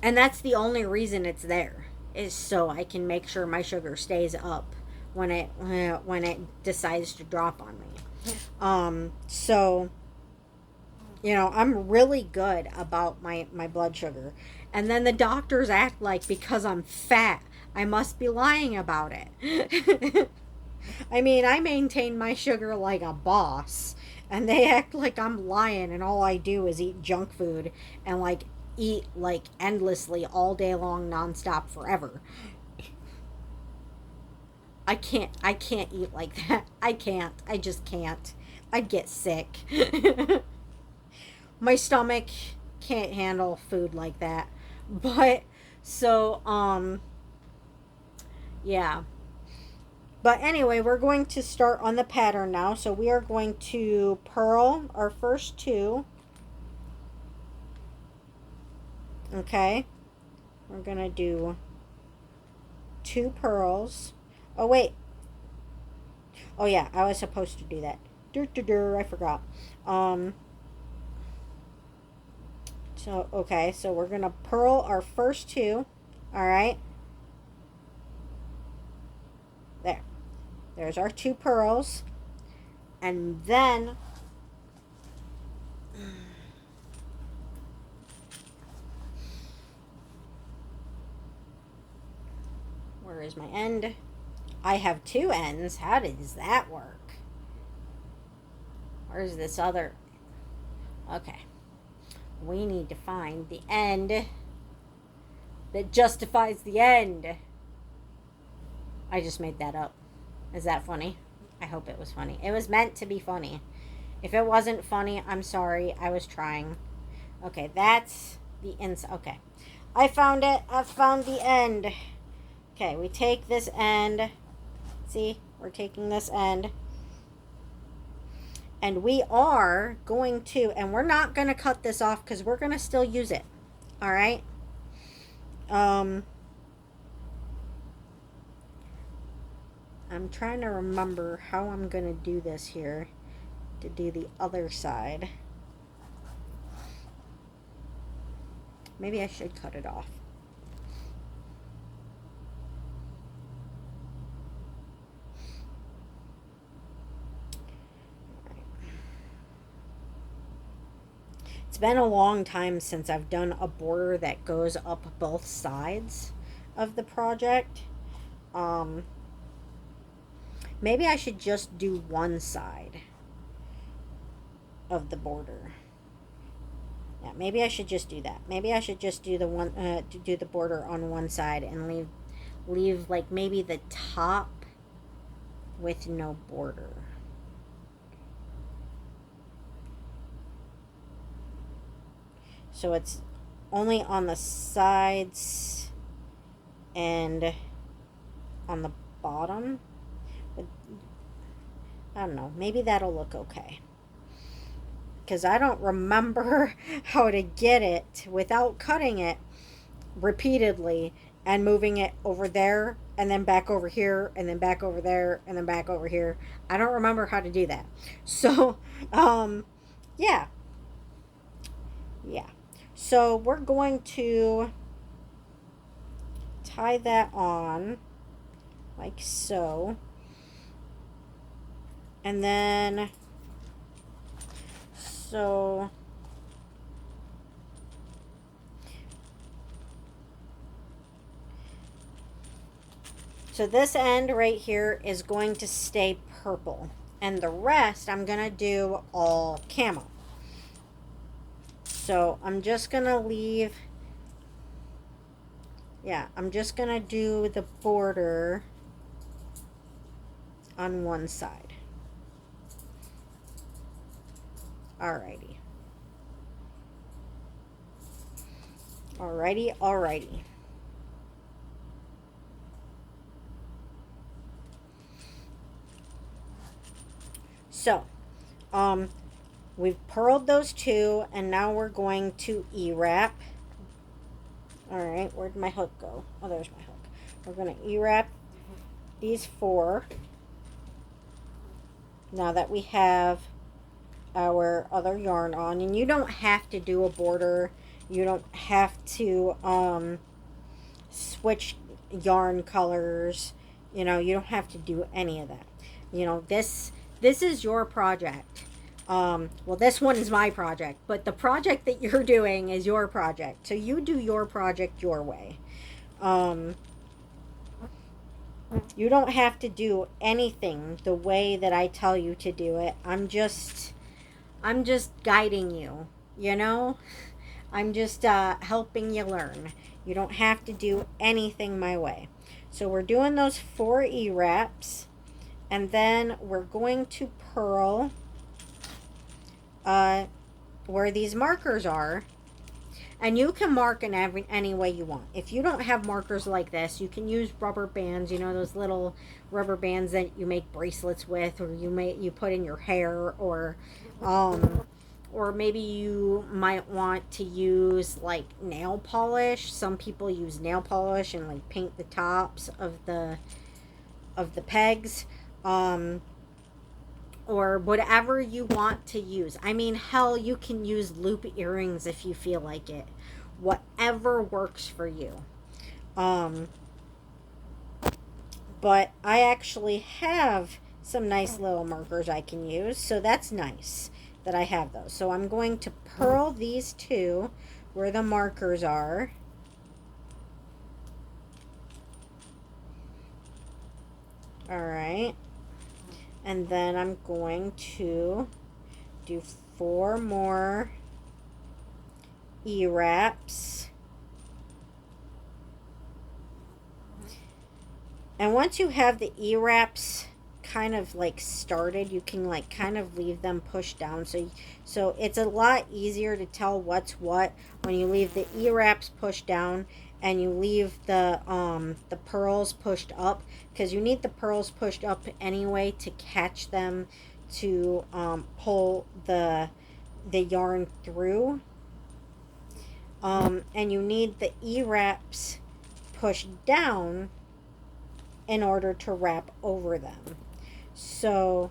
that's the only reason it's there, is so I can make sure my sugar stays up when it decides to drop on me. So, I'm really good about my blood sugar. And then the doctors act like because I'm fat, I must be lying about it. I mean, I maintain my sugar like a boss. And they act like I'm lying and all I do is eat junk food and eat endlessly all day long nonstop forever. I can't eat like that. I can't. I just can't. I'd get sick. My stomach can't handle food like that. But so yeah. But anyway, we're going to start on the pattern now. So we are going to purl our first two. Okay. We're going to do 2 purls. Oh, wait. Oh, yeah. I was supposed to do that. I forgot. So, okay. So we're going to purl our first 2. All right. There. There's our 2 purls. And then Where's my end? I have two ends. How does that work? Where's this other? Okay. We need to find the end that justifies the end. I just made that up. Is that funny? I hope it was funny. It was meant to be funny. If it wasn't funny, I'm sorry. I was trying. Okay, that's the inside. Okay. I found it. I found the end. Okay, we take this end. See? We're taking this end. And we are going to, and we're not going to cut this off because we're going to still use it. All right? I'm trying to remember how I'm going to do this here to do the other side. Maybe I should cut it off. It's been a long time since I've done a border that goes up both sides of the project. Maybe I should just do one side of the border. Yeah, maybe I should just do that. Maybe I should just do the one do the border on one side and leave like maybe the top with no border. So it's only on the sides and on the bottom. But I don't know. Maybe that'll look okay. Because I don't remember how to get it without cutting it repeatedly and moving it over there and then back over here and then back over there and then back over here. I don't remember how to do that. So, yeah. Yeah. So we're going to tie that on like so. And then, so this end right here is going to stay purple. And the rest I'm going to do all camo. So I'm just going to leave, yeah, I'm just going to do the border on one side. Alrighty. Alrighty, alrighty. So, we've purled those two, and now we're going to E-wrap. Alright, where'd my hook go? Oh, there's my hook. We're going to E-wrap these four. Now that we have our other yarn on, and you don't have to do a border. You don't have to switch yarn colors. You know, you don't have to do any of that. You know, this is your project. Well, this one is my project, but the project that you're doing is your project. So you do your project your way. You don't have to do anything the way that I tell you to do it. I'm just guiding you, you know? I'm just helping you learn. You don't have to do anything my way. So we're doing those 4 E-wraps, and then we're going to purl where these markers are. And you can mark in any way you want. If you don't have markers like this, you can use rubber bands, you know, those little rubber bands that you make bracelets with, or you put in your hair, or maybe you might want to use like nail polish. Some people use nail polish and like paint the tops of the pegs, or whatever you want to use. I mean, hell, you can use loop earrings if you feel like it. Whatever works for you. But I actually have some nice little markers I can use, so that's nice that I have those. So I'm going to purl these two where the markers are. All right. And then I'm going to do 4 more E-wraps. And once you have the E-wraps kind of like started, you can like kind of leave them pushed down. So it's a lot easier to tell what's what when you leave the E-wraps pushed down and you leave the pearls pushed up, because you need the pearls pushed up anyway to catch them, to pull the yarn through. And you need the E-wraps pushed down in order to wrap over them. So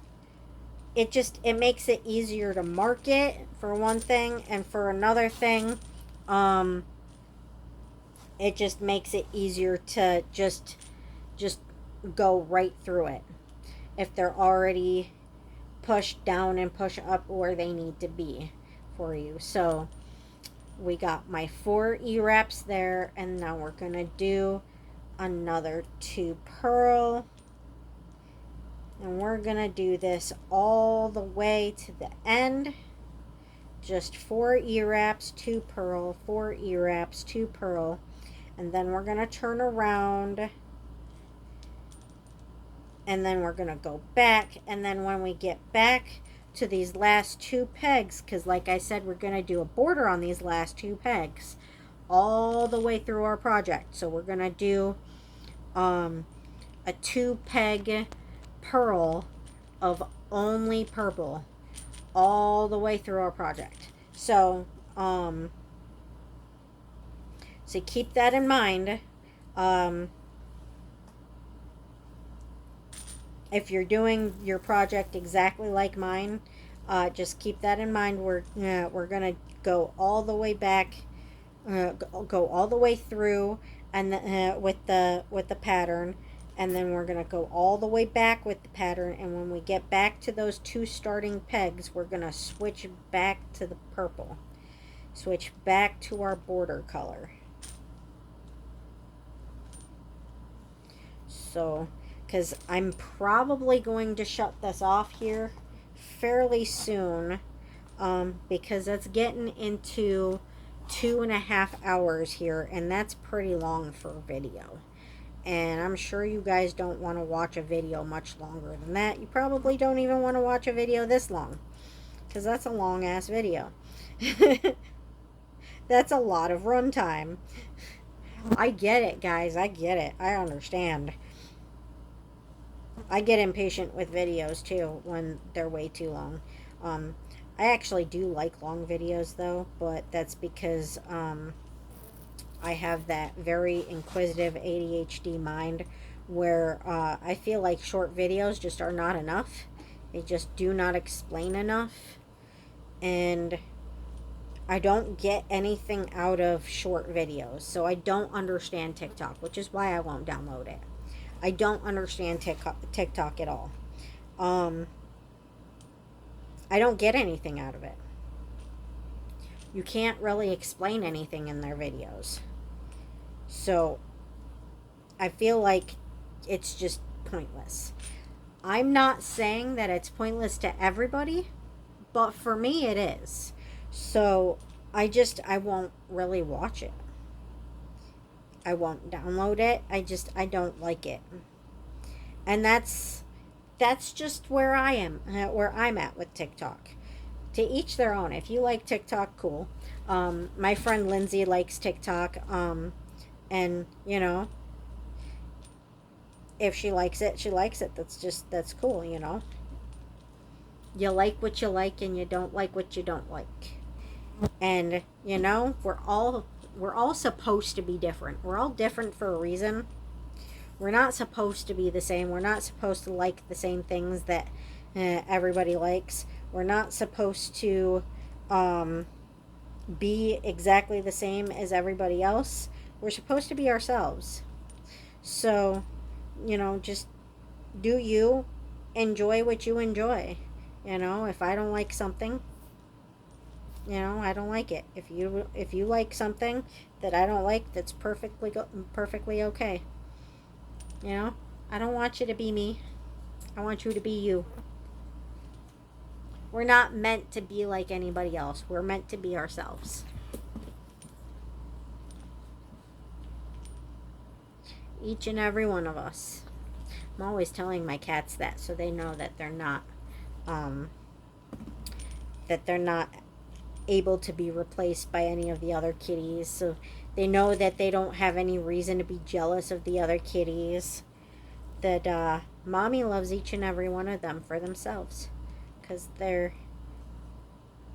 it makes it easier to mark it, for one thing, and for another thing, it just makes it easier to just go right through it if they're already pushed down and push up where they need to be for you. So we got my 4 E-wraps there, and now we're gonna do another 2 purl, and we're gonna do this all the way to the end. Just 4 E-wraps, 2 purl, 4 E-wraps, 2 purl, and then we're gonna turn around, and then we're gonna go back. And then when we get back to these last 2 pegs, because like I said, we're gonna do a border on these last 2 pegs all the way through our project. So we're gonna do a 2 peg purl of only purple all the way through our project. So so keep that in mind. If you're doing your project exactly like mine, just keep that in mind. We're gonna go all the way back, go all the way through, and with the pattern, and then we're gonna go all the way back with the pattern. And when we get back to those 2 starting pegs, we're gonna switch back to the purple, switch back to our border color. So, because I'm probably going to shut this off here fairly soon, because it's getting into 2.5 hours here, and that's pretty long for a video. And I'm sure you guys don't want to watch a video much longer than that. You probably don't even want to watch a video this long, because that's a long ass video. That's a lot of runtime. I get it, guys. I get it. I understand. I get impatient with videos too when they're way too long. I actually do like long videos though, but that's because I have that very inquisitive ADHD mind where I feel like short videos just are not enough. They just do not explain enough. And I don't get anything out of short videos. So I don't understand TikTok, which is why I won't download it. I don't understand TikTok at all. I don't get anything out of it. You can't really explain anything in their videos. So I feel like it's just pointless. I'm not saying that it's pointless to everybody, but for me it is. So I won't really watch it. I won't download it. I don't like it. And that's just where I am, where I'm at with TikTok. To each their own. If you like TikTok, cool. My friend Lindsay likes TikTok, and you know, if she likes it, she likes it. That's cool, you know. You like what you like, and you don't like what you don't like. And you know, we're all supposed to be different. We're all different for a reason. We're not supposed to be the same. We're not supposed to like the same things that everybody likes. We're not supposed to be exactly the same as everybody else. We're supposed to be ourselves. So, you know, just do you, enjoy what you enjoy. You know, if I don't like something, you know, I don't like it. If you like something that I don't like, that's perfectly okay. You know, I don't want you to be me. I want you to be you. We're not meant to be like anybody else. We're meant to be ourselves. Each and every one of us. I'm always telling my cats that so they know um, that they're not able to be replaced by any of the other kitties. So they know that they don't have any reason to be jealous of the other kitties. That mommy loves each and every one of them for themselves, because they're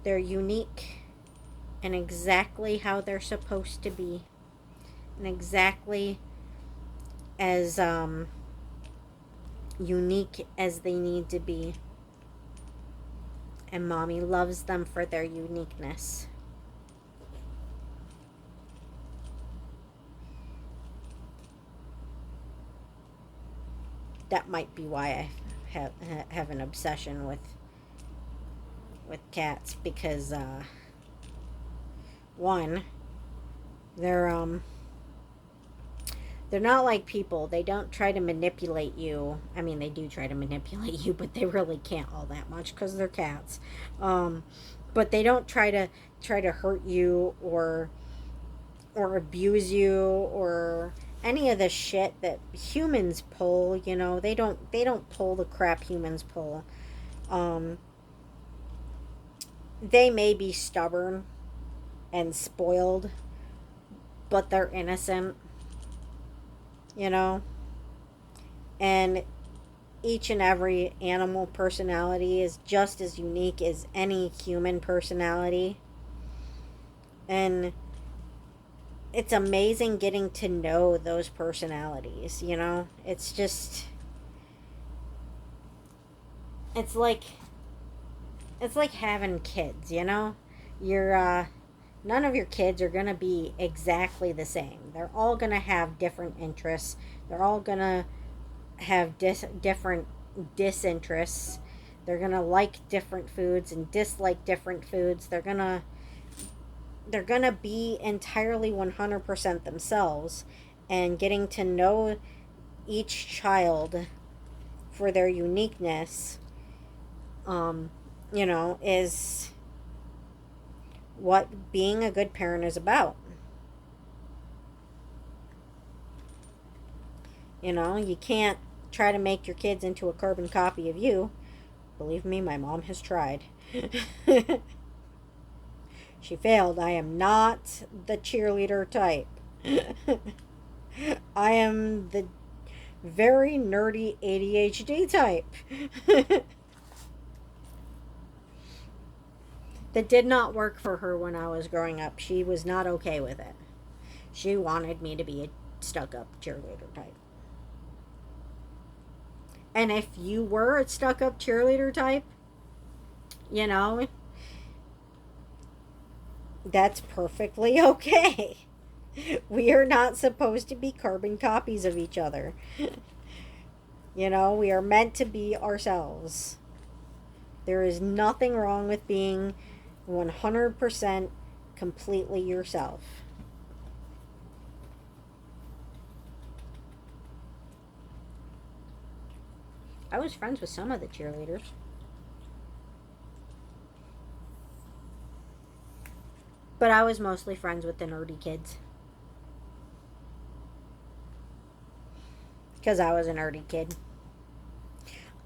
unique and exactly how they're supposed to be, and exactly as unique as they need to be. And mommy loves them for their uniqueness. That might be why I have an obsession with cats, because one, they're they're not like people. They don't try to manipulate you. I mean, they do try to manipulate you, but they really can't all that much because they're cats. Um, but they don't try to hurt you or abuse you or any of the shit that humans pull. You know, they don't pull the crap humans pull. Um, they may be stubborn and spoiled, but they're innocent. You know, and each and every animal personality is just as unique as any human personality. And it's amazing getting to know those personalities, you know? It's just it's like it's like having kids, you know? You're none of your kids are going to be exactly the same. They're all going to have different interests. They're all going to have different disinterests. They're going to like different foods and dislike different foods. They're going to be entirely 100% themselves, and getting to know each child for their uniqueness you know, is what being a good parent is about. You know, you can't try to make your kids into a carbon copy of you. Believe me, my mom has tried. She failed. I am not the cheerleader type. I am the very nerdy ADHD type. That did not work for her when I was growing up. She was not okay with it. She wanted me to be a stuck up cheerleader type. And if you were a stuck up cheerleader type, you know, that's perfectly okay. We are not supposed to be carbon copies of each other. You know, we are meant to be ourselves. There is nothing wrong with being 100% completely yourself. I was friends with some of the cheerleaders, but I was mostly friends with the nerdy kids because I was a nerdy kid.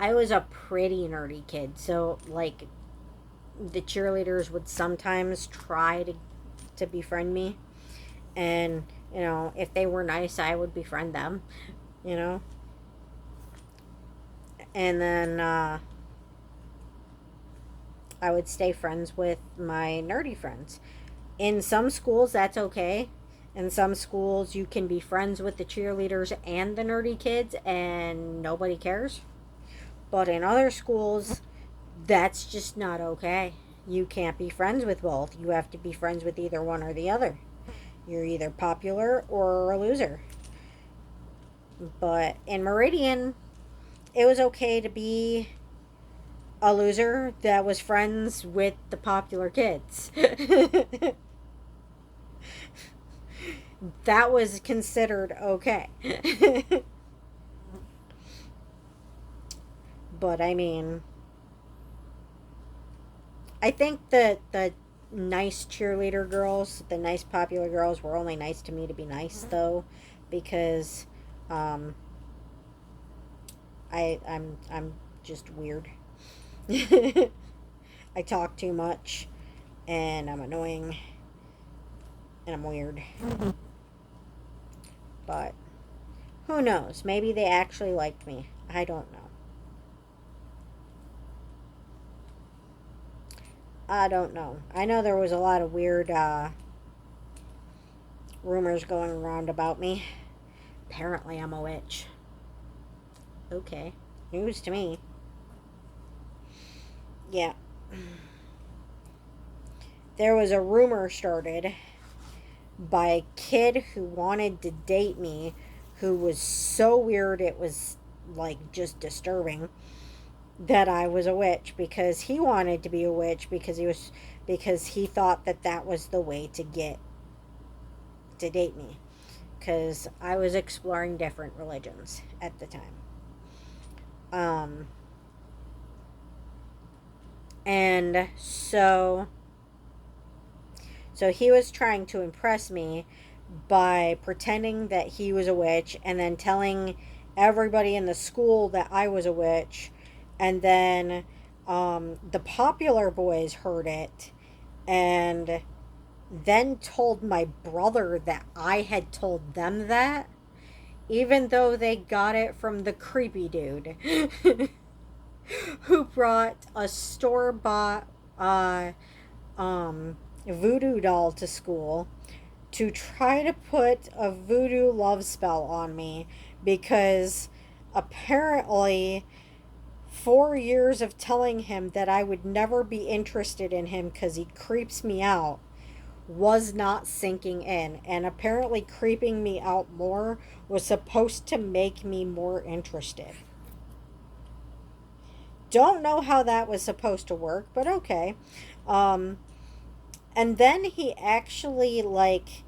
I was a pretty nerdy kid, so like the cheerleaders would sometimes try to befriend me, and you know, if they were nice, I would befriend them, you know. And then I would stay friends with my nerdy friends. In some schools, that's okay. In some schools, you can be friends with the cheerleaders and the nerdy kids, and nobody cares. But in other schools, that's just not okay. You can't be friends with both. You have to be friends with either one or the other. You're either popular or a loser. But in Meridian, it was okay to be a loser that was friends with the popular kids. That was considered okay. But I mean, I think that the nice cheerleader girls, the nice popular girls, were only nice to me to be nice, though, because um, I'm just weird. I talk too much, and I'm annoying, and I'm weird. But who knows? Maybe they actually liked me. I don't know. I don't know. I know there was a lot of weird rumors going around about me. Apparently, I'm a witch. Okay. News to me. Yeah. There was a rumor started by a kid who wanted to date me, who was so weird it was like just disturbing, that I was a witch, because he wanted to be a witch, because he thought that that was the way to get to date me, because I was exploring different religions at the time. Um, and so he was trying to impress me by pretending that he was a witch, and then telling everybody in the school that I was a witch. And then the popular boys heard it, and then told my brother that I had told them that, even though they got it from the creepy dude who brought a store bought voodoo doll to school to try to put a voodoo love spell on me, because apparently 4 years of telling him that I would never be interested in him because he creeps me out was not sinking in. And apparently, creeping me out more was supposed to make me more interested. Don't know how that was supposed to work, but okay. Um, and then he actually, like,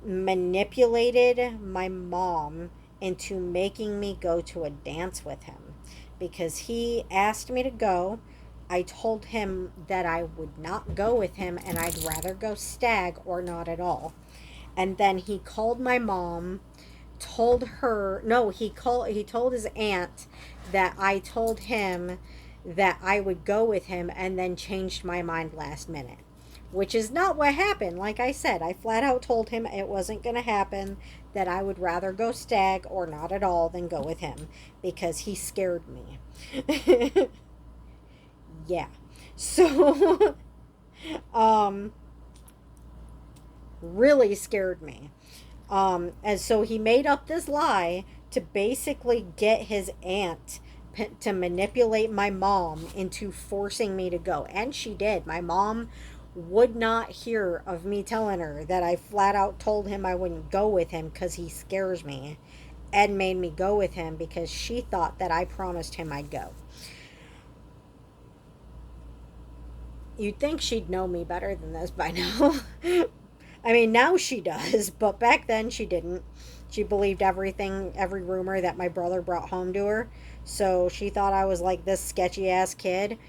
manipulated my mom into making me go to a dance with him, because he asked me to go. I told him that I would not go with him, and I'd rather go stag or not at all. And then he called my mom, told her, no, he told his aunt that I told him that I would go with him, and then changed my mind last minute, which is not what happened. Like I said, I flat out told him it wasn't going to happen, that I would rather go stag or not at all than go with him, because he scared me. Yeah. So, um, really scared me. And so he made up this lie to basically get his aunt to manipulate my mom into forcing me to go. And she did. My mom would not hear of me telling her that I flat out told him I wouldn't go with him because he scares me, and made me go with him because she thought that I promised him I'd go. You'd think she'd know me better than this by now. I mean, now she does, but back then she didn't. She believed everything, every rumor that my brother brought home to her. So she thought I was like this sketchy ass kid.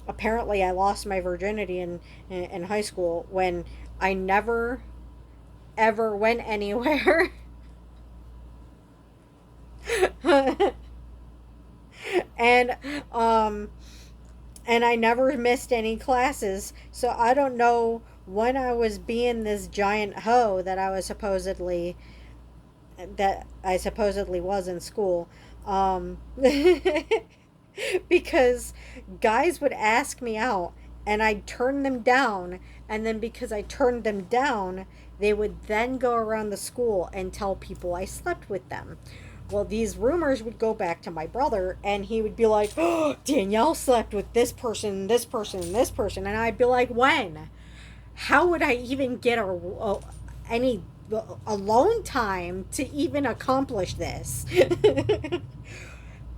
Apparently, I lost my virginity in high school, when I never ever went anywhere. and um and I never missed any classes. So I don't know when I was being this giant hoe that I supposedly was in school. Um, because guys would ask me out, and I'd turn them down, and then because I turned them down, they would then go around the school and tell people I slept with them. Well, these rumors would go back to my brother, and he would be like, "Oh, Danielle slept with this person, and this person," and I'd be like, "When? How would I even get any alone time to even accomplish this?"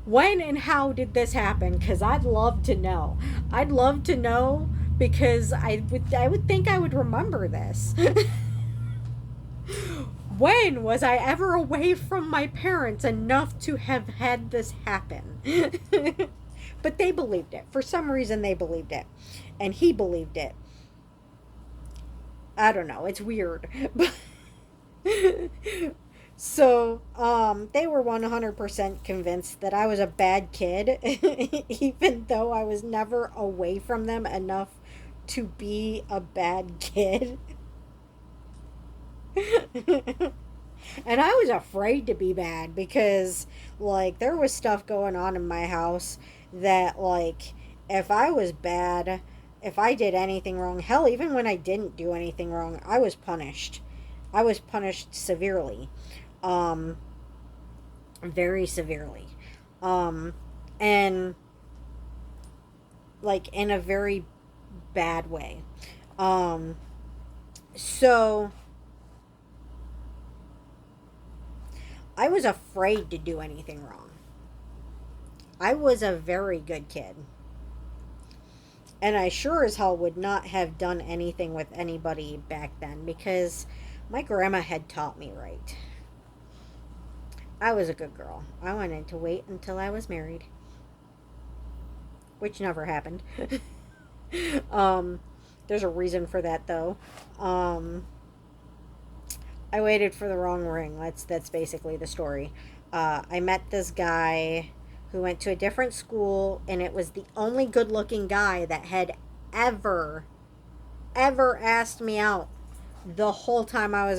When and how did this happen? Because I'd love to know. I'd love to know, because I would think I would remember this. When was I ever away from my parents enough to have had this happen? But they believed it. For some reason, they believed it. And he believed it. I don't know. It's weird. So, they were 100% convinced that I was a bad kid, even though I was never away from them enough to be a bad kid. And I was afraid to be bad because, like, there was stuff going on in my house that, like, if I was bad, if I did anything wrong, hell, even when I didn't do anything wrong, I was punished. I was punished severely. Um, very severely. Um, and, like, in a very bad way. Um, so I was afraid to do anything wrong. I was a very good kid. And I sure as hell would not have done anything with anybody back then because my grandma had taught me right. I was a good girl. I wanted to wait until I was married, which never happened. um, there's a reason for that though. Um, I waited for the wrong ring. That's basically the story. I met this guy who went to a different school, and it was the only good-looking guy that had ever, ever asked me out the whole time I was